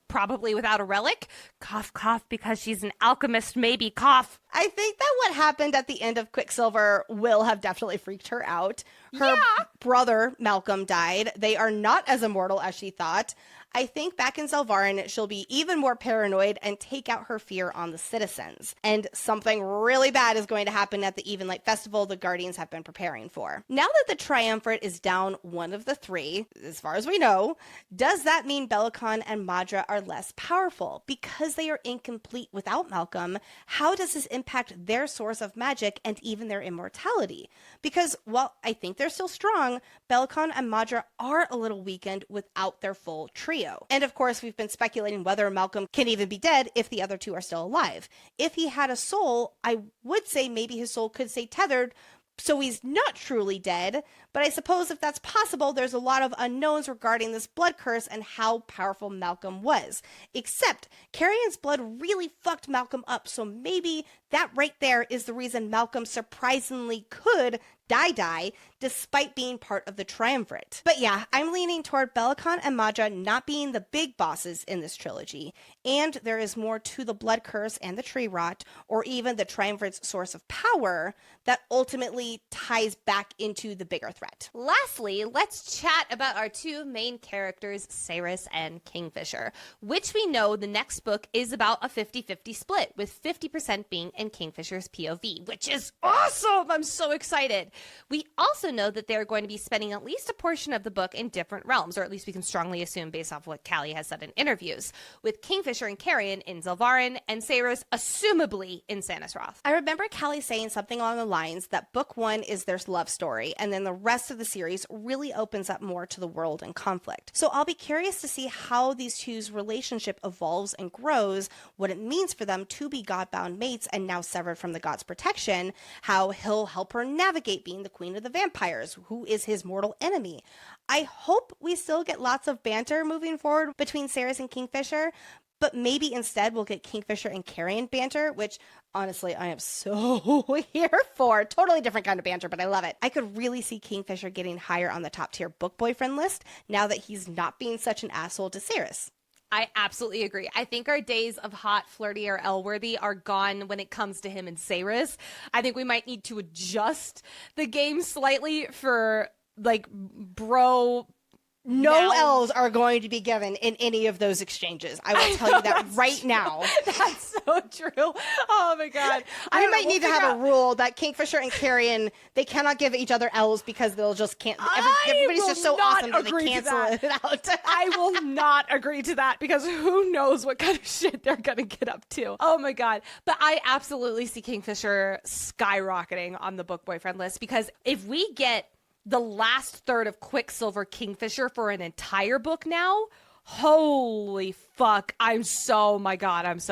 Probably without a relic. Cough, cough, because she's an alchemist, maybe cough. I think that what happened at the end of Quicksilver will have definitely freaked her out. Her brother, Malcolm, died. They are not as immortal as she thought. I think back in Selvarin, she'll be even more paranoid and take out her fear on the citizens. And something really bad is going to happen at the Evenlight Festival the Guardians have been preparing for. Now that the Triumvirate is down one of the three, as far as we know, does that mean Bellicon and Madra are less powerful? Because they are incomplete without Malcolm, how does this impact their source of magic and even their immortality? Because while I think they're still strong, Bellicon and Madra are a little weakened without their full trio. And of course, we've been speculating whether Malcolm can even be dead if the other two are still alive. If he had a soul, I would say maybe his soul could stay tethered, so he's not truly dead. But I suppose if that's possible, there's a lot of unknowns regarding this blood curse and how powerful Malcolm was. Except Carrion's blood really fucked Malcolm up, so maybe that right there is the reason Malcolm surprisingly could die, despite being part of the triumvirate. But yeah, I'm leaning toward Bellicon and Maja not being the big bosses in this trilogy, and there is more to the blood curse and the tree rot, or even the triumvirate's source of power, that ultimately ties back into the bigger threat. Lastly, let's chat about our two main characters, Cerys and Kingfisher, which we know the next book is about a 50-50 split, with 50% being in Kingfisher's POV, which is awesome! I'm so excited. We also know that they're going to be spending at least a portion of the book in different realms, or at least we can strongly assume based off what Callie has said in interviews, with Kingfisher and Carrion in Zelvarin, and Cerys assumably in Sanisroth. I remember Callie saying something along the lines that book one is their love story, and then the rest of the series really opens up more to the world and conflict. So I'll be curious to see how these two's relationship evolves and grows, what it means for them to be godbound mates and now severed from the god's protection, how he'll help her navigate being the queen of the vampires, who is his mortal enemy. I hope we still get lots of banter moving forward between Cerys and Kingfisher, but maybe instead we'll get Kingfisher and Carrion banter, which honestly I am so here for. Totally different kind of banter, but I love it. I could really see Kingfisher getting higher on the top tier book boyfriend list now that he's not being such an asshole to Cerys. I absolutely agree. I think our days of hot, flirty, or L-worthy are gone when it comes to him and Cerys. I think we might need to adjust the game slightly for, like, bro... No L's are going to be given in any of those exchanges. I will tell you that right now. That's so true. Oh my God. I might need to have a rule that Kingfisher and Carrion, they cannot give each other L's because they'll just can't. Everybody's just so awesome that they cancel it out. I will not agree to that because who knows what kind of shit they're going to get up to. Oh my God. But I absolutely see Kingfisher skyrocketing on the book boyfriend list because if we get the last third of Quicksilver Kingfisher for an entire book now, holy fuck. I'm so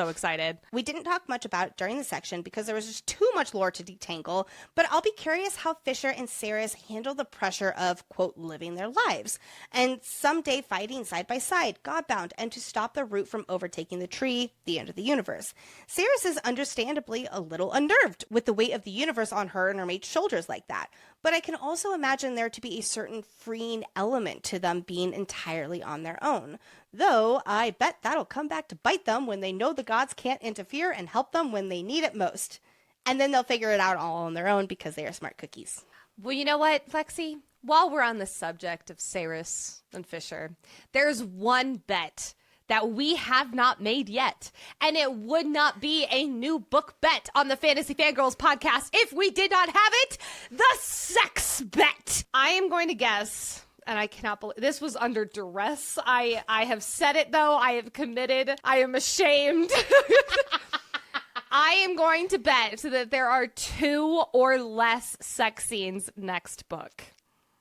excited. We didn't talk much about it during the section because there was just too much lore to detangle, but I'll be curious how Fisher and Cerys handle the pressure of, quote, living their lives, and someday fighting side by side, godbound, and to stop the root from overtaking the tree, the end of the universe. Cerys is understandably a little unnerved with the weight of the universe on her and her mate's shoulders like that, but I can also imagine there to be a certain freeing element to them being entirely on their own. Though I bet that'll come back to bite them when they know the gods can't interfere and help them when they need it most. And then they'll figure it out all on their own because they are smart cookies. Well, you know what, Lexi? While we're on the subject of Cerys and Fisher, there's one bet that we have not made yet, and it would not be a new book bet on the Fantasy Fangirls podcast if we did not have it, the sex bet. I am going to guess, and I cannot believe this was under duress. I have said it though. I have committed. I am ashamed. I am going to bet so that there are 2 or less sex scenes next book.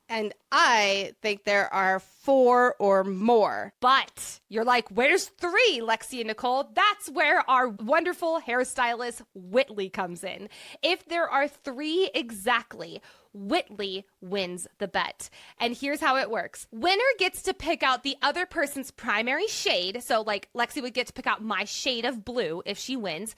And I think there are 4 or more. But you're like, where's 3, Lexi and Nicole? That's where our wonderful hairstylist Whitley comes in. If there are 3 exactly, Whitley wins the bet. And here's how it works. Winner gets to pick out the other person's primary shade. So like Lexi would get to pick out my shade of blue if she wins,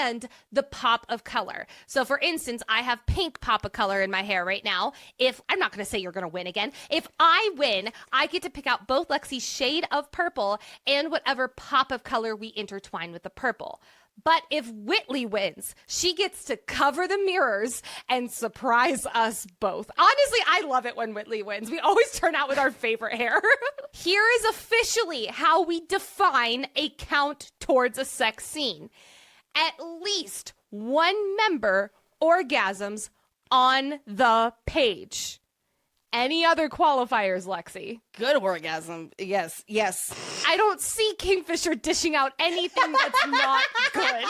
and the pop of color. So for instance, I have pink pop of color in my hair right now. If I'm not going to say you're going to win again. If I win, I get to pick out both Lexi's shade of purple and whatever pop of color we intertwine with the purple. But if Whitley wins, she gets to cover the mirrors and surprise us both. Honestly, I love it when Whitley wins. We always turn out with our favorite hair. Here is officially how we define a count towards a sex scene. At least one member orgasms on the page. Any other qualifiers, Lexi? Good orgasm. Yes. I don't see Kingfisher dishing out anything that's not good.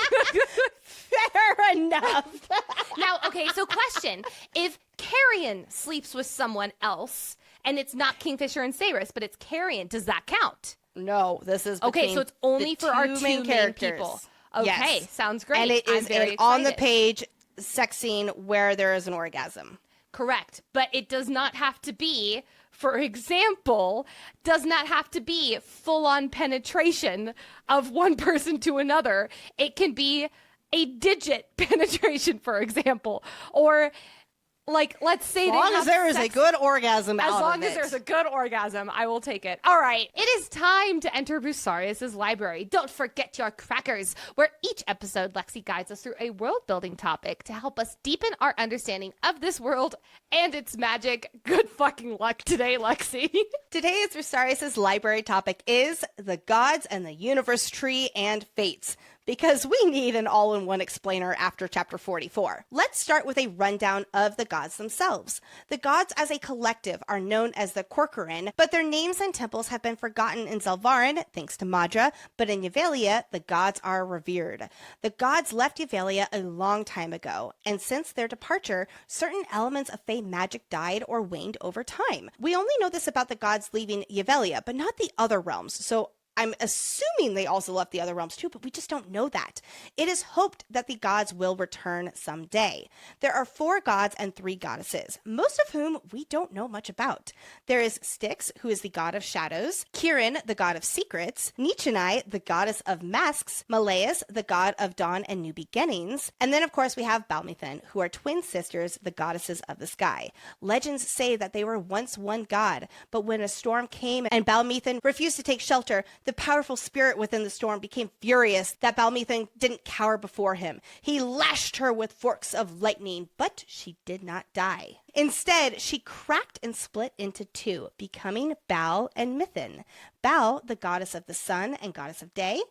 Fair enough. Now, okay, so question. If Carrion sleeps with someone else, and it's not Kingfisher and Cerys, but it's Carrion, does that count? No, this is okay, so it's only for our 2 main people. Okay, yes. Sounds great. And it is an on the page sex scene where there is an orgasm. Correct. But it does not have to be, for example, full-on penetration of one person to another. It can be a digit penetration, for example, or Like, let's say As long as there is a good orgasm out of it. As long as there's a good orgasm, I will take it. All right, it is time to enter Busarius' library. Don't forget your crackers, where each episode Lexi guides us through a world-building topic to help us deepen our understanding of this world and its magic. Good fucking luck today, Lexi. Today's Busarius' library topic is the gods and the universe tree and fates, because we need an all-in-one explainer after chapter 44. Let's start with a rundown of the gods themselves. The gods as a collective are known as the Corcoran, but their names and temples have been forgotten in Zelvarin, thanks to Madra, but in Yvalia, the gods are revered. The gods left Yvalia a long time ago, and since their departure, certain elements of Fey magic died or waned over time. We only know this about the gods leaving Yvalia, but not the other realms, so I'm assuming they also left the other realms too, but we just don't know that. It is hoped that the gods will return someday. There are 4 gods and 3 goddesses, most of whom we don't know much about. There is Styx, who is the god of shadows, Kirin, the god of secrets, Nichenai, the goddess of masks, Maleus, the god of dawn and new beginnings, and then of course we have Balmuthan, who are twin sisters, the goddesses of the sky. Legends say that they were once one god, but when a storm came and Balmuthan refused to take shelter, the powerful spirit within the storm became furious that Balmuthan didn't cower before him. He lashed her with forks of lightning, but she did not die. Instead, she cracked and split into 2, becoming Bal and Mithin. Bal, the goddess of the sun and goddess of day,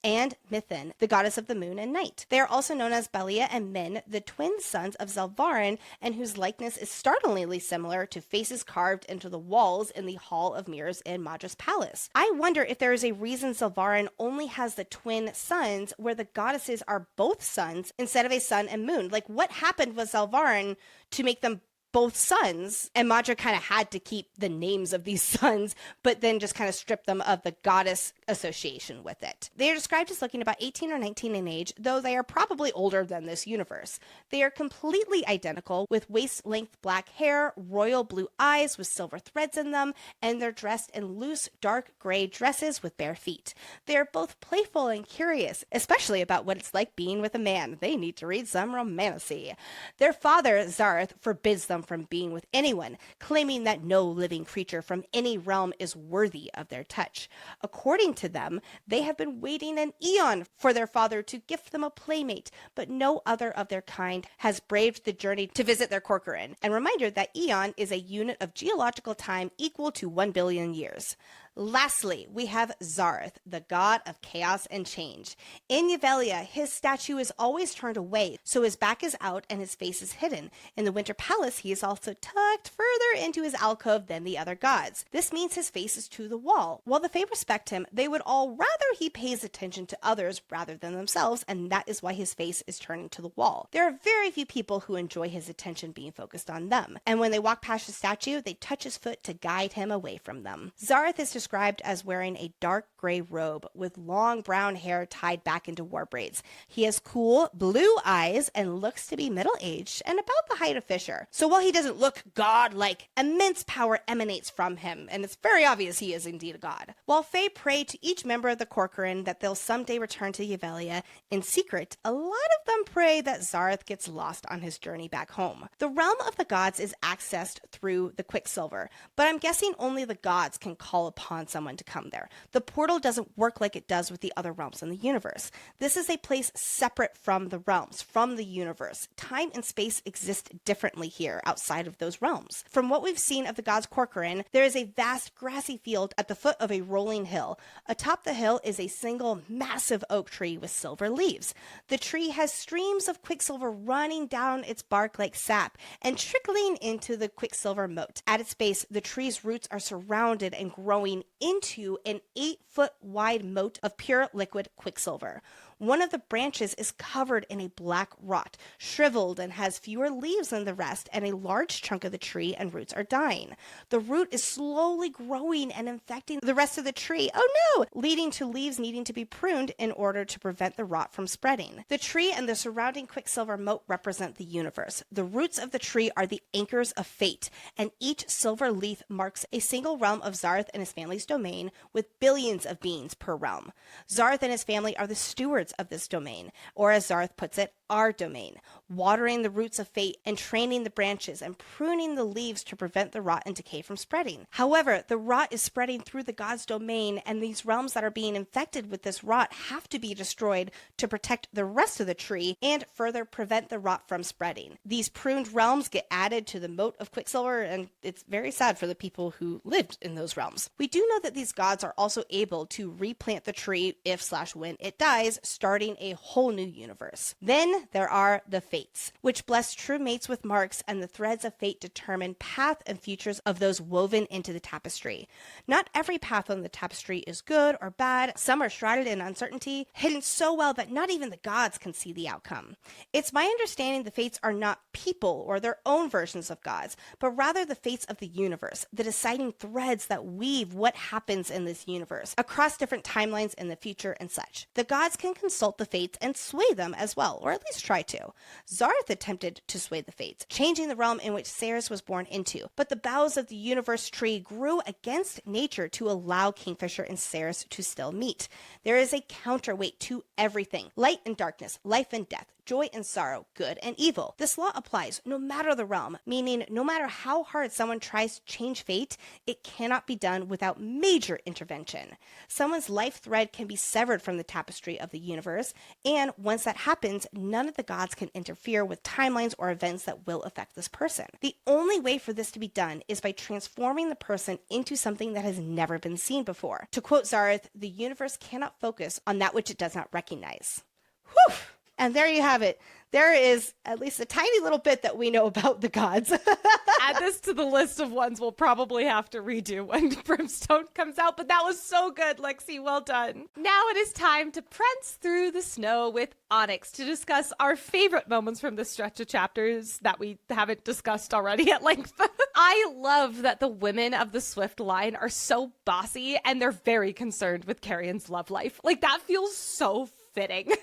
and Mithin, the goddess of the moon and night. They are also known as Balia and Min, the twin sons of Zelvarin, and whose likeness is startlingly similar to faces carved into the walls in the Hall of Mirrors in Madra's palace. I wonder if there is a reason Zelvarin only has the twin sons where the goddesses are both sons instead of a sun and moon. Like, what happened with Zelvarin to make them both sons, and Madra kind of had to keep the names of these sons, but then just kind of strip them of the goddess association with it. They are described as looking about 18 or 19 in age, though they are probably older than this universe. They are completely identical, with waist-length black hair, royal blue eyes with silver threads in them, and they're dressed in loose, dark gray dresses with bare feet. They are both playful and curious, especially about what it's like being with a man. They need to read some romantasy. Their father, Zareth, forbids them from being with anyone, claiming that no living creature from any realm is worthy of their touch. According to them, they have been waiting an eon for their father to gift them a playmate, but no other of their kind has braved the journey to visit their Corcoran. And reminder that eon is a unit of geological time equal to 1 billion years. Lastly, we have Zareth, the god of chaos and change. In Yvalia, his statue is always turned away, so his back is out and his face is hidden. In the Winter Palace, he is also tucked further into his alcove than the other gods. This means his face is to the wall. While the Fae respect him, they would all rather he pays attention to others rather than themselves, and that is why his face is turning to the wall. There are very few people who enjoy his attention being focused on them, and when they walk past the statue, they touch his foot to guide him away from them. Zareth is described as wearing a dark gray robe with long brown hair tied back into war braids. He has cool blue eyes and looks to be middle-aged and about the height of Fisher. So while he doesn't look god-like, immense power emanates from him, and it's very obvious he is indeed a god. While Fae pray to each member of the Corcoran that they'll someday return to Yvalia in secret, a lot of them pray that Zareth gets lost on his journey back home. The realm of the gods is accessed through the Quicksilver, but I'm guessing only the gods can call upon someone to come there. The portal doesn't work like it does with the other realms in the universe. This is a place separate from the realms, from the universe. Time and space exist differently here outside of those realms. From what we've seen of the gods Corcoran, there is a vast grassy field at the foot of a rolling hill. Atop the hill is a single massive oak tree with silver leaves. The tree has streams of quicksilver running down its bark like sap and trickling into the quicksilver moat. At its base, the tree's roots are surrounded and growing into an 8-foot wide moat of pure liquid quicksilver. One of the branches is covered in a black rot, shriveled and has fewer leaves than the rest, and a large chunk of the tree and roots are dying. The root is slowly growing and infecting the rest of the tree, oh no, leading to leaves needing to be pruned in order to prevent the rot from spreading. The tree and the surrounding quicksilver moat represent the universe. The roots of the tree are the anchors of fate, and each silver leaf marks a single realm of Zareth and his family's Callie's domain with billions of beings per realm. Zarth and his family are the stewards of this domain, or as Zarth puts it, our domain, watering the roots of fate and training the branches and pruning the leaves to prevent the rot and decay from spreading. However, the rot is spreading through the god's domain, and these realms that are being infected with this rot have to be destroyed to protect the rest of the tree and further prevent the rot from spreading. These pruned realms get added to the moat of Quicksilver, and it's very sad for the people who lived in those realms. We do know that these gods are also able to replant the tree if/when it dies, starting a whole new universe. Then there are the fates, which bless true mates with marks, and the threads of fate determine path and futures of those woven into the tapestry. Not every path on the tapestry is good or bad. Some are shrouded in uncertainty, hidden so well that not even the gods can see the outcome. It's my understanding the fates are not people or their own versions of gods, but rather the fates of the universe, the deciding threads that weave what happens in this universe across different timelines in the future and such. The gods can consult the fates and sway them as well, or at least try to. Zarth attempted to sway the fates, changing the realm in which Ceres was born into, but the boughs of the universe tree grew against nature to allow Kingfisher and Ceres to still meet. There is a counterweight to everything: light and darkness, life and death, joy and sorrow, good and evil. This law applies no matter the realm, meaning no matter how hard someone tries to change fate, it cannot be done without major intervention. Someone's life thread can be severed from the tapestry of the universe, and once that happens, none of the gods can interfere with timelines or events that will affect this person. The only way for this to be done is by transforming the person into something that has never been seen before. To quote Zarth, the universe cannot focus on that which it does not recognize. Whew! And there you have it. There is at least a tiny little bit that we know about the gods. Add this to the list of ones we'll probably have to redo when Brimstone comes out, but that was so good, Lexi. Well done. Now it is time to prance through the snow with Onyx to discuss our favorite moments from this stretch of chapters that we haven't discussed already at length. I love that the women of the Swift line are so bossy and they're very concerned with Carrion's love life. Like, that feels so fitting.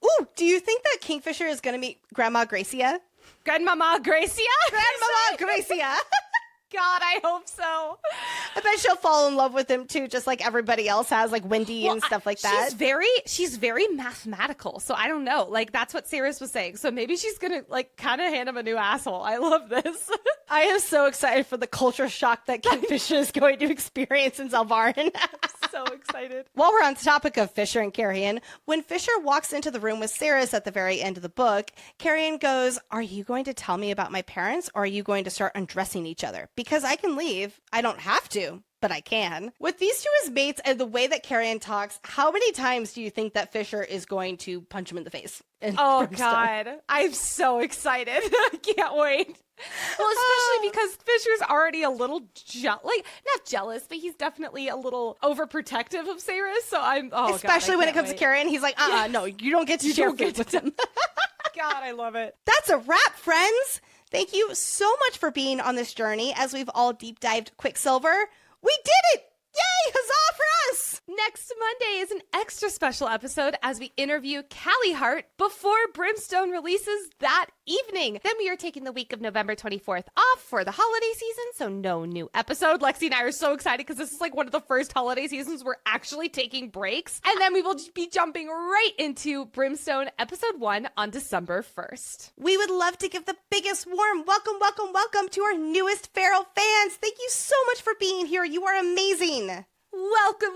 Ooh, do you think that Kingfisher is going to meet Grandma Gracia? Grandmama Gracia? Grandmama Gracia! God, I hope so. I bet she'll fall in love with him too, just like everybody else has, like Wendy and stuff like that. She's very mathematical, so I don't know. Like, that's what Ceres was saying. So maybe she's gonna, like, kind of hand him a new asshole. I love this. I am so excited for the culture shock that Kingfisher is going to experience in Zalvarin. I'm so excited. While we're on the topic of Fisher and Carrion, when Fisher walks into the room with Ceres at the very end of the book, Carrion goes, "Are you going to tell me about my parents, or are you going to start undressing each other? Because I can leave. I don't have to, but I can." With these two as mates and the way that Carrion talks, how many times do you think that Fisher is going to punch him in the face? Oh, God. I'm so excited. I can't wait. Well, especially because Fisher's already a little, not jealous, but he's definitely a little overprotective of Ceres. So especially when it comes to Carrion, he's like, no, you don't get to share food with him. God, I love it. That's a wrap, friends. Thank you so much for being on this journey as we've all deep dived Quicksilver. We did it! Yay! Huzzah for us! Next Monday is an extra special episode as we interview Callie Hart before Brimstone releases that evening. Then we are taking the week of November 24th off for the holiday season, so no new episode. Lexi and I are so excited because this is like one of the first holiday seasons we're actually taking breaks. And then we will be jumping right into Brimstone episode 1 on December 1st. We would love to give the biggest warm welcome to our newest Feral fans. Thank you so much for being here. You are amazing. Welcome,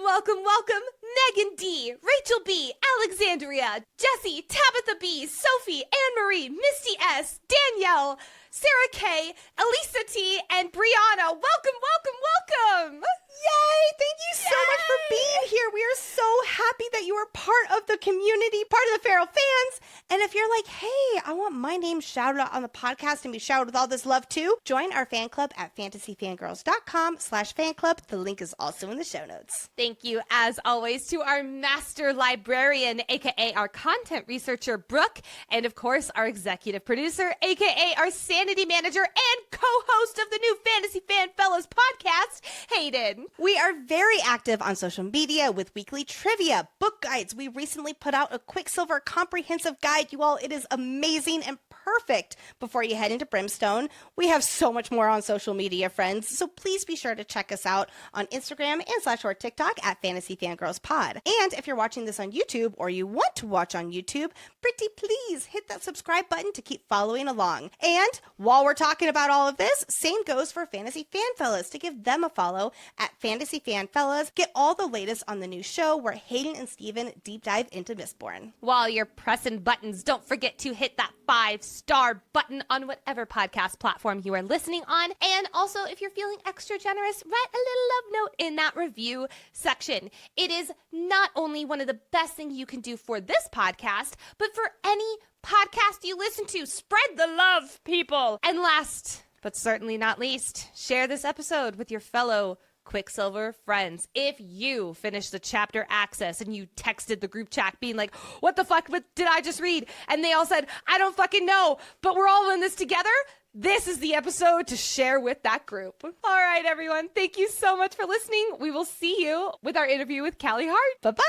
Megan D, Rachel B, Alexandria, Jessie, Tabitha B, Sophie, Anne-Marie, Misty S, Danielle, Sarah K, Elisa T, and Brianna. Welcome! Yay! Thank you so much for being here. We are so happy that you are part of the community, part of the Feral fans. And if you're like, hey, I want my name shouted out on the podcast and be shouted with all this love too, join our fan club at fantasyfangirls.com/fan club. The link is also in the show notes. Thank you, as always, to our master librarian, aka our content researcher, Brooke, and of course, our executive producer, aka our sanity manager and co-host of the new Fantasy Fan Fellows podcast, Hayden. We are very active on social media with weekly trivia, media, book guides. We recently put out a Quicksilver comprehensive guide, you all. It is amazing and perfect before you head into Brimstone. We have so much more on social media, friends, so please be sure to check us out on Instagram and / or TikTok at Fantasy Fangirls Pod. And if you're watching this on YouTube or you want to watch on YouTube, pretty please hit that subscribe button to keep following along. And while we're talking about all of this, same goes for Fantasy Fanfellas, to give them a follow at Fantasy Fanfellas. Get all the latest on the new show where Hayden and Steven deep dive into Mistborn. While you're pressing buttons, don't forget to hit that 5-star button on whatever podcast platform you are listening on. And also, if you're feeling extra generous, write a little love note in that review section. It is not only one of the best things you can do for this podcast, but for any podcast you listen to. Spread the love, people. And last, but certainly not least, share this episode with your fellow Quicksilver friends. If you finished the chapter access and you texted the group chat being like, what the fuck did I just read? And they all said, I don't fucking know, but we're all in this together. This is the episode to share with that group. All right, everyone. Thank you so much for listening. We will see you with our interview with Callie Hart. Bye-bye.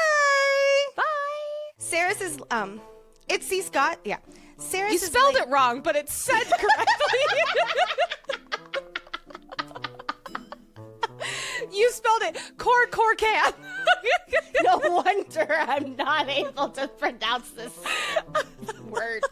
Bye. Sarah's is, it's C. Scott. Yeah. Sarah's You spelled it wrong, but it's said correctly. You spelled it Corcan. No wonder I'm not able to pronounce this word.